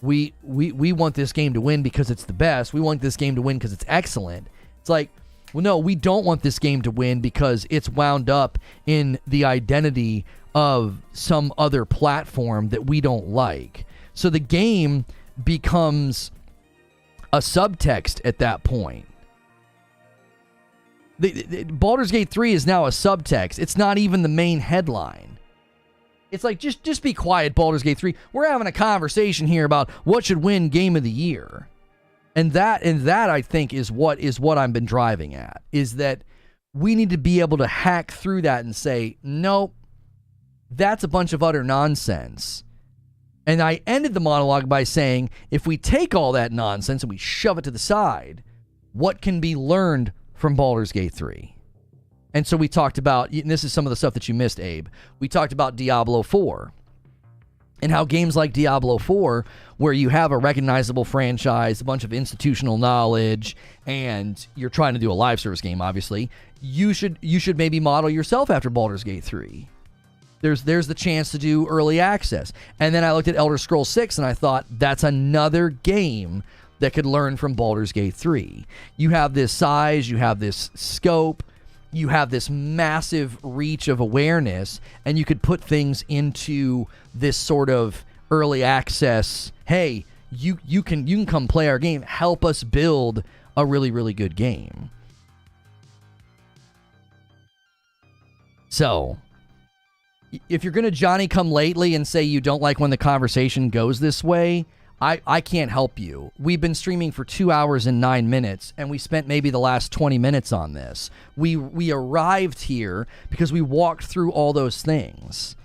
we want this game to win because it's the best. We want this game to win because it's excellent. It's like, well, no, we don't want this game to win because it's wound up in the identity of some other platform that we don't like. So the game becomes a subtext at that point. The Baldur's Gate 3 is now a subtext. It's not even the main headline. It's like, just be quiet, Baldur's Gate 3. We're having a conversation here about what should win Game of the Year. And that I think is what I've been driving at, is that we need to be able to hack through that and say, nope, that's a bunch of utter nonsense. And I ended the monologue by saying, if we take all that nonsense and we shove it to the side, what can be learned from Baldur's Gate 3? And so we talked about, and this is some of the stuff that you missed, Abe. We talked about Diablo 4 and how games like Diablo 4, where you have a recognizable franchise, a bunch of institutional knowledge, and you're trying to do a live service game, obviously, you should maybe model yourself after Baldur's Gate 3. There's the chance to do early access. And then I looked at Elder Scrolls 6 and I thought, that's another game that could learn from Baldur's Gate 3. You have this size, you have this scope, you have this massive reach of awareness, and you could put things into this sort of early access. Hey, you can come play our game. Help us build a really, really good game. So, if you're going to Johnny come lately and say you don't like when the conversation goes this way, I can't help you. We've been streaming for 2 hours and 9 minutes, and we spent maybe the last 20 minutes on this. We arrived here because we walked through all those things.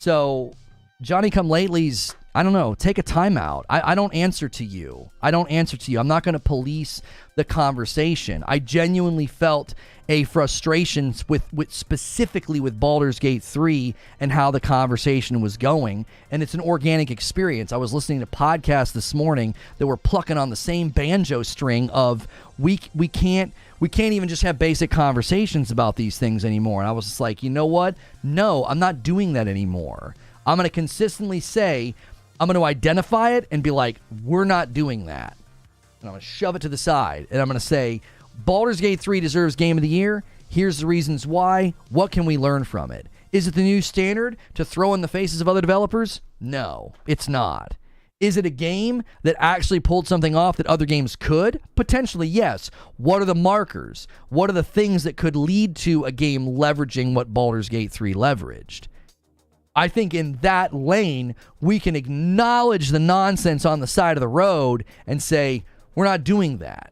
So, Johnny come lately's, I don't know, take a timeout. I don't answer to you. I'm not going to police the conversation. I genuinely felt a frustration with specifically with Baldur's Gate 3 and how the conversation was going, and it's an organic experience. I was listening to podcasts this morning that were plucking on the same banjo string of we can't even just have basic conversations about these things anymore. And I was just like, you know what? No, I'm not doing that anymore. I'm going to consistently say, I'm going to identify it and be like, we're not doing that. And I'm going to shove it to the side, and I'm going to say, Baldur's Gate 3 deserves Game of the Year. Here's the reasons why. What can we learn from it? Is it the new standard to throw in the faces of other developers? No, it's not. Is it a game that actually pulled something off that other games could? Potentially, yes. What are the markers? What are the things that could lead to a game leveraging what Baldur's Gate 3 leveraged? I think in that lane, we can acknowledge the nonsense on the side of the road and say, we're not doing that.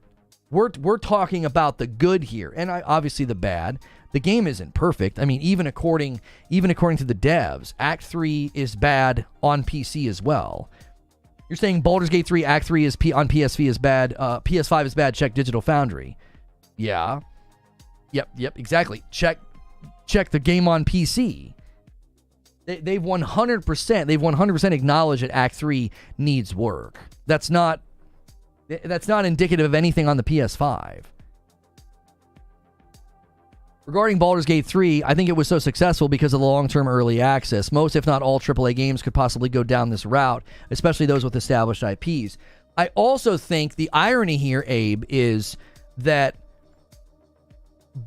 We're talking about the good here, and obviously the bad. The game isn't perfect. I mean, even according to the devs, Act 3 is bad on PC as well. You're saying Baldur's Gate 3 Act 3 is on PSV is bad, PS5 is bad. Check Digital Foundry. Yeah. Yep. Exactly. Check the game on PC. They've 100% acknowledged that Act 3 needs work. That's not indicative of anything on the PS5. Regarding Baldur's Gate 3, I think it was so successful because of the long-term early access. Most, if not all, AAA games could possibly go down this route, especially those with established IPs. I also think the irony here, Abe, is that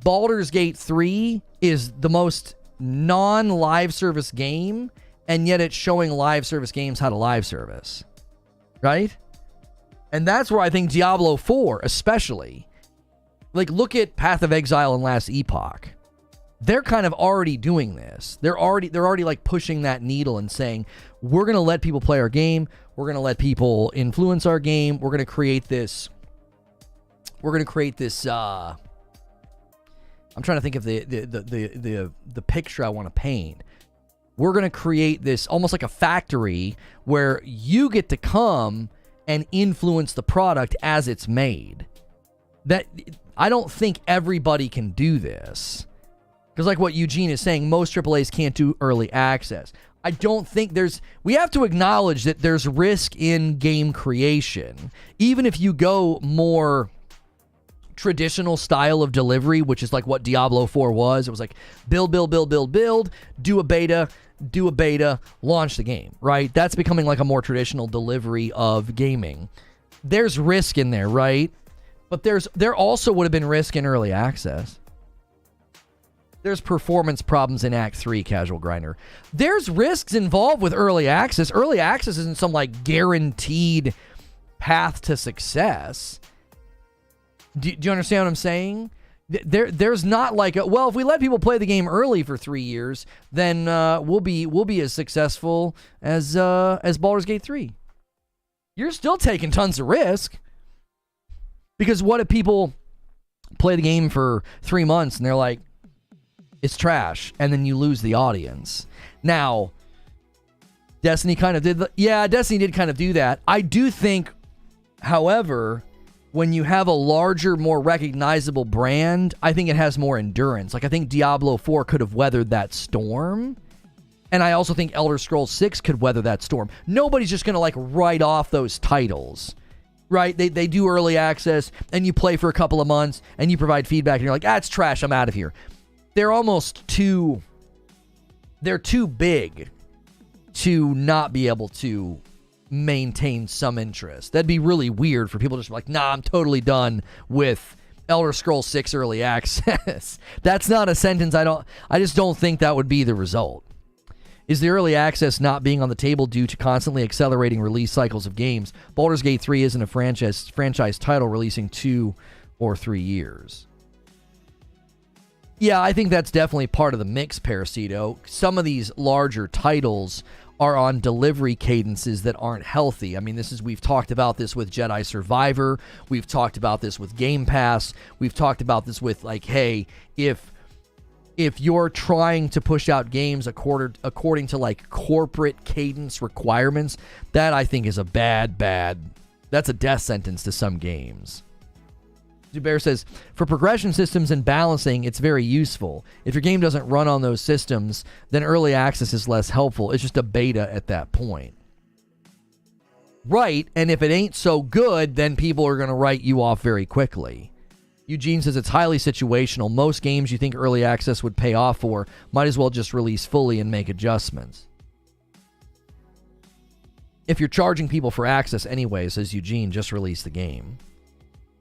Baldur's Gate 3 is the most non-live service game, and yet it's showing live service games how to live service. Right? And that's where I think Diablo 4, especially, like, look at Path of Exile and Last Epoch. They're kind of already doing this. They're already like pushing that needle and saying, we're going to let people play our game. We're going to let people influence our game. We're going to create this. I'm trying to think of the picture I want to paint. We're going to create this almost like a factory where you get to come and influence the product as it's made. That I don't think everybody can do this. Because like what Eugene is saying, most AAAs can't do early access. I don't think we have to acknowledge that there's risk in game creation. Even if you go more traditional style of delivery, which is like what Diablo 4 was. It was like build, do a beta, launch the game, right? That's becoming like a more traditional delivery of gaming. There's risk in there, right? But there also would have been risk in early access. There's performance problems in Act 3, Casual Grinder. There's risks involved with early access. Early access isn't some like guaranteed path to success. Do you understand what I'm saying? There's not like if we let people play the game early for 3 years, then we'll be as successful as Baldur's Gate 3. You're still taking tons of risk. Because what if people play the game for 3 months and they're like, it's trash, and then you lose the audience? Now, Destiny kind of did. Destiny did kind of do that. I do think, however, when you have a larger, more recognizable brand, I think it has more endurance. Like, I think Diablo 4 could have weathered that storm. And I also think Elder Scrolls 6 could weather that storm. Nobody's just going to, like, write off those titles, right? They do early access, and you play for a couple of months, and you provide feedback, and you're like, it's trash, I'm out of here. They're almost too big to not be able to maintain some interest. That'd be really weird for people to just be like, nah, I'm totally done with Elder Scrolls 6 early access. That's not a sentence. I just don't think that would be the result. Is the early access not being on the table due to constantly accelerating release cycles of games? Baldur's Gate 3 isn't a franchise title releasing 2 or 3 years. Yeah, I think that's definitely part of the mix, Parasito. Some of these larger titles are on delivery cadences that aren't healthy. I mean, we've talked about this with Jedi Survivor. We've talked about this with Game Pass. We've talked about this with, like, hey, if you're trying to push out games according to, like, corporate cadence requirements, that I think is a bad, that's a death sentence to some games. Zubair says, for progression systems and balancing, it's very useful. If your game doesn't run on those systems, then early access is less helpful. It's just a beta at that point. Right, and if it ain't so good, then people are going to write you off very quickly. Eugene says it's highly situational. Most games you think early access would pay off for might as well just release fully and make adjustments. If you're charging people for access anyway, says Eugene, just release the game.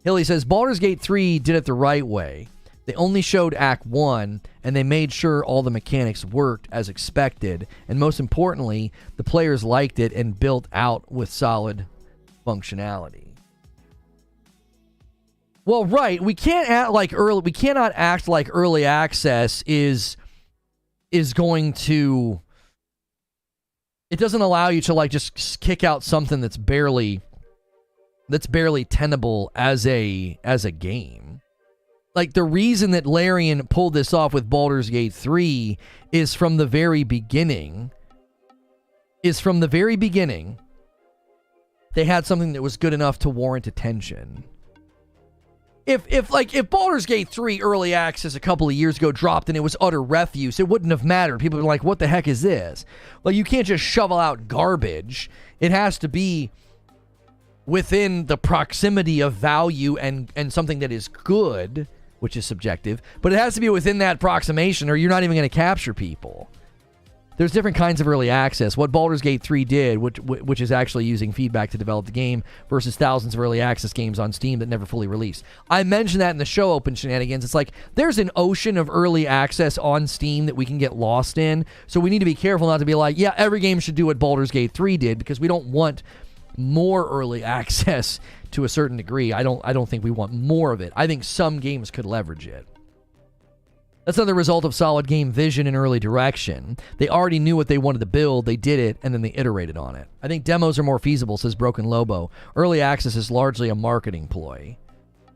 Hilly says Baldur's Gate 3 did it the right way. They only showed Act 1, and they made sure all the mechanics worked as expected, and most importantly, the players liked it and built out with solid functionality. Well, right, we cannot act like early access is going to. It doesn't allow you to, like, just kick out something that's barely tenable as a game. Like, the reason that Larian pulled this off with Baldur's Gate 3 is from the very beginning. They had something that was good enough to warrant attention. If Baldur's Gate 3 early access a couple of years ago dropped and it was utter refuse, it wouldn't have mattered. People were like, what the heck is this? Like, you can't just shovel out garbage. It has to be within the proximity of value and something that is good, which is subjective, but it has to be within that approximation or you're not even going to capture people. There's different kinds of early access. What Baldur's Gate 3 did, which is actually using feedback to develop the game, versus thousands of early access games on Steam that never fully released. I mentioned that in the show open shenanigans. It's like, there's an ocean of early access on Steam that we can get lost in, so we need to be careful not to be like, yeah, every game should do what Baldur's Gate 3 did, because we don't want more early access to a certain degree. I don't think we want more of it. I think some games could leverage it. That's not the result of solid game vision and early direction. They already knew what they wanted to build, they did it, and then they iterated on it. I think demos are more feasible, says Broken Lobo. Early access is largely a marketing ploy.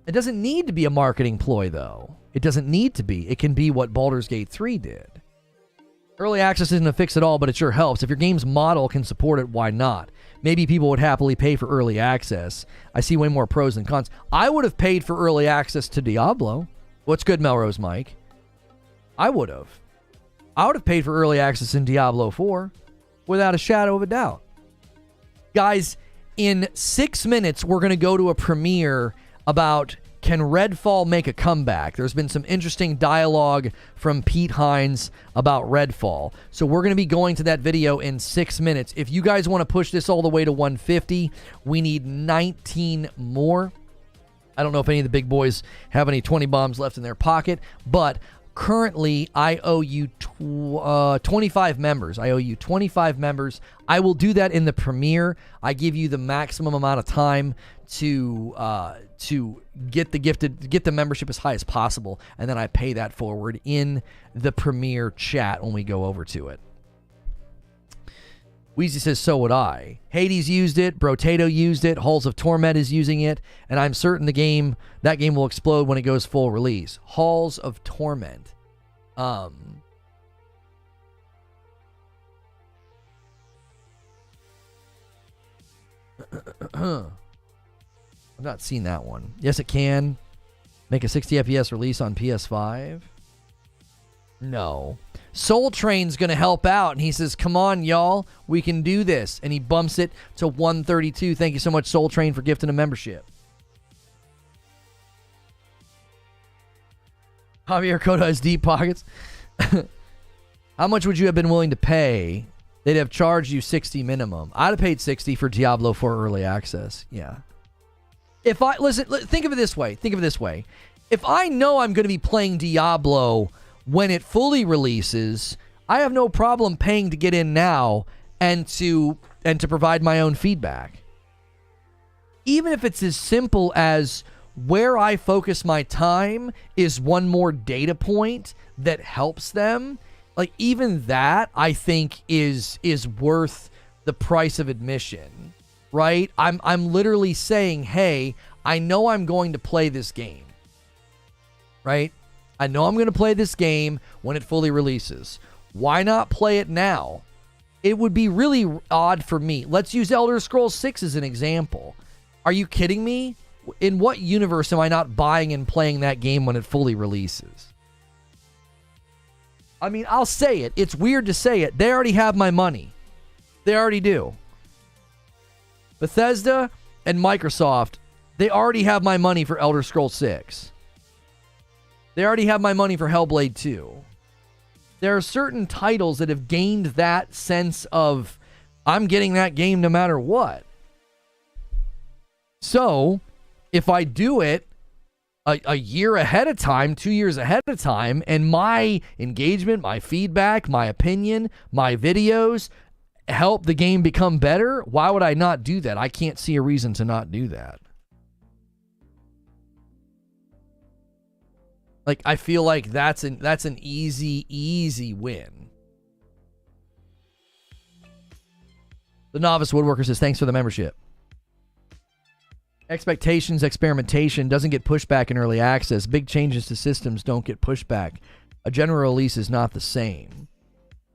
It doesn't need to be a marketing ploy, though. It doesn't need to be. It can be what Baldur's Gate 3 did. Early access isn't a fix at all, but it sure helps. If your game's model can support it, why not? Maybe people would happily pay for early access. I see way more pros than cons. I would have paid for early access to Diablo. What's good, Melrose Mike? I would have paid for early access in Diablo 4 without a shadow of a doubt. Guys, in 6 minutes, we're going to go to a premiere about can Redfall make a comeback? There's been some interesting dialogue from Pete Hines about Redfall. So we're going to be going to that video in 6 minutes. If you guys want to push this all the way to 150, we need 19 more. I don't know if any of the big boys have any 20 bombs left in their pocket, but currently, I owe you 25 members. I owe you 25 members. I will do that in the premiere. I give you the maximum amount of time to get the membership as high as possible, and then I pay that forward in the premiere chat when we go over to it. Wheezy says, so would I. Hades used it. Brotato used it. Halls of Torment is using it. And I'm certain that game will explode when it goes full release. Halls of Torment. I've not seen that one. Yes, it can. Make a 60 FPS release on PS5. No. Soul Train's going to help out, and he says, come on, y'all, we can do this. And he bumps it to 132. Thank you so much, Soul Train, for gifting a membership. Javier Cota has deep pockets. How much would you have been willing to pay? They'd have charged you 60 minimum. I'd have paid 60 for Diablo 4 early access. Yeah. If I, listen, think of it this way. Think of it this way. If I know I'm going to be playing Diablo when it fully releases, I have no problem paying to get in now and to provide my own feedback. Even if it's as simple as where I focus my time is one more data point that helps them, like even that I think is worth the price of admission, right? I'm literally saying, hey, I know I'm going to play this game, right? I know I'm going to play this game when it fully releases. Why not play it now? It would be really odd for me. Let's use Elder Scrolls 6 as an example. Are you kidding me? In what universe am I not buying and playing that game when it fully releases? I mean, I'll say it. It's weird to say it. They already have my money. They already do. Bethesda and Microsoft, they already have my money for Elder Scrolls 6. They already have my money for Hellblade 2. There are certain titles that have gained that sense of, I'm getting that game no matter what. So, if I do it a year ahead of time, 2 years ahead of time, and my engagement, my feedback, my opinion, my videos help the game become better, why would I not do that? I can't see a reason to not do that. Like, I feel like that's an easy win. The Novice Woodworker says, thanks for the membership. Expectations, experimentation doesn't get pushback in early access. Big changes to systems don't get pushback. A general release is not the same.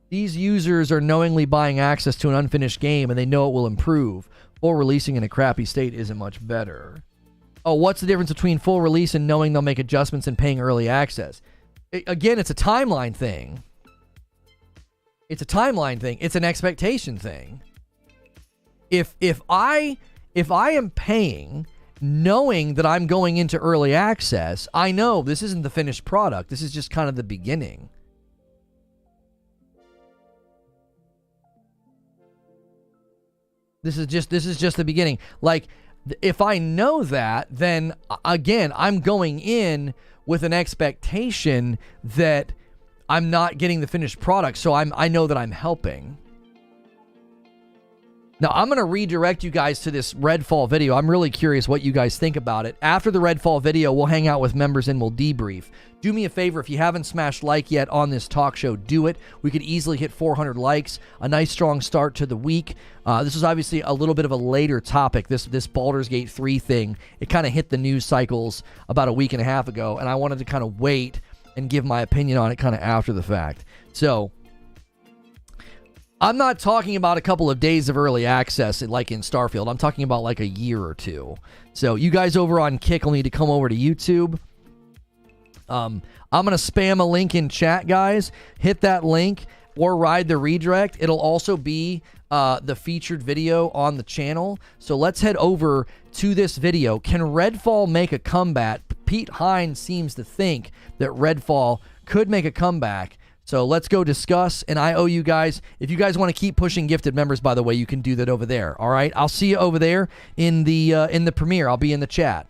These users are knowingly buying access to an unfinished game and they know it will improve. Full releasing in a crappy state isn't much better. Oh, what's the difference between full release and knowing they'll make adjustments and paying early access? Again, it's a timeline thing. It's a timeline thing. It's an expectation thing. If I am paying knowing that I'm going into early access, I know this isn't the finished product. This is just kind of the beginning. This is just the beginning. Like, if I know that, then again, I'm going in with an expectation that I'm not getting the finished product, so I know that I'm helping. Now, I'm going to redirect you guys to this Redfall video. I'm really curious what you guys think about it. After the Redfall video, we'll hang out with members and we'll debrief. Do me a favor, if you haven't smashed like yet on this talk show, do it. We could easily hit 400 likes. A nice strong start to the week. This is obviously a little bit of a later topic, this Baldur's Gate 3 thing. It kind of hit the news cycles about a week and a half ago, and I wanted to kind of wait and give my opinion on it kind of after the fact. So, I'm not talking about a couple of days of early access like in Starfield. I'm talking about like a year or two. So you guys over on Kick will need to come over to YouTube. I'm going to spam a link in chat, guys. Hit that link or ride the redirect. It'll also be the featured video on the channel. So let's head over to this video. Can Redfall make a comeback? Pete Hines seems to think that Redfall could make a comeback. So let's go discuss, and I owe you guys, if you guys want to keep pushing gifted members, by the way, you can do that over there, all right? I'll see you over there in the premiere. I'll be in the chat.